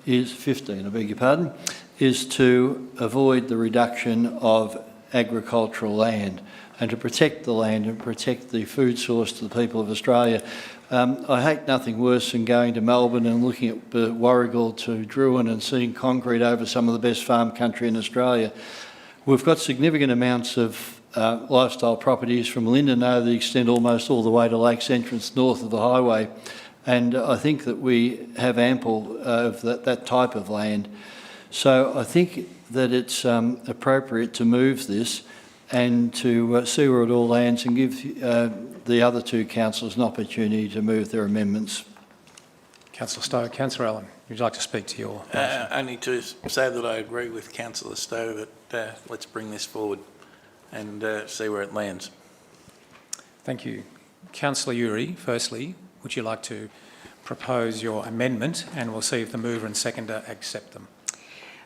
is 15, I beg your pardon, is to avoid the reduction of agricultural land and to protect the land and protect the food source to the people of Australia. I hate nothing worse than going to Melbourne and looking at Warrigal to Druin and seeing concrete over some of the best farm country in Australia. We've got significant amounts of lifestyle properties from Lyndon that extend almost all the way to Lakes Entrance north of the highway, and I think that we have ample of that type of land. So I think that it's appropriate to move this and to see where it all lands and give the other two councillors an opportunity to move their amendments. Councillor Stowe. Councillor Allen, would you like to speak to your motion? Only to say that I agree with Councillor Stowe that let's bring this forward and see where it lands. Thank you. Councillor Uri, firstly, would you like to propose your amendment, and we'll see if the mover and seconder accept them?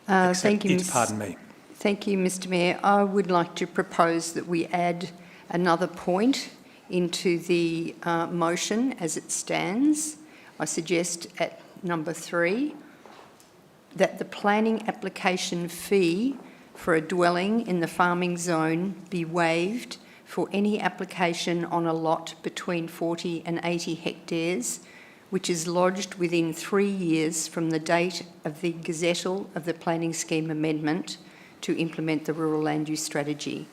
Thank you, pardon me. Thank you, Mr Mayor. I would like to propose that we add another point into the motion as it stands. I suggest at number 3 that the planning application fee for a dwelling in the farming zone be waived for any application on a lot between 40 and 80 hectares, which is lodged within 3 years from the date of the gazettal of the planning scheme amendment to implement the rural land use strategy,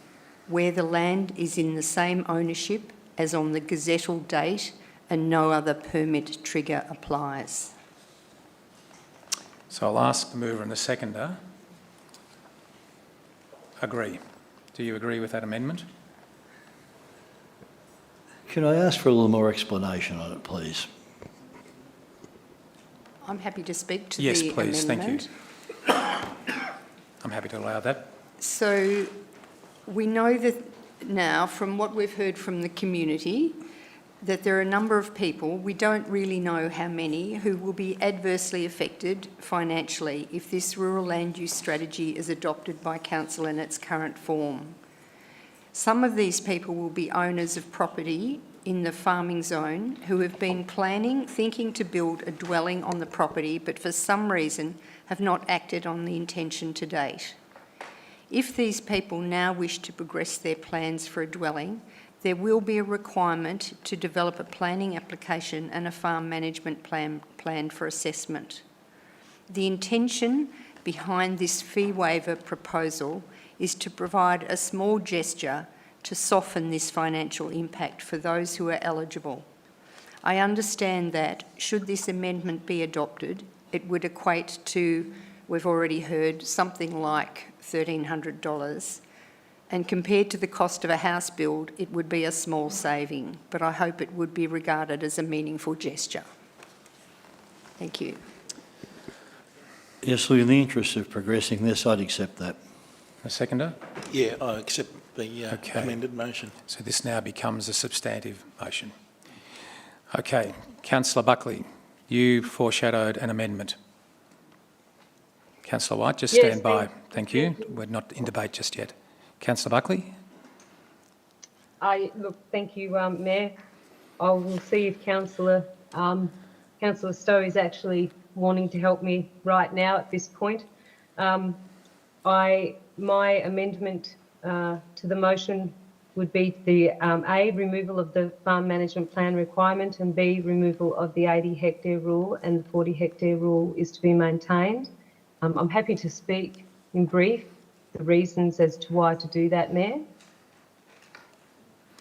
where the land is in the same ownership as on the gazettal date and no other permit trigger applies. So I'll ask the mover and the seconder. Agree. Do you agree with that amendment? Can I ask for a little more explanation on it, please? I'm happy to speak to yes, the please. amendment. Thank you. I'm happy to allow that. So we know that now, from what we've heard from the community, that there are a number of people, we don't really know how many, who will be adversely affected financially if this rural land use strategy is adopted by council in its current form. Some of these people will be owners of property in the farming zone who have been thinking to build a dwelling on the property, but for some reason have not acted on the intention to date. If these people now wish to progress their plans for a dwelling, there will be a requirement to develop a planning application and a farm management plan for assessment. The intention behind this fee waiver proposal is to provide a small gesture to soften this financial impact for those who are eligible. I understand that, should this amendment be adopted, it would equate to, we've already heard, something like $1,300, and compared to the cost of a house build, it would be a small saving, but I hope it would be regarded as a meaningful gesture. Thank you. Yes, look, in the interest of progressing this, I'd accept that. A seconder? Yeah, I accept the amended motion. So this now becomes a substantive motion. Okay, Councillor Buckley, you foreshadowed an amendment. Councillor White, just stand by. Thank you. We're not in debate just yet. Councillor Buckley? Look, thank you, Mayor. I will see if Councillor Stowe is actually wanting to help me right now at this point. My amendment to the motion would be the A, removal of the farm management plan requirement, and B, removal of the 80 hectare rule, and the 40 hectare rule is to be maintained. I'm happy to speak in brief the reasons as to why to do that, Mayor.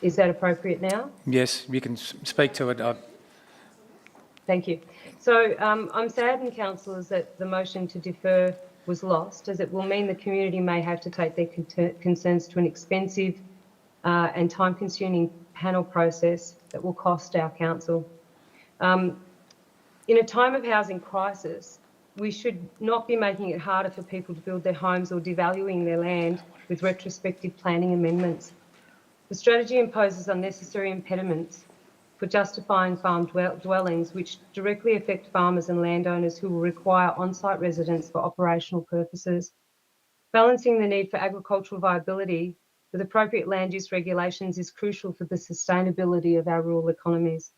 Is that appropriate now? Yes, you can speak to it. Thank you. So I'm saddened, councillors, that the motion to defer was lost, as it will mean the community may have to take their concerns to an expensive and time-consuming panel process that will cost our council. In a time of housing crisis, we should not be making it harder for people to build their homes or devaluing their land with retrospective planning amendments. The strategy imposes unnecessary impediments for justifying farm dwellings, which directly affect farmers and landowners who will require on-site residence for operational purposes. Balancing the need for agricultural viability with appropriate land use regulations is crucial for the sustainability of our rural economies.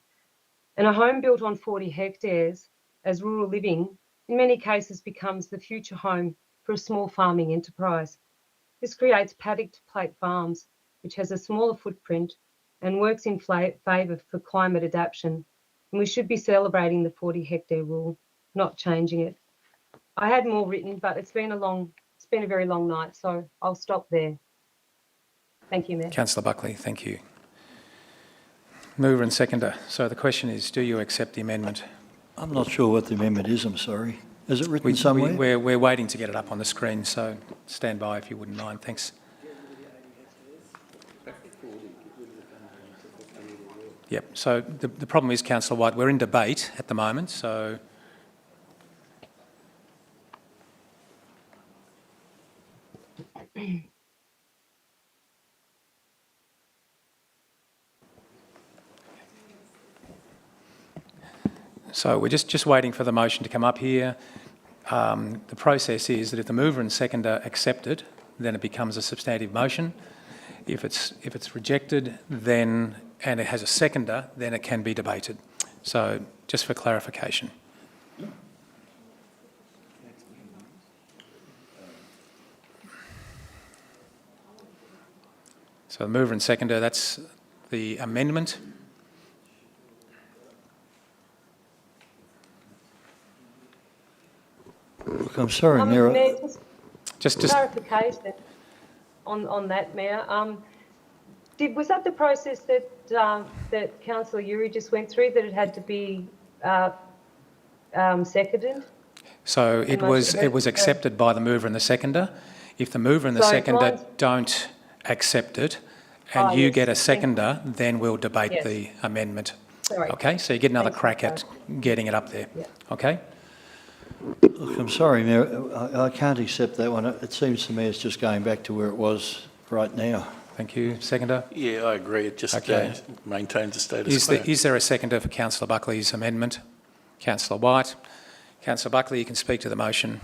And a home built on 40 hectares as rural living in many cases becomes the future home for a small farming enterprise. This creates paddock to plate farms, which has a smaller footprint and works in favour for climate adaptation. And we should be celebrating the 40 hectare rule, not changing it. I had more written, but it's been a very long night, so I'll stop there. Thank you, Mayor. Councillor Buckley, thank you. Mover and seconder. So the question is, do you accept the amendment? I'm not sure what the amendment is, I'm sorry. Is it written somewhere? We're waiting to get it up on the screen, so stand by if you wouldn't mind. Thanks. Yep, so the problem is, Councillor White, we're in debate at the moment, so... So we're just waiting for the motion to come up here. The process is that if the mover and seconder accept it, then it becomes a substantive motion. If it's rejected, then and it has a seconder, then it can be debated. So just for clarification. So the mover and seconder, that's the amendment. Look, I'm sorry, Mayor. Mayor, just clarification on that, Mayor. Was that the process that Councillor Uri just went through, that it had to be seconded? So it was accepted by the mover and the seconder. If the mover and the seconder don't accept it and you get a seconder, then we'll debate the amendment. Sorry. Okay, so you get another crack at getting it up there. Yeah. Okay? Look, I'm sorry, Mayor. I can't accept that one. It seems to me it's just going back to where it was right now. Thank you. Seconder? Yeah, I agree. It just Okay. maintains the status quo. Is there a seconder for Councillor Buckley's amendment? Councillor White. Councillor Buckley, you can speak to the motion.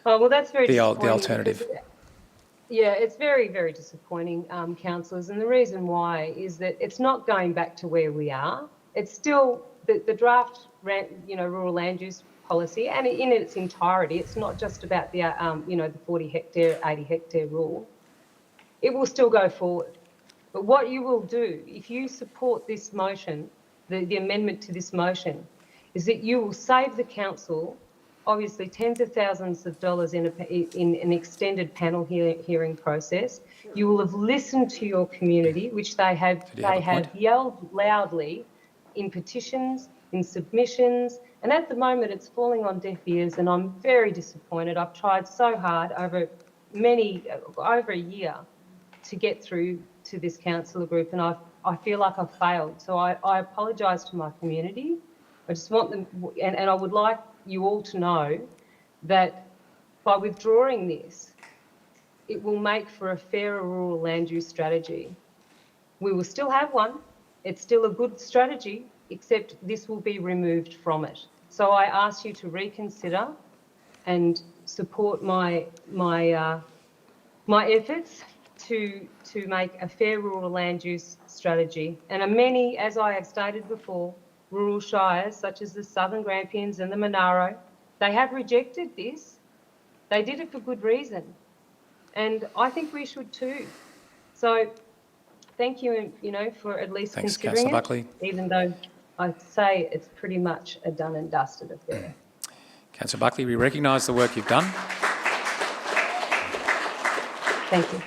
Oh, well, that's very The disappointing. alternative. Yeah, it's very, very disappointing, councillors, and the reason why is that it's not going back to where we are. It's still the draft, rural land use policy, and in its entirety, it's not just about the, the 40 hectare, 80 hectare rule. It will still go forward. But what you will do, if you support this motion, the amendment to this motion, is that you will save the council obviously tens of thousands of dollars in an extended panel hearing process. You will have listened to your community, which they have yelled loudly in petitions, in submissions, and at the moment it's falling on deaf ears, and I'm very disappointed. I've tried so hard over a year to get through to this councillor group, and I feel like I've failed. So I apologise to my community. I just want them, and I would like you all to know that by withdrawing this, it will make for a fairer rural land use strategy. We will still have one. It's still a good strategy, except this will be removed from it. So I ask you to reconsider and support my efforts to make a fair rural land use strategy. And many, as I have stated before, rural shires such as the Southern Grampians and the Monaro, they have rejected this. They did it for good reason. And I think we should too. So thank you, for at least considering Councillor it, Buckley. even though I'd say it's pretty much a done and dusted affair. Councillor Buckley, we recognise the work you've done. Thank you.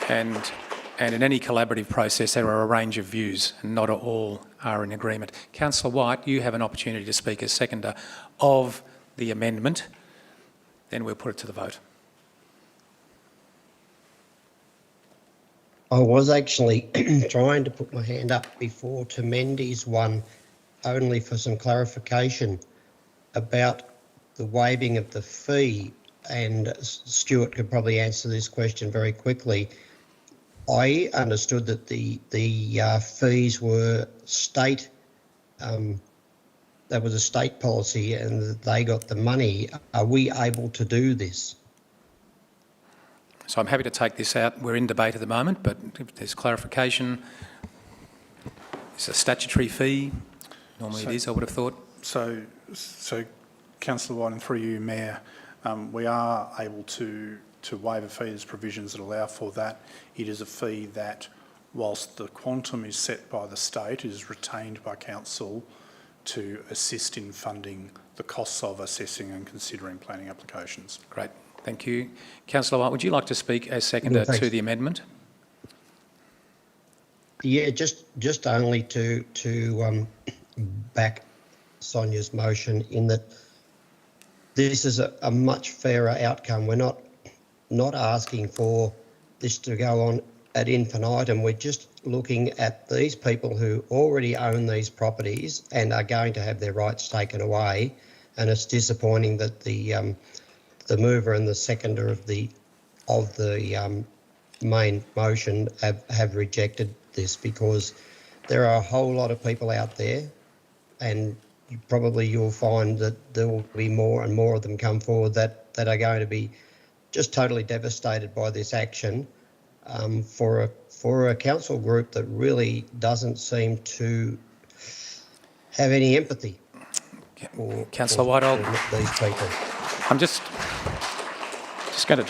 And in any collaborative process, there are a range of views, and not all are in agreement. Councillor White, you have an opportunity to speak as seconder of the amendment. Then we'll put it to the vote. I was actually trying to put my hand up before to Mendy's one, only for some clarification about the waiving of the fee, and Stuart could probably answer this question very quickly. I understood that the fees were state, that was a state policy, and that they got the money. Are we able to do this? So I'm happy to take this out. We're in debate at the moment, but if there's clarification, it's a statutory fee. Normally it is, I would have thought. So Councillor White, and through you, Mayor, we are able to waive a fee. There's provisions that allow for that. It is a fee that, whilst the quantum is set by the state, is retained by council to assist in funding the costs of assessing and considering planning applications. Great, thank you. Councillor White, would you like to speak as seconder to the amendment? Yeah, just only to back Sonia's motion in that this is a much fairer outcome. We're not asking for this to go on ad infinitum. We're just looking at these people who already own these properties and are going to have their rights taken away, and it's disappointing that the mover and the seconder of the main motion have rejected this, because there are a whole lot of people out there, and you'll find that there will be more and more of them come forward that are going to be just totally devastated by this action, for a council group that really doesn't seem to have any empathy for Councillor White, these people. I'm just going to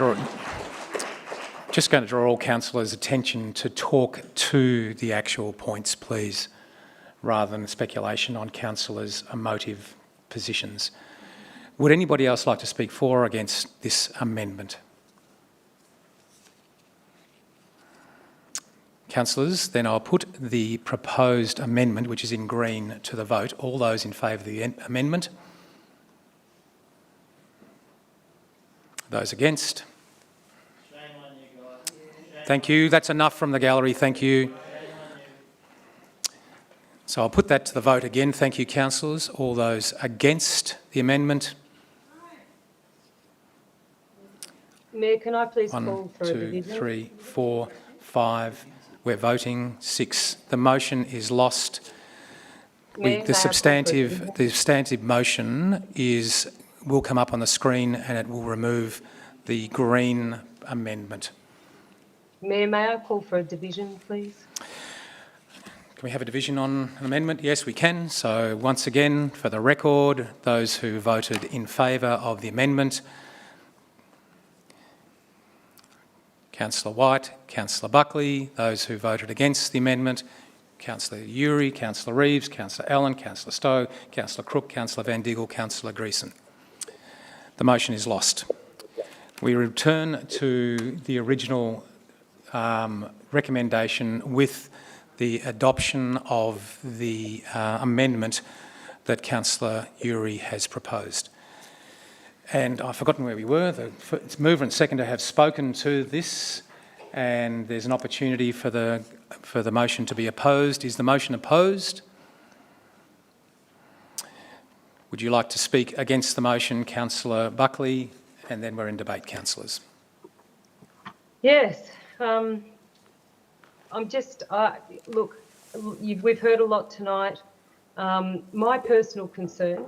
draw all councillors' attention to talk to the actual points, please, rather than speculation on councillors' emotive positions. Would anybody else like to speak for or against this amendment? Councillors, then I'll put the proposed amendment, which is in green, to the vote. All those in favour of the amendment? Those against? Thank you. That's enough from the gallery. Thank you. So I'll put that to the vote again. Thank you, councillors. All those against the amendment? Mayor, can I please call 1, for a 2, division? 3, 4, 5. We're voting. 6. The motion is lost. Mayor, The substantive motion will come up on the screen and it will remove the green amendment. Mayor, may I call for a division, please? Can we have a division on an amendment? Yes, we can. So once again, for the record, those who voted in favour of the amendment: Councillor White, Councillor Buckley. Those who voted against the amendment: Councillor Uri, Councillor Reeves, Councillor Allen, Councillor Stowe, Councillor Crook, Councillor Van Diggle, Councillor Greeson. The motion is lost. We return to the original recommendation with the adoption of the amendment that Councillor Uri has proposed. And I've forgotten where we were. The mover and seconder have spoken to this, and there's an opportunity for the motion to be opposed. Is the motion opposed? Would you like to speak against the motion, Councillor Buckley? And then we're in debate, councillors. Yes. Look, we've heard a lot tonight. My personal concern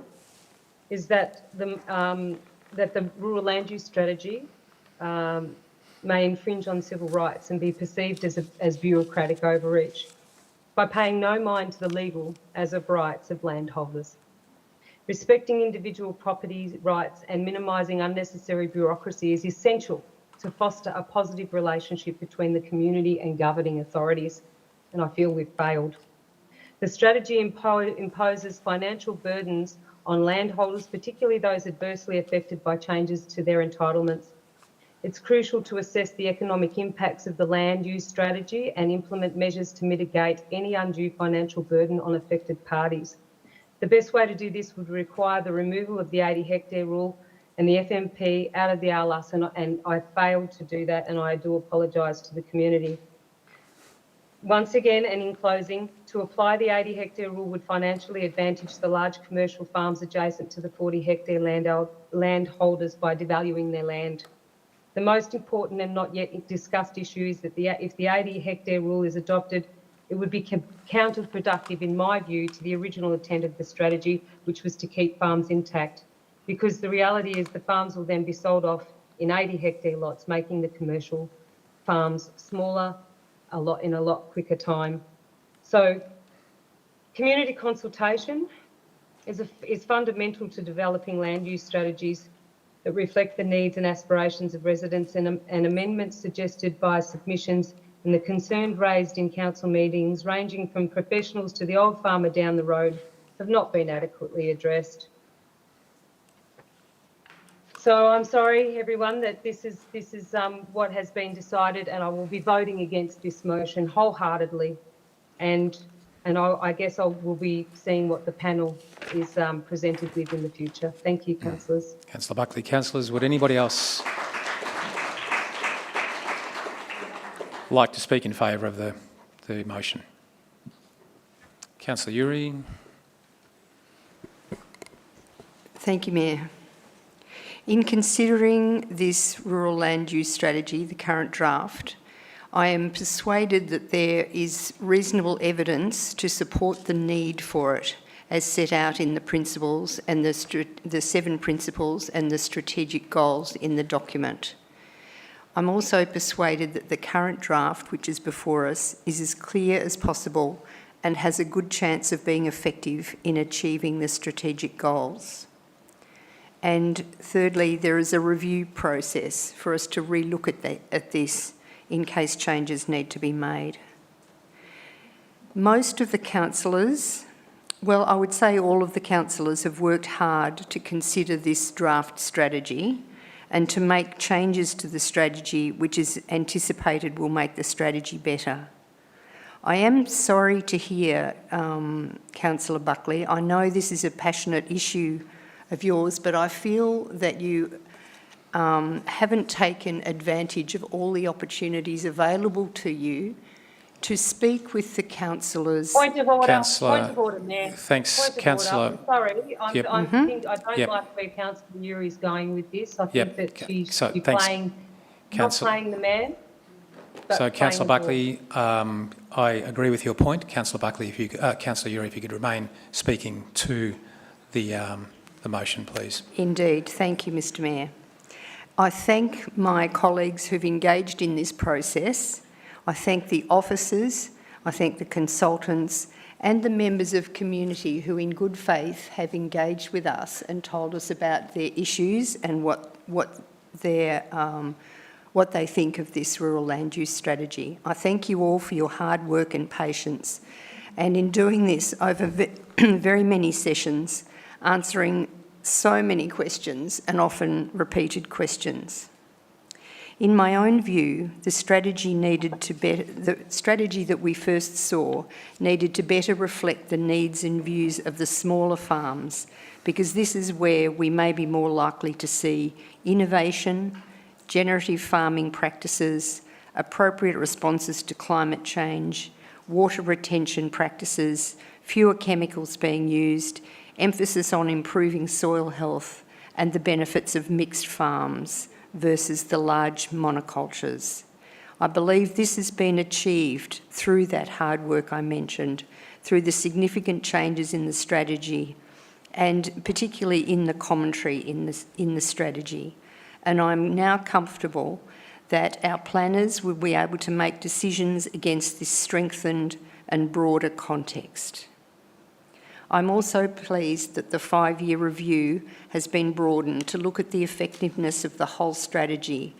is that the rural land use strategy may infringe on civil rights and be perceived as bureaucratic overreach by paying no mind to the legal as of rights of landholders. Respecting individual property rights and minimising unnecessary bureaucracy is essential to foster a positive relationship between the community and governing authorities, and I feel we've failed. The strategy imposes financial burdens on landholders, particularly those adversely affected by changes to their entitlements. It's crucial to assess the economic impacts of the land use strategy and implement measures to mitigate any undue financial burden on affected parties. The best way to do this would require the removal of the 80-hectare rule and the FMP out of the RLUS, and I failed to do that, and I do apologise to the community. Once again, and in closing, to apply the 80-hectare rule would financially advantage the large commercial farms adjacent to the 40-hectare landholders by devaluing their land. The most important and not yet discussed issue is that if the 80-hectare rule is adopted, it would be counterproductive, in my view, to the original intent of the strategy, which was to keep farms intact, because the reality is the farms will then be sold off in 80-hectare lots, making the commercial farms smaller in a lot quicker time. So community consultation is fundamental to developing land use strategies that reflect the needs and aspirations of residents, and amendments suggested by submissions and the concerns raised in council meetings, ranging from professionals to the old farmer down the road, have not been adequately addressed. So I'm sorry, everyone, that this is what has been decided, and I will be voting against this motion wholeheartedly. And I guess I will be seeing what the panel is presented with in the future. Thank you, councillors. Councillor Buckley. Councillors, would anybody else like to speak in favour of the motion? Councillor Uri. Thank you, Mayor. In considering this rural land use strategy, the current draft, I am persuaded that there is reasonable evidence to support the need for it, as set out in the principles and the 7 principles and the strategic goals in the document. I'm also persuaded that the current draft, which is before us, is as clear as possible and has a good chance of being effective in achieving the strategic goals. And thirdly, there is a review process for us to relook at this in case changes need to be made. Most of the councillors, well, I would say all of the councillors, have worked hard to consider this draft strategy and to make changes to the strategy which is anticipated will make the strategy better. I am sorry to hear, Councillor Buckley, I know this is a passionate issue of yours, but I feel that you haven't taken advantage of all the opportunities available to you to speak with the councillors. Point of order, Councillor, point of order, Mayor. Thanks, Councillor. I'm sorry, I don't like where Councillor Uri is going with this. I think that she's not playing the man. So, Councillor plain Buckley, I agree with your point. Councillor Buckley, if you, Councillor Uri, if you could remain speaking to the motion, please. Indeed. Thank you, Mr Mayor. I thank my colleagues who've engaged in this process. I thank the officers, I thank the consultants and the members of community who in good faith have engaged with us and told us about their issues and what they think of this rural land use strategy. I thank you all for your hard work and patience, and in doing this over very many sessions, answering so many questions and often repeated questions. In my own view, the strategy that we first saw needed to better reflect the needs and views of the smaller farms, because this is where we may be more likely to see innovation, generative farming practices, appropriate responses to climate change, water retention practices, fewer chemicals being used, emphasis on improving soil health and the benefits of mixed farms versus the large monocultures. I believe this has been achieved through that hard work I mentioned, through the significant changes in the strategy and particularly in the commentary in the strategy. And I'm now comfortable that our planners will be able to make decisions against this strengthened and broader context. I'm also pleased that the 5-year review has been broadened to look at the effectiveness of the whole strategy,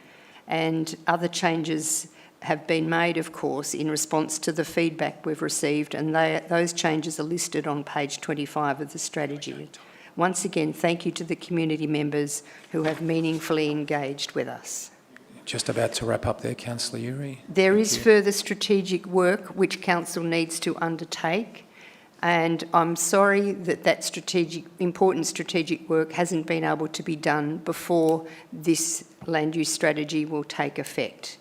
and other changes have been made, of course, in response to the feedback we've received, and those changes are listed on page 25 of the strategy. Once again, thank you to the community members who have meaningfully engaged with us. Just about to wrap up there, Councillor Uri. There is further strategic work which Council needs to undertake, and I'm sorry that important strategic work hasn't been able to be done before this land use strategy will take effect.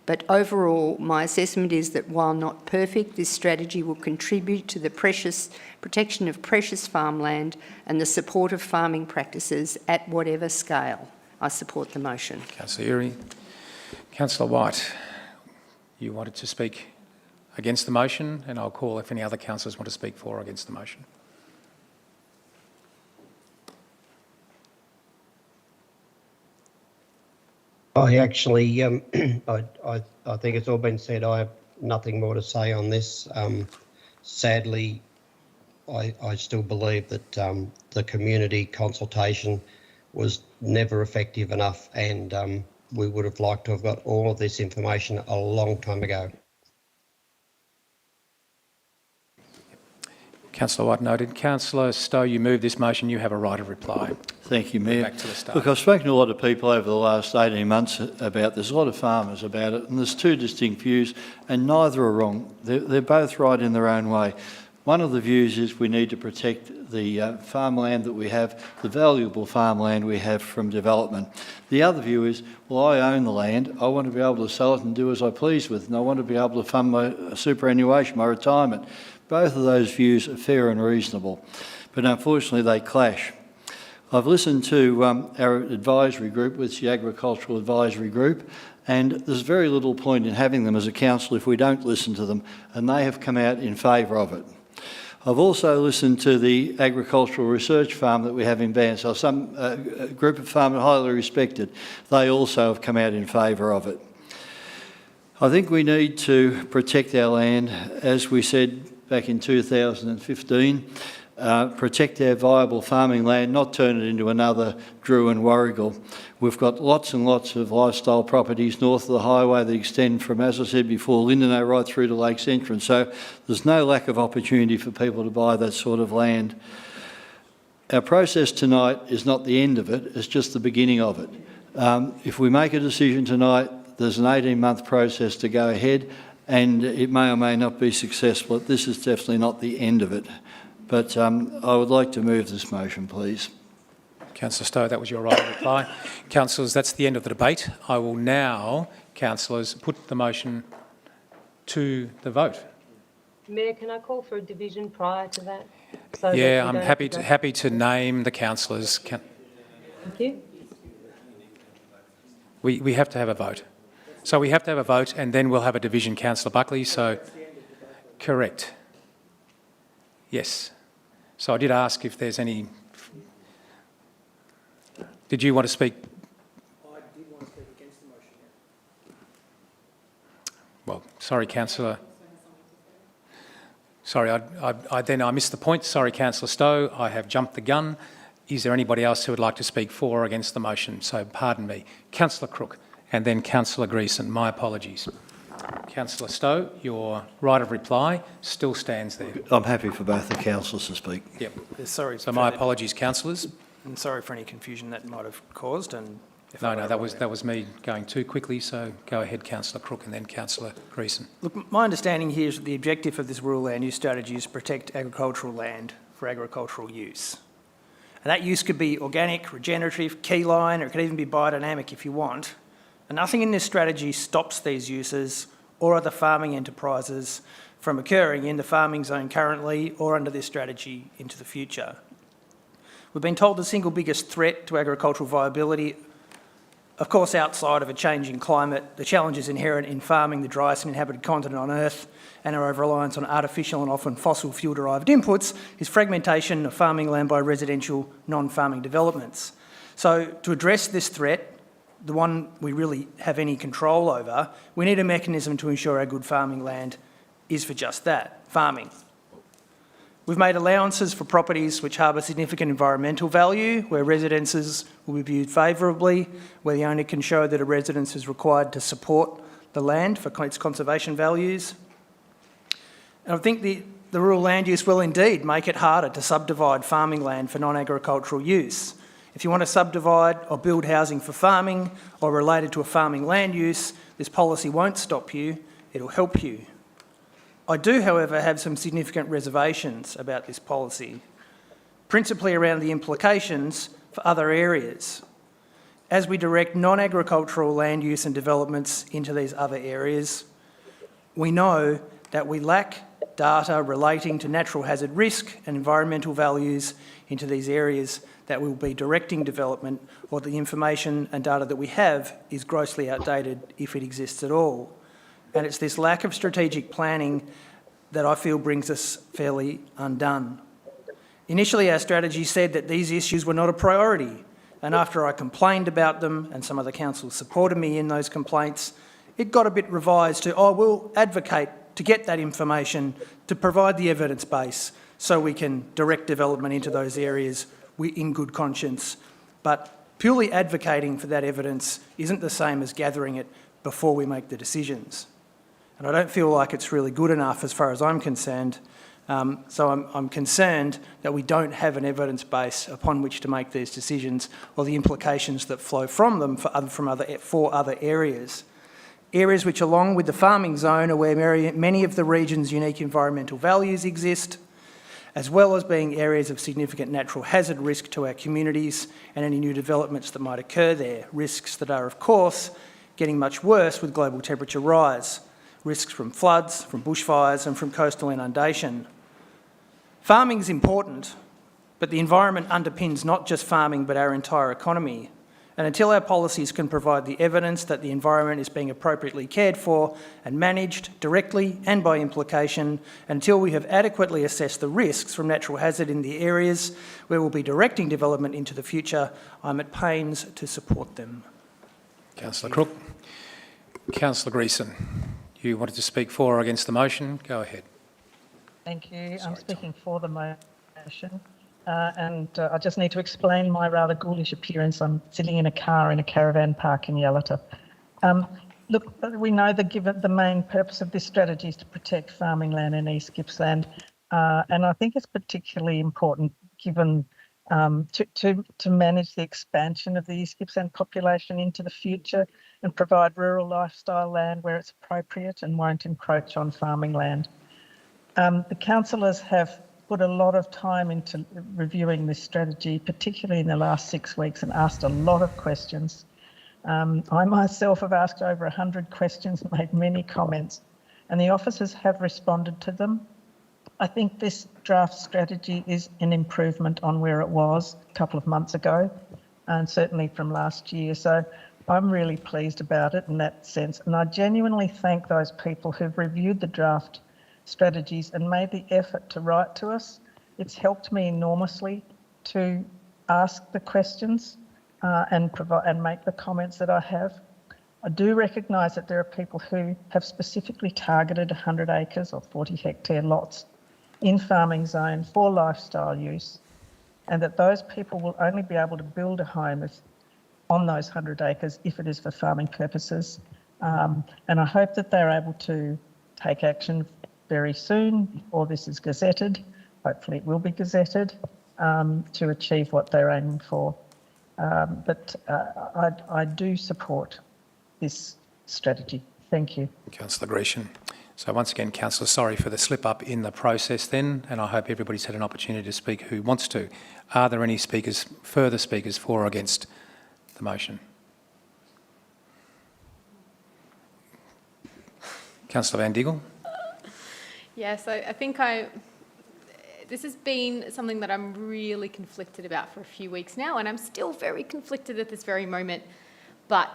But overall, my assessment is that while not perfect, this strategy will contribute to the protection of precious farmland and the support of farming practices at whatever scale. I support the motion. Councillor Uri. Councillor White, you wanted to speak against the motion, and I'll call if any other councillors want to speak for or against the motion. I actually, I think it's all been said. I have nothing more to say on this. Sadly, I still believe that the community consultation was never effective enough, and we would have liked to have got all of this information a long time ago. Councillor White noted. Councillor Stowe, you moved this motion. You have a right of reply. Thank you, Mayor. Back to the start. Look, I've spoken to a lot of people over the last 18 months about this, a lot of farmers about it, and there's two distinct views, and neither are wrong. They're both right in their own way. One of the views is we need to protect the farmland that we have, the valuable farmland we have from development. The other view is, well, I own the land, I want to be able to sell it and do as I please with, and I want to be able to fund my superannuation, my retirement. Both of those views are fair and reasonable, but unfortunately they clash. I've listened to our advisory group, which is the Agricultural Advisory Group, and there's very little point in having them as a council if we don't listen to them, and they have come out in favour of it. I've also listened to the agricultural research farm that we have in Bairnsdale, some group of farmers highly respected. They also have come out in favour of it. I think we need to protect our land, as we said back in 2015, protect our viable farming land, not turn it into another Drew and Warrigal. We've got lots and lots of lifestyle properties north of the highway that extend from, as I said before, Lindenow right through to Lakes Entrance. So there's no lack of opportunity for people to buy that sort of land. Our process tonight is not the end of it, it's just the beginning of it. If we make a decision tonight, there's an 18-month process to go ahead, and it may or may not be successful. This is definitely not the end of it. But I would like to move this motion, please. Councillor Stowe, that was your right of reply. Councillors, that's the end of the debate. I will now, councillors, put the motion to the vote. Mayor, can I call for a division prior to that? Yeah, I'm happy to name the councillors. Thank you. We have to have a vote. So we have to have a vote and then we'll have a division, Councillor Buckley, so... Correct. Yes. So I did ask if there's any... Did you want to speak? I did want to speak against the motion. Well, sorry, Councillor. Sorry, I missed the point. Sorry, Councillor Stowe, I have jumped the gun. Is there anybody else who would like to speak for or against the motion? So pardon me. Councillor Crook and then Councillor Greason. My apologies. Councillor Stowe, your right of reply still stands there. I'm happy for both the councillors to speak. Yep. Sorry. So my apologies, councillors. And sorry for any confusion that might have caused. And No, that was me going too quickly. So go ahead, Councillor Crook, and then Councillor Greason. Look, my understanding here is that the objective of this rural land use strategy is to protect agricultural land for agricultural use. And that use could be organic, regenerative, keyline, or it could even be biodynamic if you want. And nothing in this strategy stops these uses or other farming enterprises from occurring in the farming zone currently or under this strategy into the future. We've been told the single biggest threat to agricultural viability, of course outside of a changing climate, the challenges inherent in farming the driest inhabited continent on Earth and our over-reliance on artificial and often fossil fuel-derived inputs, is fragmentation of farming land by residential non-farming developments. So to address this threat, the one we really have any control over, we need a mechanism to ensure our good farming land is for just that, farming. We've made allowances for properties which harbour significant environmental value, where residences will be viewed favourably, where the owner can show that a residence is required to support the land for its conservation values. And I think the rural land use will indeed make it harder to subdivide farming land for non-agricultural use. If you want to subdivide or build housing for farming or related to a farming land use, this policy won't stop you, it'll help you. I do, however, have some significant reservations about this policy, principally around the implications for other areas. As we direct non-agricultural land use and developments into these other areas, we know that we lack data relating to natural hazard risk and environmental values into these areas that will be directing development, or the information and data that we have is grossly outdated if it exists at all. And it's this lack of strategic planning that I feel brings us fairly undone. Initially, our strategy said that these issues were not a priority, and after I complained about them and some other councils supported me in those complaints, it got a bit revised to, we'll advocate to get that information, to provide the evidence base so we can direct development into those areas in good conscience. But purely advocating for that evidence isn't the same as gathering it before we make the decisions. And I don't feel like it's really good enough as far as I'm concerned. So I'm concerned that we don't have an evidence base upon which to make these decisions or the implications that flow from them for other areas. Areas which, along with the farming zone, are where many of the region's unique environmental values exist, as well as being areas of significant natural hazard risk to our communities and any new developments that might occur there. Risks that are, of course, getting much worse with global temperature rise. Risks from floods, from bushfires and from coastal inundation. Farming is important, but the environment underpins not just farming but our entire economy. And until our policies can provide the evidence that the environment is being appropriately cared for and managed directly and by implication, until we have adequately assessed the risks from natural hazard in the areas where we'll be directing development into the future, I'm at pains to support them. Councillor Crook. Councillor Greason, you wanted to speak for or against the motion? Go ahead. Thank you. I'm speaking for the motion. I just need to explain my rather ghoulish appearance. I'm sitting in a car in a caravan park in Yalata. Look, we know that given the main purpose of this strategy is to protect farming land in East Gippsland, and I think it's particularly important given to manage the expansion of the East Gippsland population into the future and provide rural lifestyle land where it's appropriate and won't encroach on farming land. The councillors have put a lot of time into reviewing this strategy, particularly in the last 6 weeks, and asked a lot of questions. I myself have asked over 100 questions and made many comments, and the officers have responded to them. I think this draft strategy is an improvement on where it was a couple of months ago, and certainly from last year. So I'm really pleased about it in that sense, and I genuinely thank those people who've reviewed the draft strategies and made the effort to write to us. It's helped me enormously to ask the questions and make the comments that I have. I do recognise that there are people who have specifically targeted 100 acres or 40 hectare lots in farming zone for lifestyle use, and that those people will only be able to build a home on those 100 acres if it is for farming purposes. And I hope that they're able to take action very soon, or this is gazetted. Hopefully it will be gazetted to achieve what they're aiming for. But I do support this strategy. Thank you. Councillor Grecian. So once again, Councillor, sorry for the slip up in the process then, and I hope everybody's had an opportunity to speak who wants to. Are there any speakers, further speakers for or against the motion? Councillor Van Diegel. Yes, I think this has been something that I'm really conflicted about for a few weeks now, and I'm still very conflicted at this very moment. But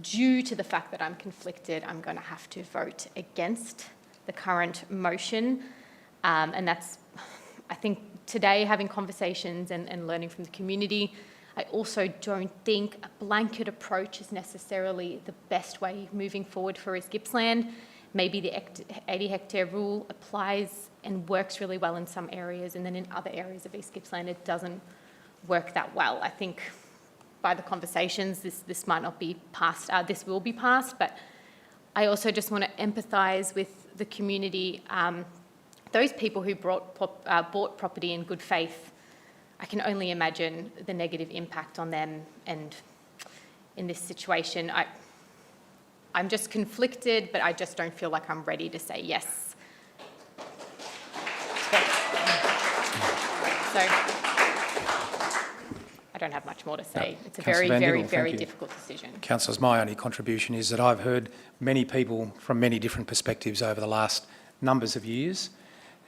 due to the fact that I'm conflicted, I'm going to have to vote against the current motion. And that's, I think, today having conversations and learning from the community, I also don't think a blanket approach is necessarily the best way moving forward for East Gippsland. Maybe the 80 hectare rule applies and works really well in some areas, and then in other areas of East Gippsland it doesn't work that well. I think by the conversations this might not be passed, this will be passed, but I also just want to empathise with the community, those people who bought property in good faith. I can only imagine the negative impact on them, and in this situation I'm just conflicted, but I just don't feel like I'm ready to say yes. So I don't have much more to say. It's a very, very, very difficult decision. Councillors, my only contribution is that I've heard many people from many different perspectives over the last numbers of years,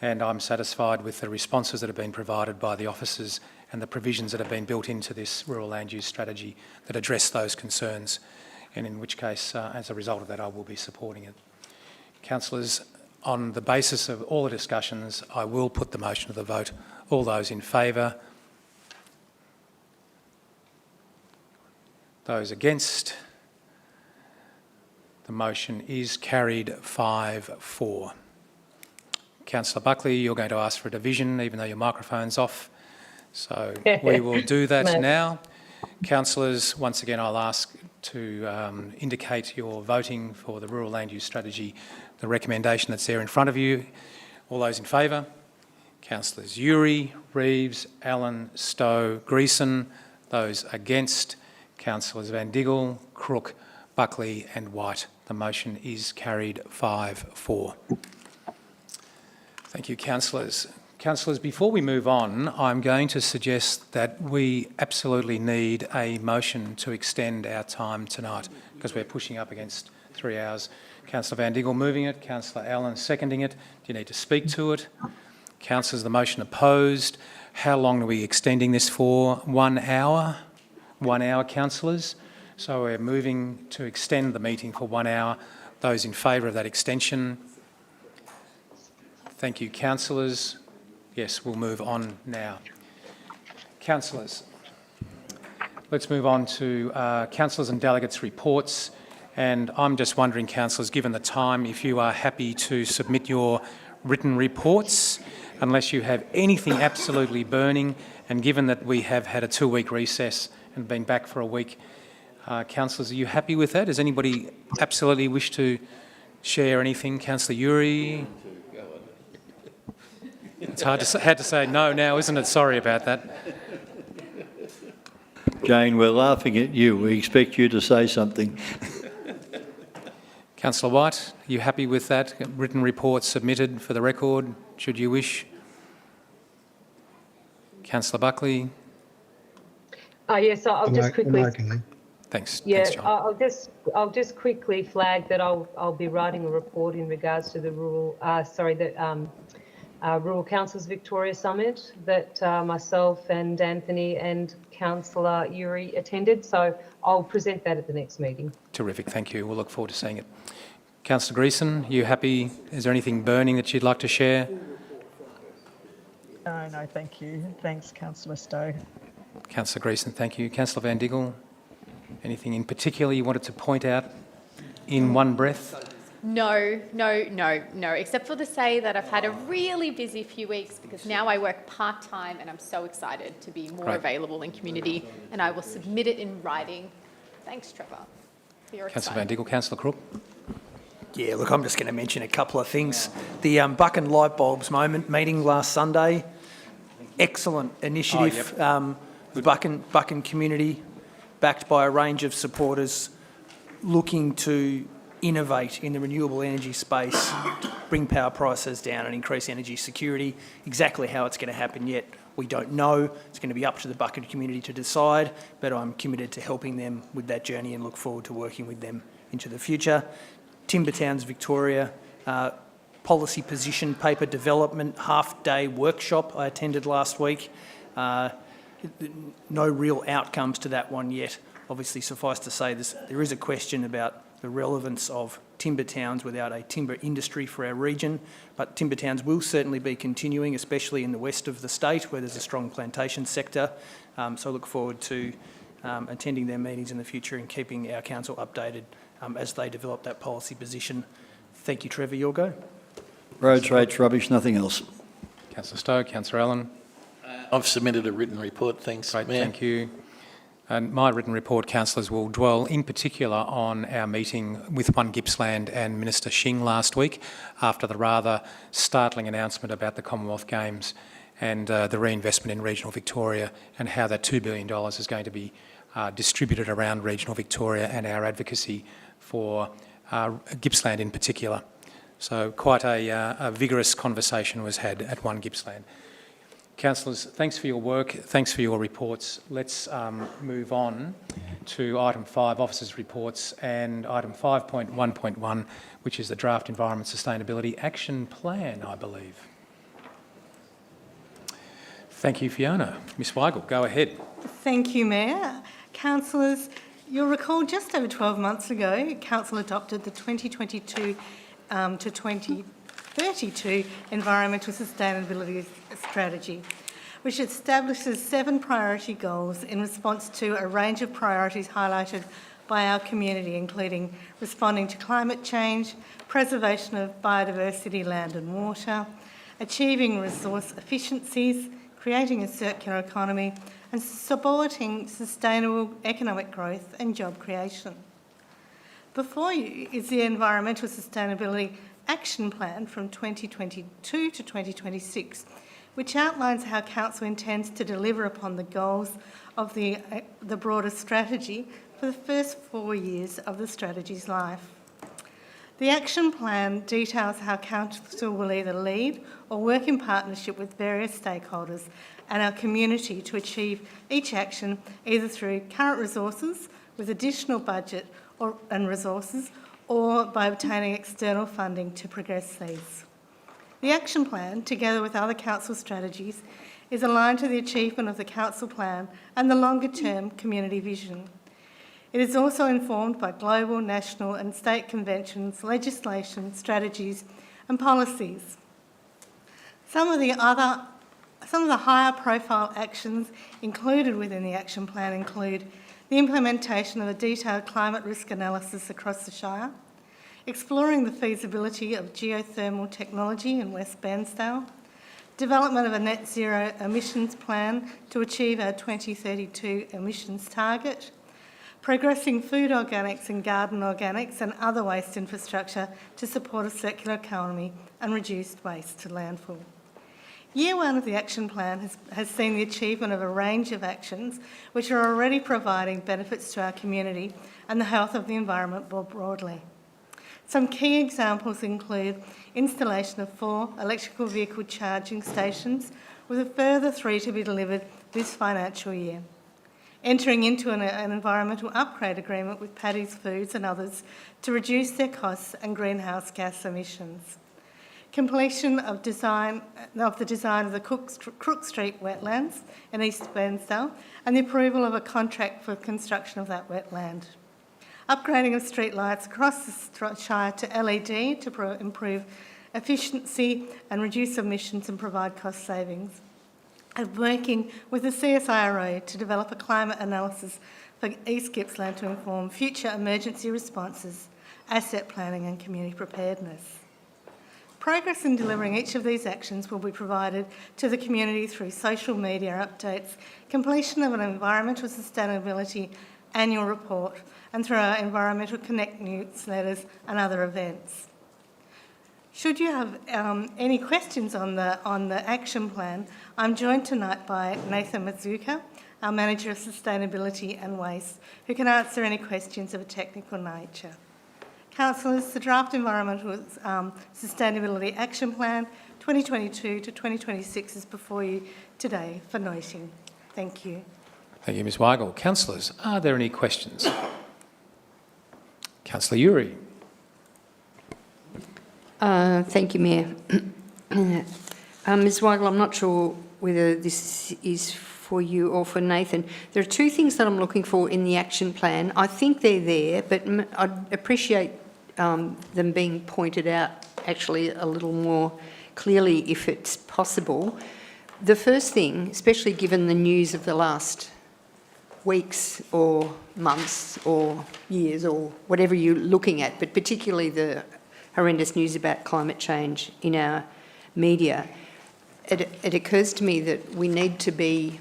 and I'm satisfied with the responses that have been provided by the officers and the provisions that have been built into this rural land use strategy that address those concerns, and in which case, as a result of that, I will be supporting it. Councillors, on the basis of all the discussions, I will put the motion to the vote. All those in favour? Those against? The motion is carried 5-4. Councillor Buckley, you're going to ask for a division, even though your microphone's off. So we will do that now. Councillors, once again, I'll ask to indicate your voting for the rural land use strategy, the recommendation that's there in front of you. All those in favour? Councillors Uri, Reeves, Allen, Stowe, Greason. Those against? Councillors Van Diegel, Crook, Buckley and White. The motion is carried 5-4. Thank you, councillors. Councillors, before we move on, I'm going to suggest that we absolutely need a motion to extend our time tonight because we're pushing up against 3 hours. Councillor Van Diegel moving it, Councillor Allen seconding it. Do you need to speak to it? Councillors, the motion opposed. How long are we extending this for? 1 hour? 1 hour, councillors. So we're moving to extend the meeting for 1 hour. Those in favour of that extension? Thank you, councillors. Yes, we'll move on now. Councillors, let's move on to councillors and delegates' reports. And I'm just wondering, councillors, given the time, if you are happy to submit your written reports, unless you have anything absolutely burning, and given that we have had a 2-week recess and been back for a week, councillors, are you happy with that? Does anybody absolutely wish to share anything? Councillor Uri? It's hard to say no now, isn't it? Sorry about that. Jane, we're laughing at you. We expect you to say something. Councillor White, are you happy with that? Written report submitted for the record, should you wish? Councillor Buckley? Yes, I'll just quickly. Thanks. Yeah, Thanks, John. I'll just quickly flag that I'll be writing a report in regards to the rural, Rural Councils Victoria Summit that myself and Anthony and Councillor Uri attended. So I'll present that at the next meeting. Terrific, thank you. We'll look forward to seeing it. Councillor Greason, are you happy? Is there anything burning that you'd like to share? No, thank you. Thanks, Councillor Stowe. Councillor Greason, thank you. Councillor Van Diggle, anything in particular you wanted to point out in one breath? No, except for to say that I've had a really busy few weeks because now I work part-time and I'm so excited to be more available in community, and I will submit it in writing. Thanks, Trevor, for your Councillor Van Diggle. Councillor Crook. Yeah, look, I'm just going to mention a couple of things. The Buchan Light Bulbs meeting last Sunday, excellent initiative. The Buchan community, backed by a range of supporters, looking to innovate in the renewable energy space, bring power prices down and increase energy security. Exactly how it's going to happen yet, we don't know. It's going to be up to the Buchan community to decide, but I'm committed to helping them with that journey and look forward to working with them into the future. Timber Towns Victoria policy position paper development half-day workshop I attended last week. No real outcomes to that one yet. Obviously, suffice to say, there is a question about the relevance of timber towns without a timber industry for our region, but timber towns will certainly be continuing, especially in the west of the state where there's a strong plantation sector. So I look forward to attending their meetings in the future and keeping our council updated as they develop that policy position. Thank you, Trevor. Your go. Roads, rates, rubbish, nothing else. Councillor Stowe. Councillor Allen. I've submitted a written report, thanks, Great, Mayor. thank you. And my written report, councillors, will dwell in particular on our meeting with One Gippsland and Minister Shing last week after the rather startling announcement about the Commonwealth Games and the reinvestment in regional Victoria and how that $2 billion is going to be distributed around regional Victoria and our advocacy for Gippsland in particular. So quite a vigorous conversation was had at One Gippsland. Councillors, thanks for your work, thanks for your reports. Let's move on to item 5, Officers' Reports, and item 5.1.1, which is the Draft Environment Sustainability Action Plan, I believe. Thank you, Fiona. Ms Weigel, go ahead. Thank you, Mayor. Councillors, you'll recall just over 12 months ago, Council adopted the 2022 to 2032 Environmental Sustainability Strategy, which establishes 7 priority goals in response to a range of priorities highlighted by our community, including responding to climate change, preservation of biodiversity, land and water, achieving resource efficiencies, creating a circular economy, and supporting sustainable economic growth and job creation. Before you is the Environmental Sustainability Action Plan from 2022 to 2026, which outlines how Council intends to deliver upon the goals of the broader strategy for the first 4 years of the strategy's life. The Action Plan details how Council will either lead or work in partnership with various stakeholders and our community to achieve each action either through current resources, with additional budget and resources, or by obtaining external funding to progress these. The Action Plan, together with other Council strategies, is aligned to the achievement of the Council Plan and the longer-term community vision. It is also informed by global, national and state conventions, legislation, strategies and policies. Some of the higher profile actions included within the Action Plan include the implementation of a detailed climate risk analysis across the Shire, exploring the feasibility of geothermal technology in West Bairnsdale, development of a net zero emissions plan to achieve our 2032 emissions target, progressing food organics and garden organics and other waste infrastructure to support a circular economy and reduced waste to landfill. Year 1 of the Action Plan has seen the achievement of a range of actions which are already providing benefits to our community and the health of the environment more broadly. Some key examples include installation of 4 electrical vehicle charging stations, with a further 3 to be delivered this financial year. Entering into an environmental upgrade agreement with Paddy's Foods and others to reduce their costs and greenhouse gas emissions. completion of the design of the Crook Street wetlands in East Bairnsdale, and the approval of a contract for construction of that wetland. Upgrading of street lights across the Shire to LED to improve efficiency and reduce emissions and provide cost savings. And working with the CSIRO to develop a climate analysis for East Gippsland to inform future emergency responses, asset planning and community preparedness. Progress in delivering each of these actions will be provided to the community through social media updates, completion of an environmental sustainability annual report, and through our Environmental Connect newsletters and other events. Should you have any questions on the action plan, I'm joined tonight by Nathan Mazuka, our Manager of Sustainability and Waste, who can answer any questions of a technical nature. Councillors, the draft Environmental Sustainability Action Plan 2022 to 2026 is before you today for noting. Thank you. Thank you, Ms Weigel. Councillors, are there any questions? Councillor Uri. Thank you, Mayor. Ms Weigel, I'm not sure whether this is for you or for Nathan. There are two things that I'm looking for in the action plan. I think they're there, but I'd appreciate them being pointed out actually a little more clearly if it's possible. The first thing, especially given the news of the last weeks or months or years or whatever you're looking at, but particularly the horrendous news about climate change in our media, it occurs to me that we need to be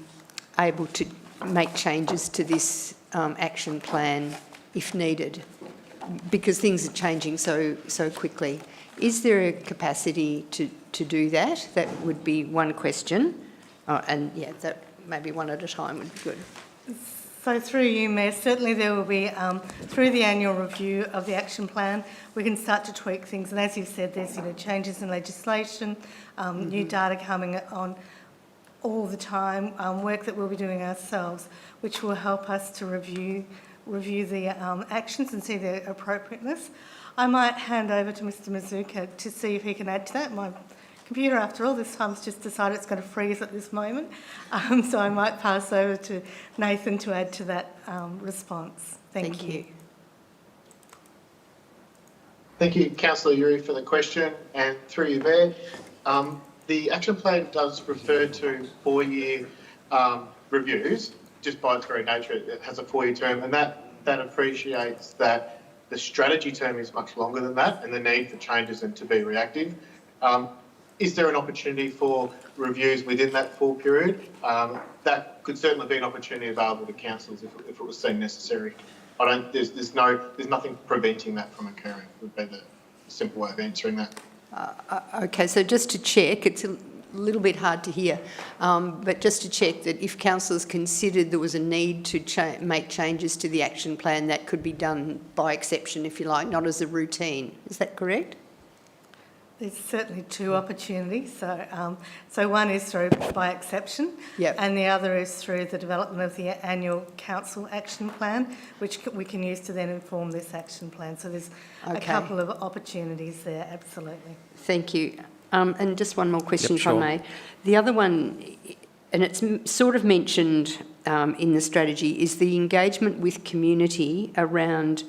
able to make changes to this action plan if needed, because things are changing so quickly. Is there a capacity to do that? That would be one question. And yeah, that maybe one at a time would be good. So through you, Mayor, certainly there will be, through the annual review of the action plan, we can start to tweak things. And as you've said, there's changes in legislation, new data coming on all the time, work that we'll be doing ourselves, which will help us to review the actions and see their appropriateness. I might hand over to Mr Mazuka to see if he can add to that. My computer, after all this time, has just decided it's going to freeze at this moment. So I might pass over to Nathan to add to that response. Thank you. Thank you, Councillor Uri, for the question, and through you, Mayor. The action plan does refer to 4-year reviews. Just by its very nature, it has a 4-year term, and that appreciates that the strategy term is much longer than that and the need for changes and to be reactive. Is there an opportunity for reviews within that 4 period? That could certainly be an opportunity available to councils if it was seen necessary. There's nothing preventing that from occurring, would be the simple way of answering that. Okay, so just to check, it's a little bit hard to hear, but just to check that if councillors considered there was a need to make changes to the action plan, that could be done by exception, if you like, not as a routine. Is that correct? There's certainly 2 opportunities. So one is through by exception, and the other is through the development of the annual council action plan, which we can use to then inform this action plan. So there's a couple of opportunities there, absolutely. Thank you. And just one more question, if I may. The other one, and it's sort of mentioned in the strategy, is the engagement with community around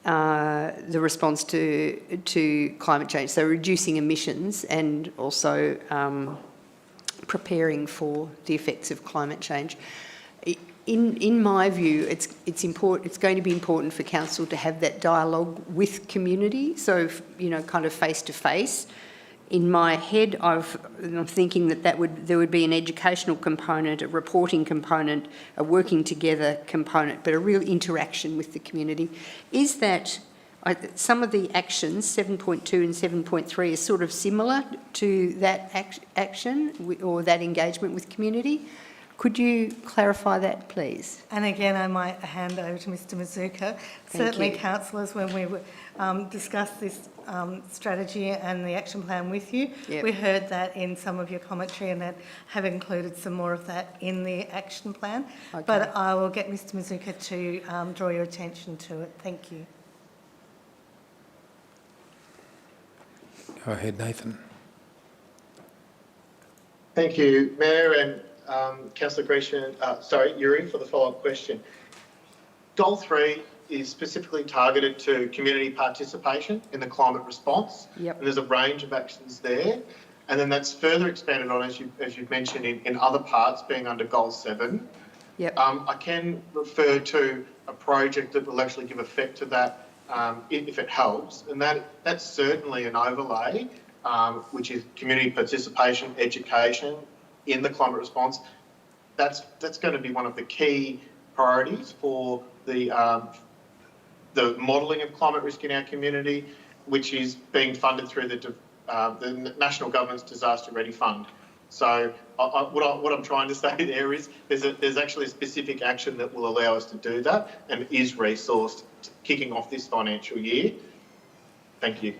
the response to climate change, so reducing emissions and also preparing for the effects of climate change. In my view, it's important. It's going to be important for council to have that dialogue with community. So kind of face to face. In my head, I'm thinking that there would be an educational component, a reporting component, a working together component, but a real interaction with the community. Is that some of the actions, 7.2 and 7.3, are sort of similar to that action or that engagement with community? Could you clarify that, please? And again, I might hand over to Mr Mazuka. Certainly, councillors, when we discussed this strategy and the action plan with you, we heard that in some of your commentary and that have included some more of that in the action plan. But I will get Mr Mazuka to draw your attention to it. Thank you. Go ahead, Nathan. Thank you, Mayor and Councillor Grecian, Yuri, for the follow-up question. Goal 3 is specifically targeted to community participation in the climate response. Yep. And there's a range of actions there. And then that's further expanded on, as you've mentioned, in other parts, being under Goal 7. Yep. I can refer to a project that will actually give effect to that if it helps. And that's certainly an overlay, which is community participation, education in the climate response. That's going to be one of the key priorities for the modelling of climate risk in our community, which is being funded through the National Government's Disaster Ready Fund. So what I'm trying to say there is there's actually a specific action that will allow us to do that and is resourced kicking off this financial year. Thank you.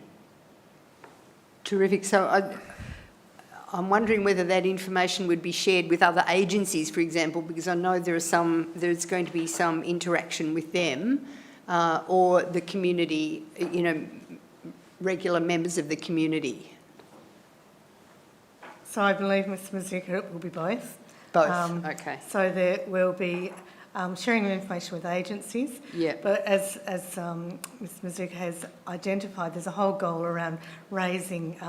Terrific. So I'm wondering whether that information would be shared with other agencies, for example, because I know there's going to be some interaction with them or the community, regular members of the community. So I believe, Mr Mazuka, it will be both. Both, okay. So there will be sharing of information with agencies. Yeah. But as Mr Mazuka has identified, there's a whole goal around raising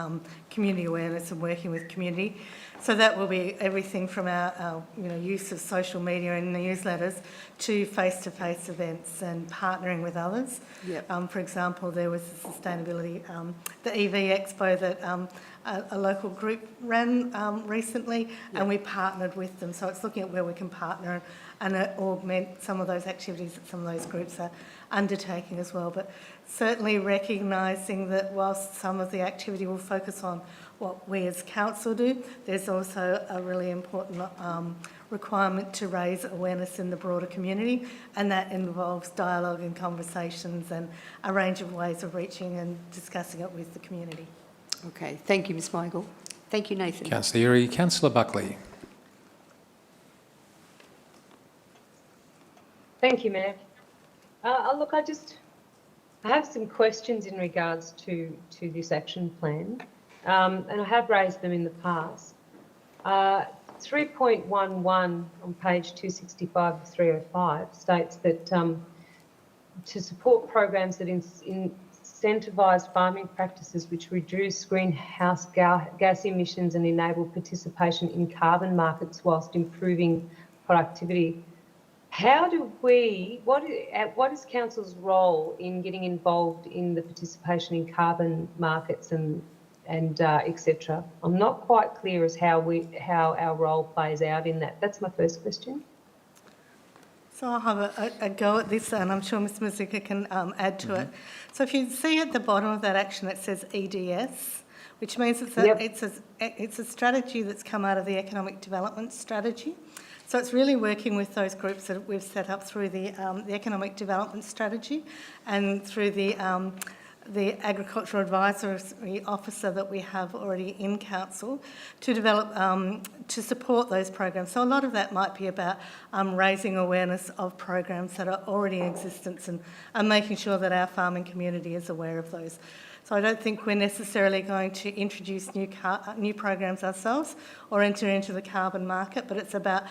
community awareness and working with community. So that will be everything from our use of social media and newsletters to face-to-face events and partnering with others. Yep. For example, there was the sustainability, the EV Expo that a local group ran recently, and we partnered with them. So it's looking at where we can partner and augment some of those activities that some of those groups are undertaking as well. But certainly recognising that whilst some of the activity will focus on what we as council do, there's also a really important requirement to raise awareness in the broader community, and that involves dialogue and conversations and a range of ways of reaching and discussing it with the community. Okay, thank you, Ms Michael. Thank you, Nathan. Councillor Yuri. Councillor Buckley. Thank you, Mayor. Look, I have some questions in regards to this action plan, and I have raised them in the past. 3.11 on page 265 of 305 states that to support programs that incentivise farming practices which reduce greenhouse gas emissions and enable participation in carbon markets whilst improving productivity. How do what is council's role in getting involved in the participation in carbon markets and etc.? I'm not quite clear as how our role plays out in that. That's my first question. So I'll have a go at this, and I'm sure Mr Mazuka can add to it. So if you see at the bottom of that action, it says EDS, which means it's a strategy that's come out of the Economic Development Strategy. So it's really working with those groups that we've set up through the Economic Development Strategy and through the Agricultural Advisory Officer that we have already in council to develop, to support those programs. So a lot of that might be about raising awareness of programs that are already in existence and making sure that our farming community is aware of those. So I don't think we're necessarily going to introduce new programs ourselves or enter into the carbon market, but it's about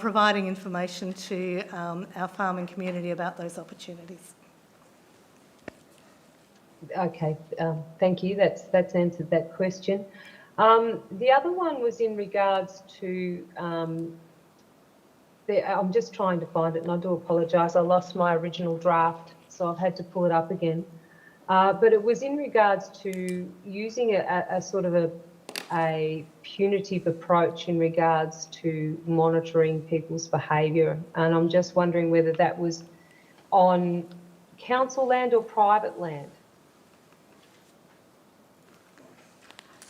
providing information to our farming community about those opportunities. Okay, thank you. That's answered that question. The other one was in regards to, I'm just trying to find it and I do apologise. I lost my original draft, so I've had to pull it up again. But it was in regards to using a sort of a punitive approach in regards to monitoring people's behaviour. And I'm just wondering whether that was on council land or private land.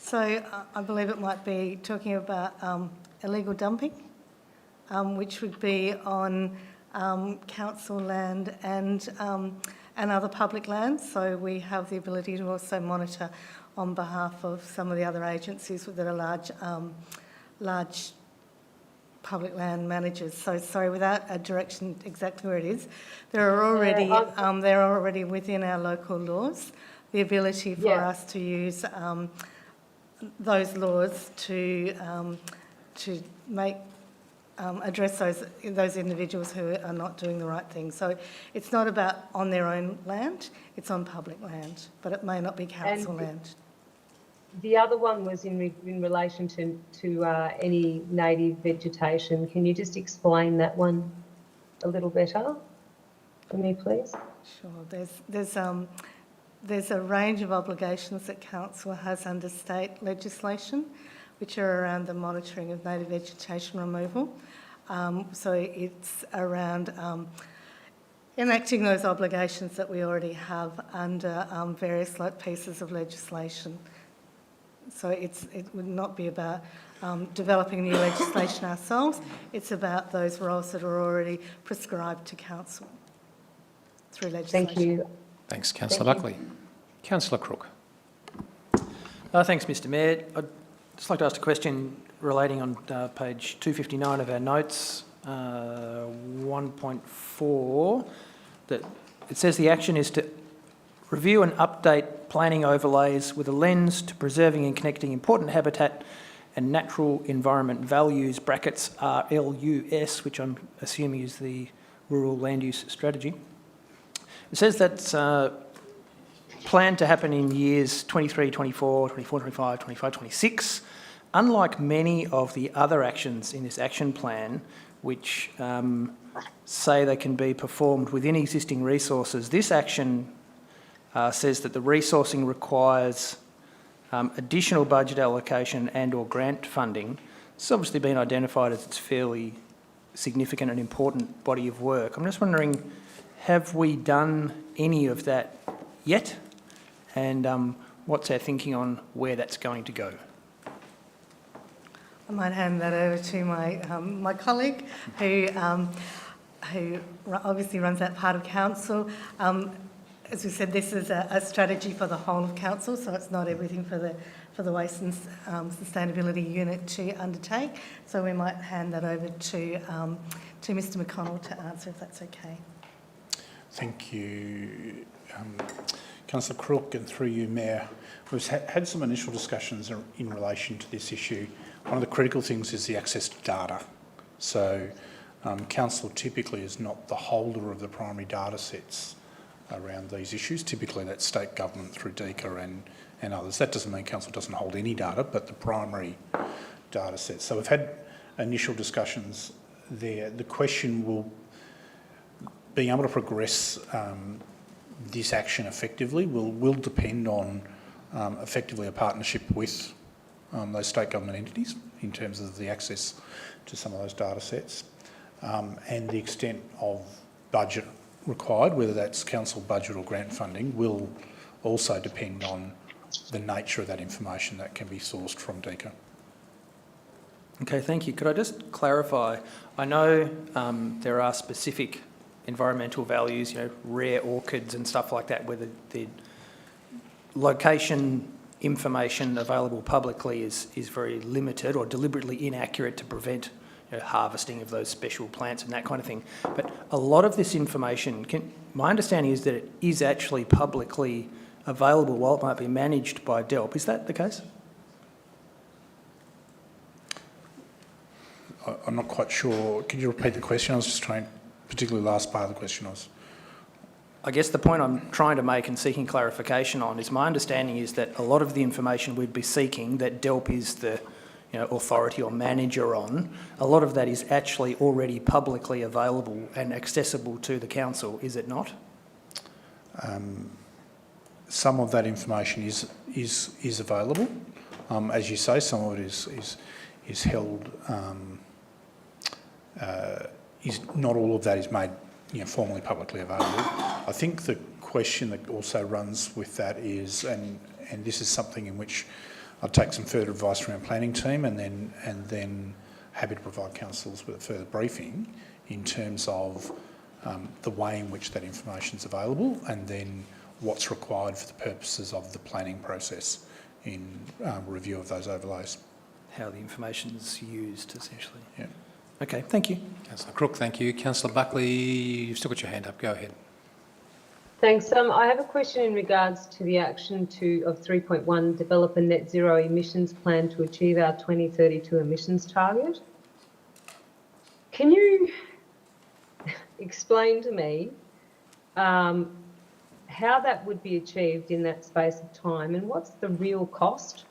So I believe it might be talking about illegal dumping, which would be on council land and other public lands. So we have the ability to also monitor on behalf of some of the other agencies that are large public land managers. So sorry, without a direction exactly where it is, there are already within our local laws the ability for us to use those laws to make address those individuals who are not doing the right thing. So it's not about on their own land, it's on public land, but it may not be council land. The other one was in relation to any native vegetation. Can you just explain that one a little better for me, please? Sure. There's a range of obligations that council has under state legislation, which are around the monitoring of native vegetation removal. So it's around enacting those obligations that we already have under various pieces of legislation. So it would not be about developing new legislation ourselves. It's about those roles that are already prescribed to council through legislation. Thank you. Thanks, Councillor Buckley. Councillor Crook. Thanks, Mr Mayor. I'd just like to ask a question relating on page 259 of our notes, 1.4, that it says the action is to review and update planning overlays with a lens to preserving and connecting important habitat and natural environment values, brackets RLUS, which I'm assuming is the Rural Land Use Strategy. It says that's planned to happen in years 23, 24, 24, 25, 25, 26. Unlike many of the other actions in this action plan, which say they can be performed within existing resources, this action says that the resourcing requires additional budget allocation and or grant funding. It's obviously been identified as it's fairly significant and important body of work. I'm just wondering, have we done any of that yet? And what's our thinking on where that's going to go? I might hand that over to my colleague who obviously runs that part of council. As we said, this is a strategy for the whole of council, so it's not everything for the Waste and Sustainability Unit to undertake. So we might hand that over to Mr McConnell to answer, if that's okay. Thank you, Councillor Crook, and through you, Mayor. We've had some initial discussions in relation to this issue. One of the critical things is the access to data. So council typically is not the holder of the primary data sets around these issues. Typically that's state government through DECA and others. That doesn't mean council doesn't hold any data, but the primary data sets. So we've had initial discussions there. The question will, being able to progress this action effectively will depend on effectively a partnership with those state government entities in terms of the access to some of those data sets and the extent of budget required, whether that's council budget or grant funding, will also depend on the nature of that information that can be sourced from DECA. Okay, thank you. Could I just clarify? I know there are specific environmental values, rare orchids and stuff like that, where the location information available publicly is very limited or deliberately inaccurate to prevent harvesting of those special plants and that kind of thing. But a lot of this information, my understanding is that it is actually publicly available while it might be managed by DELP. Is that the case? I'm not quite sure. Could you repeat the question? I was just trying, particularly the last part of the question was. I guess the point I'm trying to make and seeking clarification on is my understanding is that a lot of the information we'd be seeking that DELP is the authority or manager on, a lot of that is actually already publicly available and accessible to the council, is it not? Some of that information is available. As you say, some of it is held. Not all of that is made formally publicly available. I think the question that also runs with that is, and this is something in which I'll take some further advice from our planning team and then happy to provide councils with a further briefing in terms of the way in which that information is available and then what's required for the purposes of the planning process in review of those overlays. How the information's used, essentially. Yeah. Okay, thank you. Councillor Crook, thank you. Councillor Buckley, you've still got your hand up. Go ahead. Thanks. I have a question in regards to the action of 3.1, develop a net zero emissions plan to achieve our 2032 emissions target. Can you explain to me how that would be achieved in that space of time, and what's the real cost,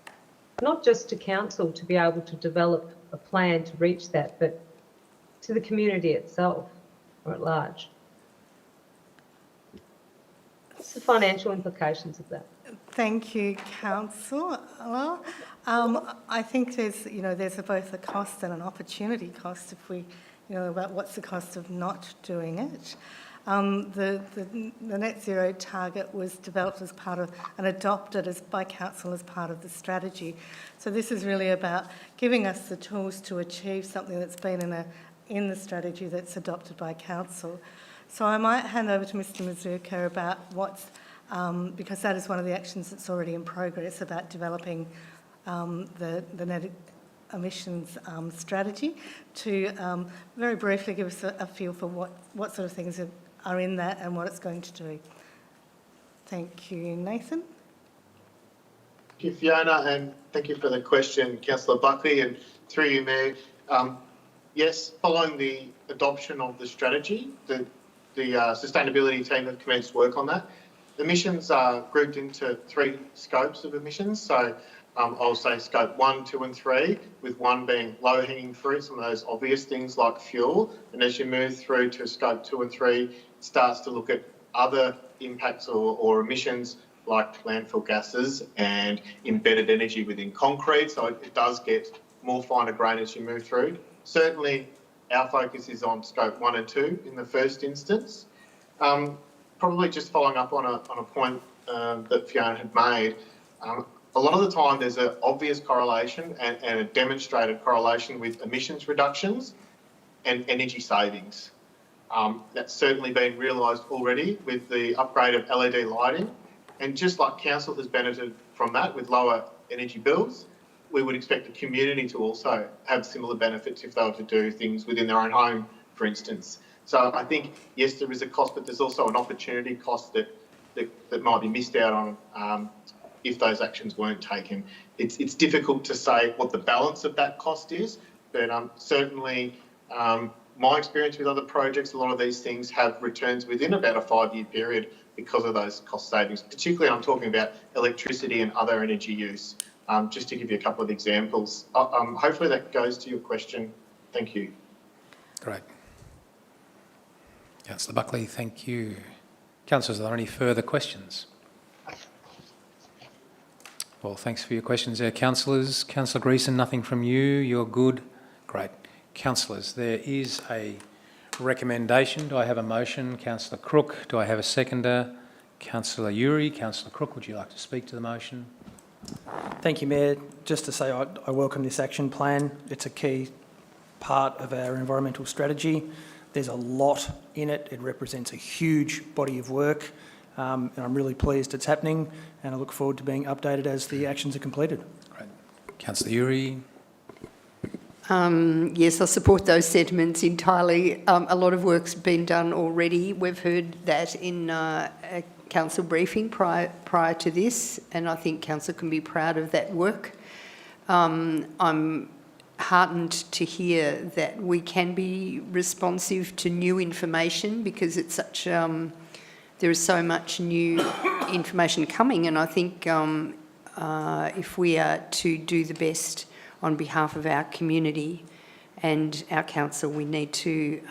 not just to council to be able to develop a plan to reach that, but to the community itself or at large? What's the financial implications of that? Thank you, Councillor. I think there's both a cost and an opportunity cost if we, about what's the cost of not doing it. The net zero target was developed as part of and adopted by Council as part of the strategy. So this is really about giving us the tools to achieve something that's been in the strategy that's adopted by Council. So I might hand over to Mr Mazurka about because that is one of the actions that's already in progress about developing the net emissions strategy, to very briefly give us a feel for what sort of things are in that and what it's going to do. Thank you, Nathan. Thank you, Fiona, and thank you for the question, Councillor Buckley, and through you, Mayor. Yes, following the adoption of the strategy, the sustainability team have commenced work on that. Emissions are grouped into 3 scopes of emissions. So I'll say scope 1, 2 and 3, with 1 being low-hanging fruit, some of those obvious things like fuel. And as you move through to scope 2 and 3, it starts to look at other impacts or emissions like landfill gases and embedded energy within concrete. So it does get more finer grain as you move through. Certainly, our focus is on scope 1 and 2 in the first instance. Probably just following up on a point that Fiona had made, a lot of the time there's an obvious correlation and a demonstrated correlation with emissions reductions and energy savings. That's certainly been realised already with the upgrade of LED lighting. And just like Council has benefited from that with lower energy bills, we would expect the community to also have similar benefits if they were to do things within their own home, for instance. So I think, yes, there is a cost, but there's also an opportunity cost that might be missed out on if those actions weren't taken. It's difficult to say what the balance of that cost is, but certainly my experience with other projects, a lot of these things have returns within about a 5-year period because of those cost savings. Particularly, I'm talking about electricity and other energy use, just to give you a couple of examples. Hopefully that goes to your question. Thank you. Great. Councillor Buckley, thank you. Councillors, are there any further questions? Well, thanks for your questions there, councillors. Councillor Greason, nothing from you. You're good. Great. Councillors, there is a recommendation. Do I have a motion? Councillor Crook, do I have a seconder? Councillor Uri. Councillor Crook, would you like to speak to the motion? Thank you, Mayor. Just to say I welcome this action plan. It's a key part of our environmental strategy. There's a lot in it. It represents a huge body of work, and I'm really pleased it's happening, and I look forward to being updated as the actions are completed. Great. Councillor Uri. Yes, I support those sentiments entirely. A lot of work's been done already. We've heard that in a council briefing prior to this, and I think council can be proud of that work. I'm heartened to hear that we can be responsive to new information, because it's such there is so much new information coming, and I think if we are to do the best on behalf of our community and our council, we need to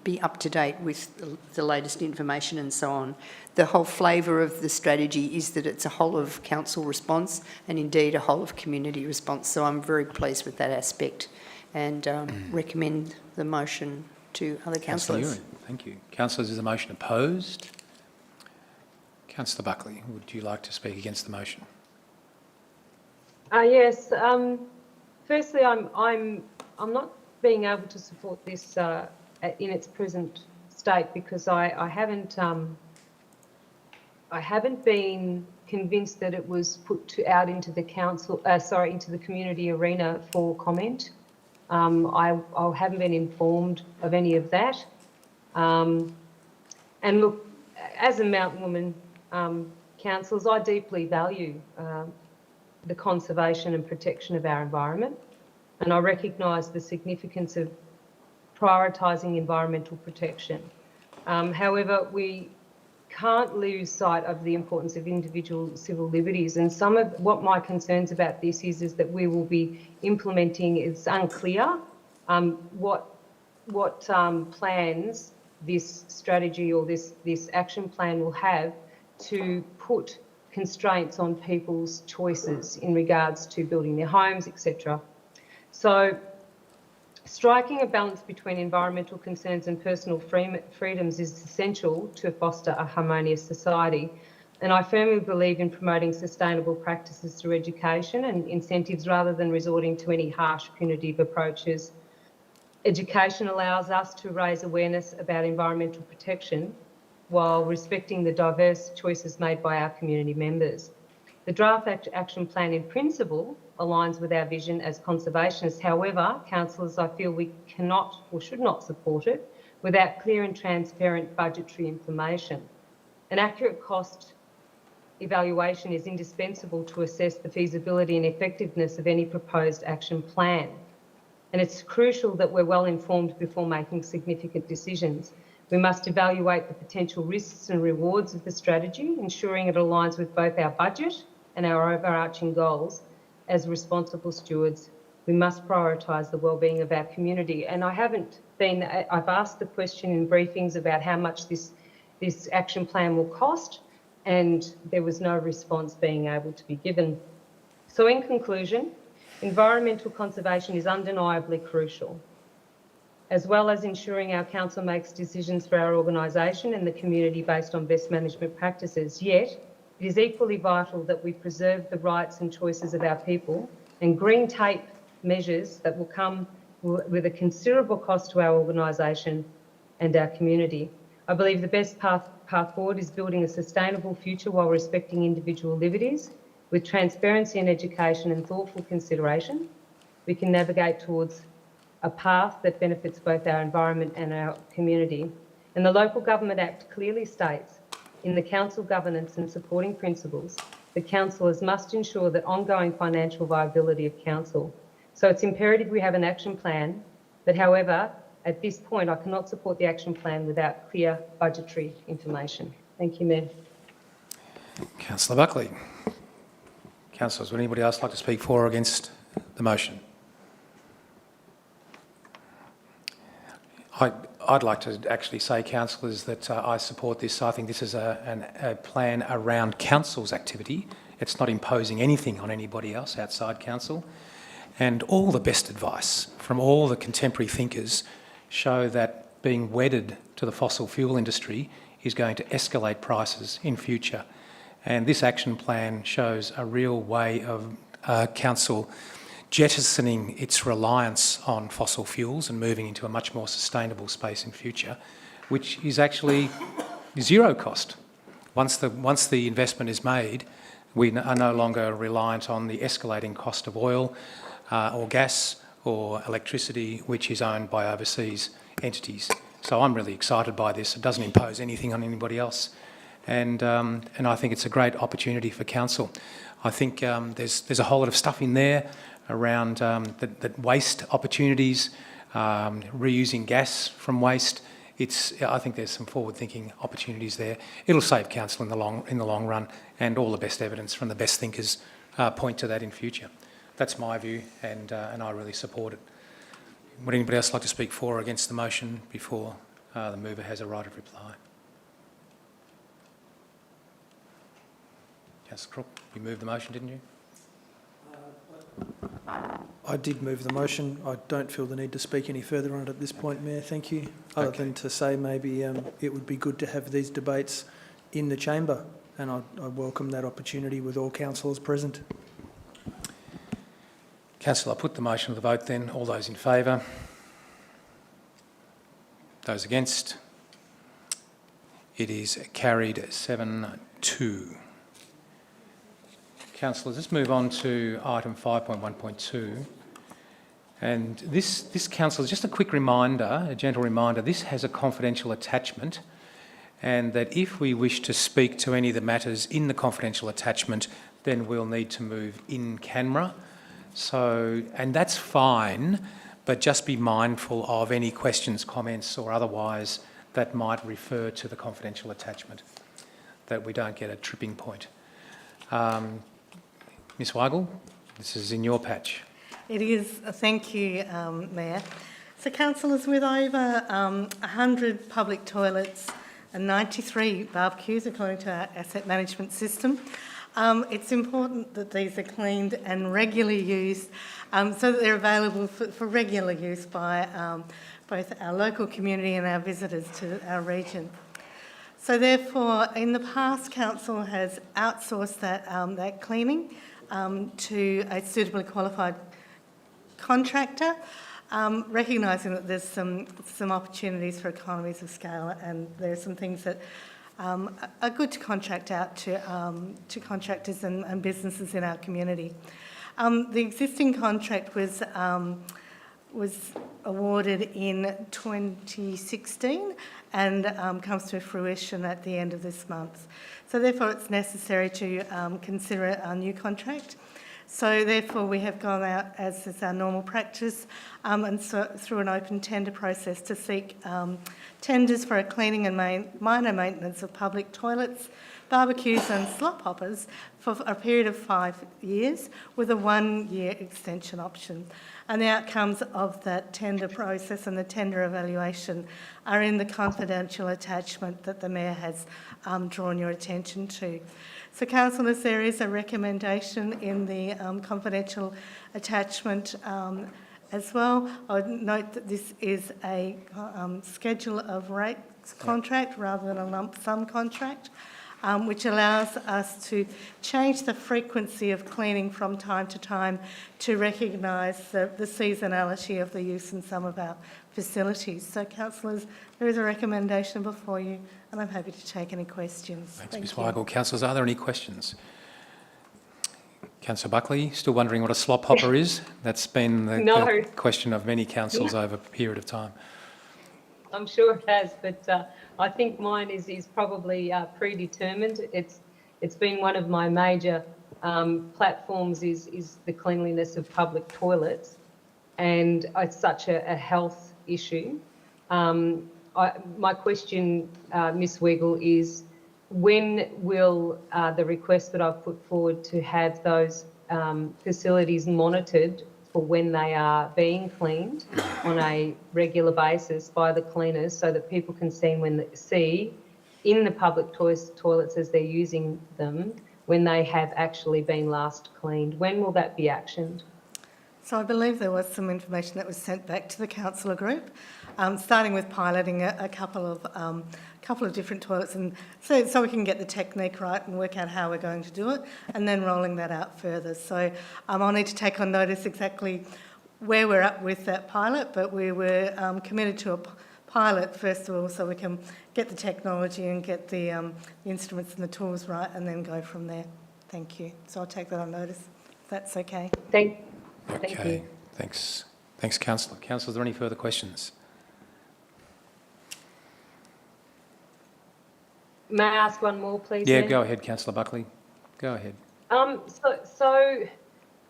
be up to date with the latest information and so on. The whole flavour of the strategy is that it's a whole of council response and indeed a whole of community response. So I'm very pleased with that aspect and recommend the motion to other councillors. Thank you. Councillors, is the motion opposed? Councillor Buckley, would you like to speak against the motion? Yes. Firstly, I'm not being able to support this in its present state because I haven't been convinced that it was put out into the council, into the community arena for comment. I haven't been informed of any of that. And look, as a mountain woman, councillors, I deeply value the conservation and protection of our environment, and I recognise the significance of prioritising environmental protection. However, we can't lose sight of the importance of individual civil liberties, and some of what my concerns about this is that we will be implementing, it's unclear what plans this strategy or this action plan will have to put constraints on people's choices in regards to building their homes, etc. So striking a balance between environmental concerns and personal freedoms is essential to foster a harmonious society. And I firmly believe in promoting sustainable practices through education and incentives rather than resorting to any harsh punitive approaches. Education allows us to raise awareness about environmental protection while respecting the diverse choices made by our community members. The draft action plan in principle aligns with our vision as conservationists. However, councillors, I feel we cannot or should not support it without clear and transparent budgetary information. An accurate cost evaluation is indispensable to assess the feasibility and effectiveness of any proposed action plan. And it's crucial that we're well informed before making significant decisions. We must evaluate the potential risks and rewards of the strategy, ensuring it aligns with both our budget and our overarching goals. As responsible stewards, we must prioritise the wellbeing of our community. And I've asked the question in briefings about how much this action plan will cost, and there was no response being able to be given. So in conclusion, environmental conservation is undeniably crucial, as well as ensuring our council makes decisions for our organisation and the community based on best management practices. Yet, it is equally vital that we preserve the rights and choices of our people, and green tape measures that will come with a considerable cost to our organisation and our community. I believe the best path forward is building a sustainable future while respecting individual liberties. With transparency and education and thoughtful consideration, we can navigate towards a path that benefits both our environment and our community. And the Local Government Act clearly states in the council governance and supporting principles that councillors must ensure that ongoing financial viability of council. So it's imperative we have an action plan, but however, at this point, I cannot support the action plan without clear budgetary information. Thank you, Mayor. Councillor Buckley. Councillors, would anybody else like to speak for or against the motion? I'd like to actually say, councillors, that I support this. I think this is a plan around council's activity. It's not imposing anything on anybody else outside council. And all the best advice from all the contemporary thinkers show that being wedded to the fossil fuel industry is going to escalate prices in future. And this action plan shows a real way of council jettisoning its reliance on fossil fuels and moving into a much more sustainable space in future, which is actually zero cost. Once the investment is made, we are no longer reliant on the escalating cost of oil or gas or electricity, which is owned by overseas entities. So I'm really excited by this. It doesn't impose anything on anybody else. And I think it's a great opportunity for council. I think there's a whole lot of stuff in there around that waste opportunities, reusing gas from waste. I think there's some forward-thinking opportunities there. It'll save council in the long run, and all the best evidence from the best thinkers point to that in future. That's my view, and I really support it. Would anybody else like to speak for or against the motion before the mover has a right of reply? Councillor Crook, you moved the motion, didn't you? I did move the motion. I don't feel the need to speak any further on it at this point, Mayor. Thank you. Other than to say maybe it would be good to have these debates in the chamber, and I welcome that opportunity with all councillors present. Councillor, I put the motion to the vote then. All those in favour? Those against? It is carried 7-2. Councillors, let's move on to item 5.1.2. And this, councillors, just a quick reminder, a gentle reminder, this has a confidential attachment, and that if we wish to speak to any of the matters in the confidential attachment, then we'll need to move in camera. So, and that's fine, but just be mindful of any questions, comments or otherwise that might refer to the confidential attachment, that we don't get a tripping point. Ms Weigel, this is in your patch. It is. Thank you, Mayor. So, councillors, with over 100 public toilets and 93 barbecues, according to our asset management system, it's important that these are cleaned and regularly used so that they're available for regular use by both our local community and our visitors to our region. So therefore, in the past, Council has outsourced that cleaning to a suitably qualified contractor, recognising that there's some opportunities for economies of scale, and there are some things that are good to contract out to contractors and businesses in our community. The existing contract was awarded in 2016 and comes to fruition at the end of this month. So therefore it's necessary to consider a new contract. So therefore we have gone out, as is our normal practice, and so through an open tender process to seek tenders for a cleaning and minor maintenance of public toilets, barbecues and slop hoppers for a period of 5 years with a 1-year extension option. And the outcomes of that tender process and the tender evaluation are in the confidential attachment that the Mayor has drawn your attention to. So, councillors, there is a recommendation in the confidential attachment as well. I would note that this is a schedule of rates contract rather than a lump sum contract, which allows us to change the frequency of cleaning from time to time to recognise the seasonality of the use in some of our facilities. So, councillors, there is a recommendation before you, and I'm happy to take any questions. Thanks, Ms Weigel. Councillors, are there any questions? Councillor Buckley, still wondering what a slop hopper is? That's been the question of many councils over a period of time. I'm sure it has, but I think mine is probably predetermined. It's been one of my major platforms is the cleanliness of public toilets, and it's such a health issue. My question, Ms Weigel, is when will the request that I've put forward to have those facilities monitored for when they are being cleaned on a regular basis by the cleaners, so that people can see in the public toilets as they're using them when they have actually been last cleaned? When will that be actioned? So I believe there was some information that was sent back to the councillor group, starting with piloting a couple of different toilets, and so we can get the technique right and work out how we're going to do it, and then rolling that out further. So I'll need to take on notice exactly where we're at with that pilot, but we were committed to a pilot first of all, so we can get the technology and get the instruments and the tools right, and then go from there. Thank you. So I'll take that on notice, if that's okay. Thank Okay, you. thanks. Thanks, Councillor. Councillor, are there any further questions? May I ask one more, please? Yeah, Mayor? go ahead, Councillor Buckley. Go ahead. So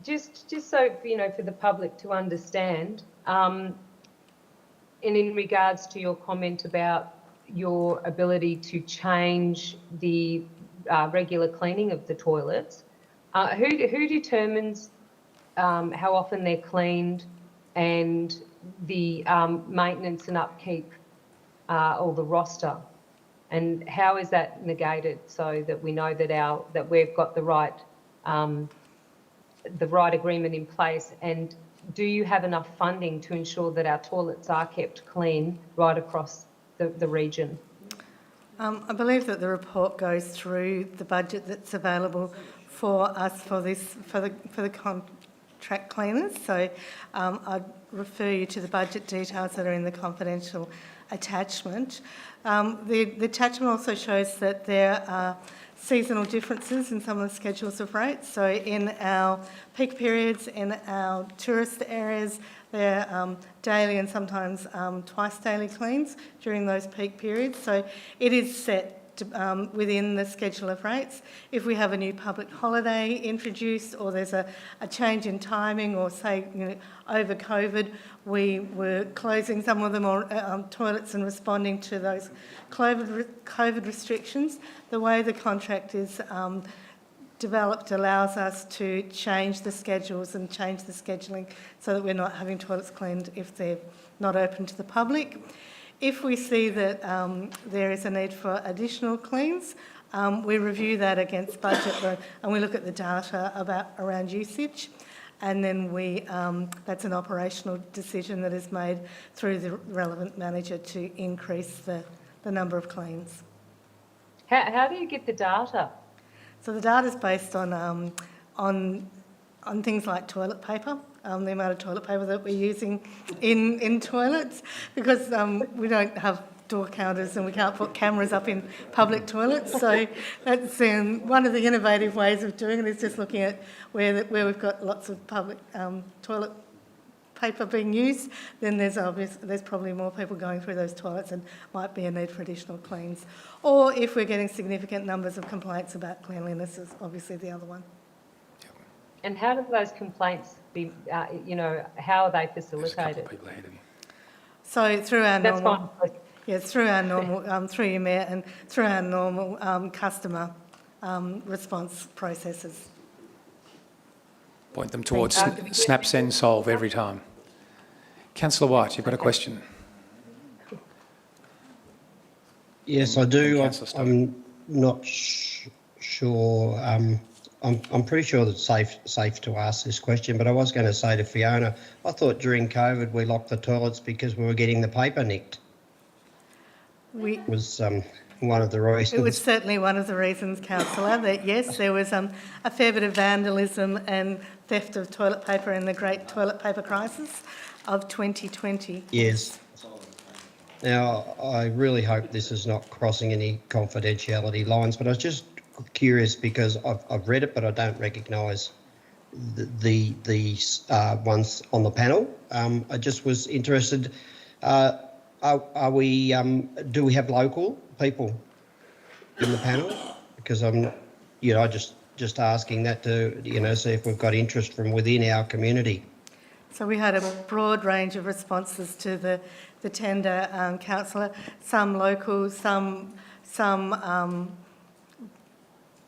just so for the public to understand, and in regards to your comment about your ability to change the regular cleaning of the toilets, who determines how often they're cleaned and the maintenance and upkeep or the roster? And how is that negated so that we know that we've got the right agreement in place? And do you have enough funding to ensure that our toilets are kept clean right across the region? I believe that the report goes through the budget that's available for us for the contract cleaners. So I'd refer you to the budget details that are in the confidential attachment. The attachment also shows that there are seasonal differences in some of the schedules of rates. So in our peak periods, in our tourist areas, they're daily and sometimes twice daily cleans during those peak periods. So it is set within the schedule of rates. If we have a new public holiday introduced or there's a change in timing, or say, over COVID, we were closing some of them or toilets and responding to those COVID restrictions, the way the contract is developed allows us to change the schedules and change the scheduling so that we're not having toilets cleaned if they're not open to the public. If we see that there is a need for additional cleans, we review that against budget and we look at the data around usage, and then that's an operational decision that is made through the relevant manager to increase the number of cleans. How do you get the data? So the data is based on things like toilet paper, the amount of toilet paper that we're using in toilets, because we don't have door counters and we can't put cameras up in public toilets. So that's one of the innovative ways of doing it, is just looking at where we've got lots of public toilet paper being used, then there's probably more people going through those toilets and might be a need for additional cleans. Or if we're getting significant numbers of complaints about cleanliness, is obviously the other one. And how do those complaints be, how are they facilitated? So through our That's normal... fine. Yes, through our normal, through your mayor, and through our normal customer response processes. Point them towards snap, send, solve every time. Councillor White, you've got a question. Yes, I do. I'm not sure. I'm pretty sure that it's safe to ask this question, but I was going to say to Fiona, I thought during COVID we locked the toilets because we were getting the paper nicked. It was one of the reasons. It was certainly one of the reasons, Councillor, that yes, there was a fair bit of vandalism and theft of toilet paper in the great toilet paper crisis of 2020. Yes. Now, I really hope this is not crossing any confidentiality lines, but I was just curious because I've read it, but I don't recognise the ones on the panel. I just was interested. Are we? Do we have local people in the panel? Because I'm, just asking that to, see if we've got interest from within our community. So we had a broad range of responses to the tender, Councillor. Some local, some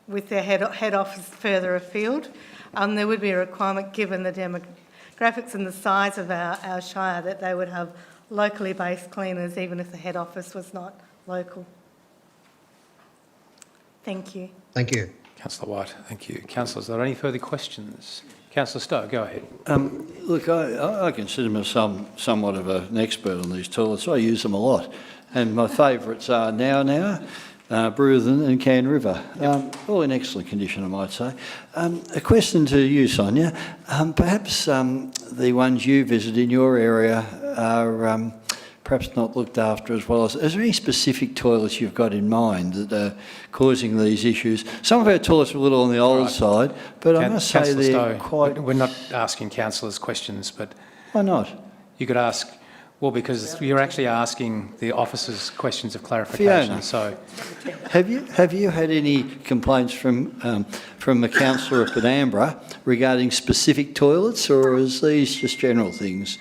with their head office further afield. There would be a requirement, given the demographics and the size of our Shire, that they would have locally based cleaners, even if the head office was not local. Thank you. Thank you. Councillor White, thank you. Councillors, are there any further questions? Councillor Stowe, go ahead. Look, I consider myself somewhat of an expert on these toilets. I use them a lot. And my favourites are Now, Bruthen and Can River. All in excellent condition, I might say. A question to you, Sonia. Perhaps the ones you visit in your area are perhaps not looked after as well. Is there any specific toilets you've got in mind that are causing these issues? Some of our toilets are a little on the old side, but I must say they're quite... We're not asking councillors questions, but... Why not? You could ask... Well, because you're actually asking the officers questions of clarification. Fiona, so, have you had any complaints from the councillor at Penumbra regarding specific toilets, or is these just general things?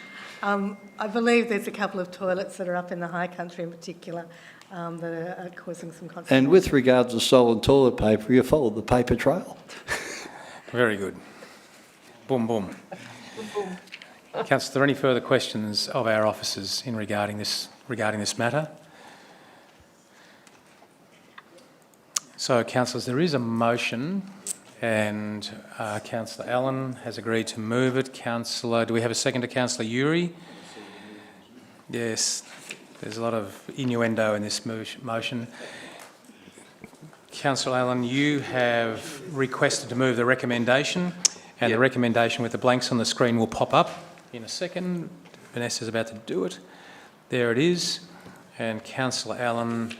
I believe there's a couple of toilets that are up in the high country in particular that are causing some consternation. And with regards to stolen toilet paper, you followed the paper trail. Very good. Boom, boom. Councillor, are there any further questions of our officers regarding this matter? So, councillors, there is a motion, and Councillor Allen has agreed to move it. Councillor, do we have a second to Councillor Uri? Yes, there's a lot of innuendo in this motion. Councillor Allen, you have requested to move the recommendation, and the recommendation with the blanks on the screen will pop up in a second. Vanessa's about to do it. There it is. And Councillor Allen,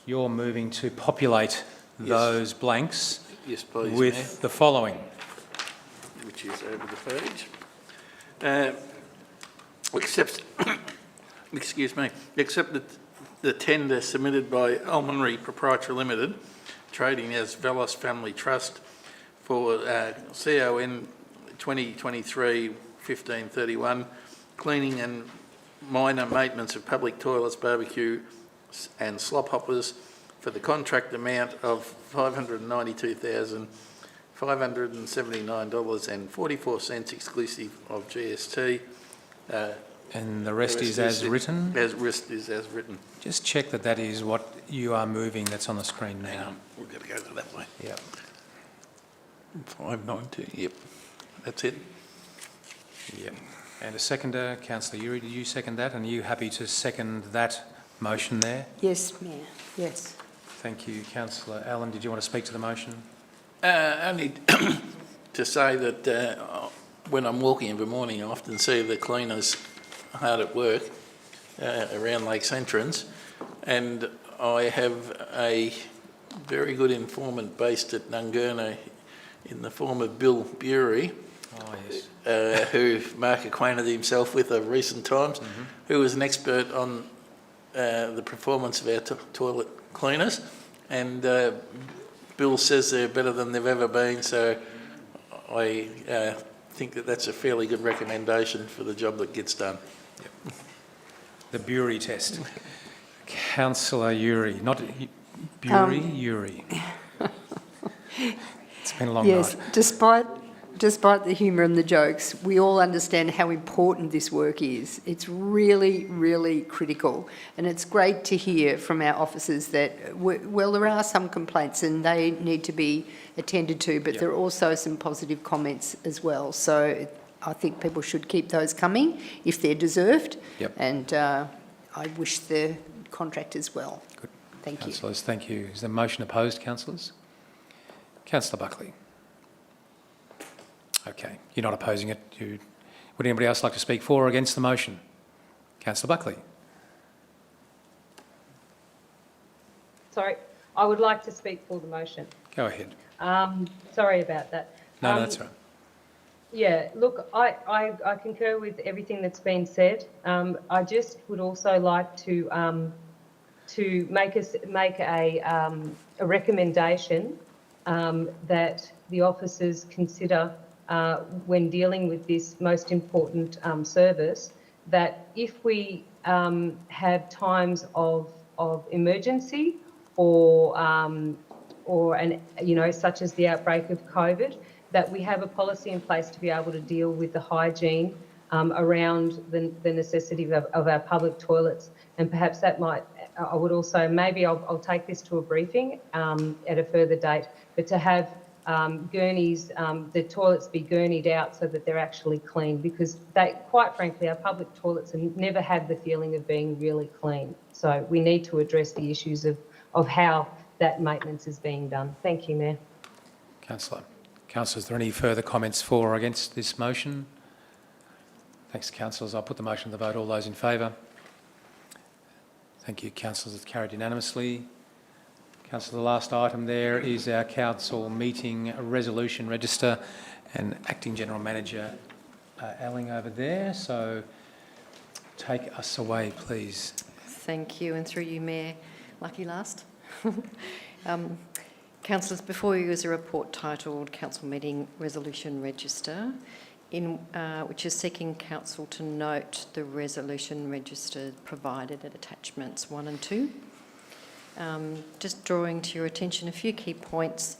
you're moving to populate those blanks Yes, please, with Mayor. the following. Which is over the page. Accepts, excuse me, accept the tender submitted by Almonry Proprietary Limited, trading as Velos Family Trust for CON 2023-1531, cleaning and minor maintenance of public toilets, barbecue and slop hoppers for the contract amount of $592,579.44 exclusive of GST. And the rest is as written? Rest is as written. Just check that that is what you are moving that's on the screen now. We've got to go to that way. Yep. 592, yep. That's it. Yep. And a seconder, Councillor Uri, did you second that? And are you happy to second that motion there? Yes, Mayor. Yes. Thank you. Councillor Allen, did you want to speak to the motion? Only to say that when I'm walking every morning, I often see the cleaners hard at work around Lakes Entrance, and I have a very good informant based at Nungurna in the form of Bill Bury, who Mark acquainted himself with of recent times, who was an expert on the performance of our toilet cleaners, and Bill says they're better than they've ever been, so I think that that's a fairly good recommendation for the job that gets done. Yep. The Bury test. Councillor Uri, not Bury, Uri. It's been a long yes, night. Despite the humour and the jokes, we all understand how important this work is. It's really, really critical. And it's great to hear from our officers that, well, there are some complaints and they need to be attended to, but there are also some positive comments as well. So I think people should keep those coming if they're deserved. Yep. And I wish the contractors well. Good. Thank you. Councillors, thank you. Is the motion opposed, councillors? Councillor Buckley. Okay, you're not opposing it. Would anybody else like to speak for or against the motion? Councillor Buckley. Sorry, I would like to speak for the motion. Go ahead. Sorry about that. No, that's all right. Yeah, look, I concur with everything that's been said. I just would also like to make a recommendation that the officers consider when dealing with this most important service, that if we have times of emergency or such as the outbreak of COVID, that we have a policy in place to be able to deal with the hygiene around the necessity of our public toilets. And perhaps that might, I would also, maybe I'll take this to a briefing at a further date, but to have gurneys, the toilets be gurneyed out so that they're actually clean, because they, quite frankly, our public toilets never have the feeling of being really clean. So we need to address the issues of how that maintenance is being done. Thank you, Mayor. Councillor. Councillor, is there any further comments for or against this motion? Thanks, councillors. I'll put the motion to the vote. All those in favour? Thank you, councillors. It's carried unanimously. Councillor, the last item there is our council meeting resolution register, and Acting General Manager Elling over there. So take us away, please. Thank you, and through you, Mayor. Lucky last. Councillors, before you is a report titled Council Meeting Resolution Register, which is seeking council to note the resolution register provided at attachments 1 and 2. Just drawing to your attention a few key points.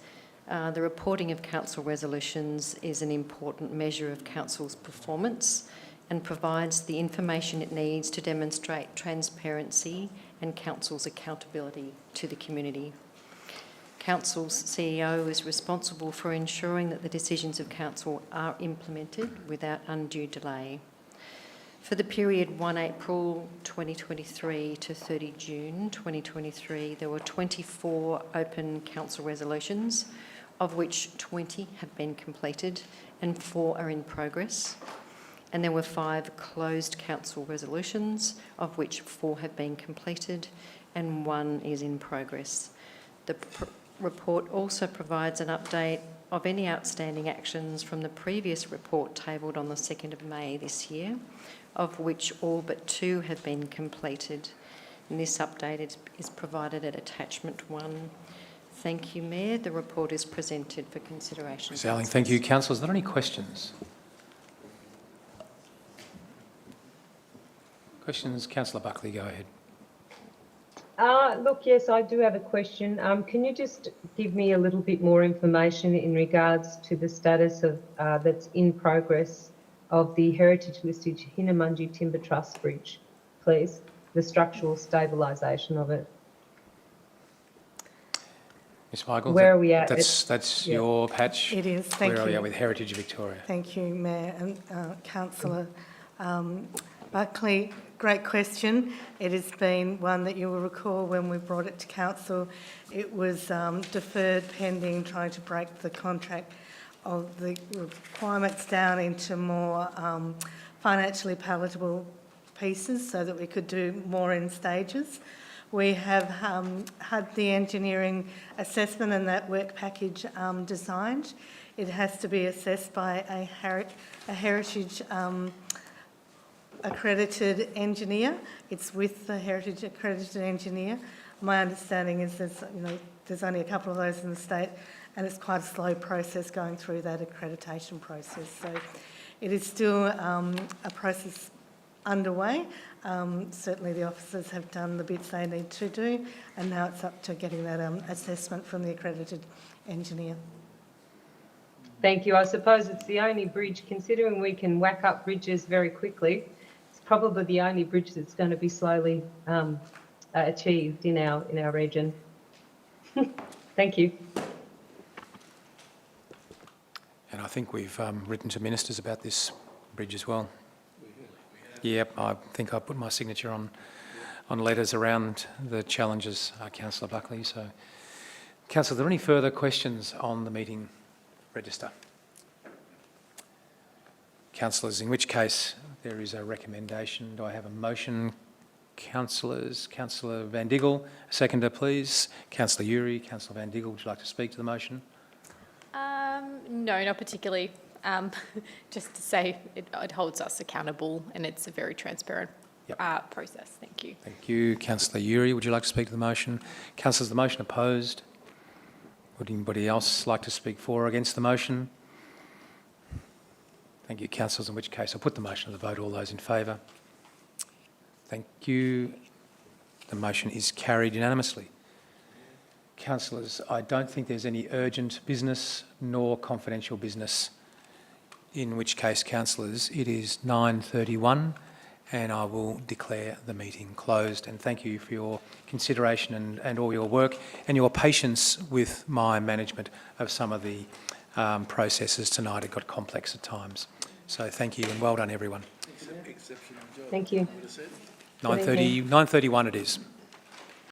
The reporting of council resolutions is an important measure of council's performance and provides the information it needs to demonstrate transparency and council's accountability to the community. Council's CEO is responsible for ensuring that the decisions of council are implemented without undue delay. For the period 1 April 2023 to 30 June 2023, there were 24 open council resolutions, of which 20 have been completed and 4 are in progress. And there were 5 closed council resolutions, of which 4 have been completed and 1 is in progress. report also provides an update of any outstanding actions from the previous report tabled on the 2nd of May this year, of which all but 2 have been completed. And this update is provided at attachment 1. Thank you, Mayor. The report is presented for consideration. Ms Alling, thank you. Councillors, are there any questions? Questions? Councillor Buckley, go ahead. Look, yes, I do have a question. Can you just give me a little bit more information in regards to the status of that's in progress of the heritage listed Hinnamunji Timber Trust Bridge, please? The structural stabilisation of it. Ms Michael, where are we at? That's your patch. It is, thank you. Where are we at with Heritage Victoria? Thank you, Mayor and Councillor Buckley. Great question. It has been one that you will recall when we brought it to Council. It was deferred pending trying to break the contract of the requirements down into more financially palatable pieces so that we could do more in stages. We have had the engineering assessment and that work package designed. It has to be assessed by a heritage accredited engineer. It's with the heritage accredited engineer. My understanding is there's only a couple of those in the state, and it's quite a slow process going through that accreditation process. So it is still a process underway. Certainly the officers have done the bits they need to do, and now it's up to getting that assessment from the accredited engineer. Thank you. I suppose it's the only bridge, considering we can whack up bridges very quickly, it's probably the only bridge that's going to be slowly achieved in our region. Thank you. And I think we've written to ministers about this bridge as well. Yep, I think I put my signature on letters around the challenges, Councillor Buckley. So, Councillor, are there any further questions on the meeting register? Councillors, in which case there is a recommendation. Do I have a motion? Councillors, Councillor Van Diggle, a seconder please. Councillor Uri, Councillor Van Diggle, would you like to speak to the motion? No, not particularly. Just to say it holds us accountable and it's a very transparent process. Thank you. Thank you. Councillor Uri, would you like to speak to the motion? Councillors, the motion opposed. Would anybody else like to speak for or against the motion? Thank you, councillors, in which case I'll put the motion to the vote. All those in favour? Thank you. The motion is carried unanimously. Councillors, I don't think there's any urgent business nor confidential business, in which case, councillors, it is 9:31 and I will declare the meeting closed. And thank you for your consideration and all your work and your patience with my management of some of the processes tonight. It got complex at times. So thank you and well done, everyone. Thank you. 9:31 it is.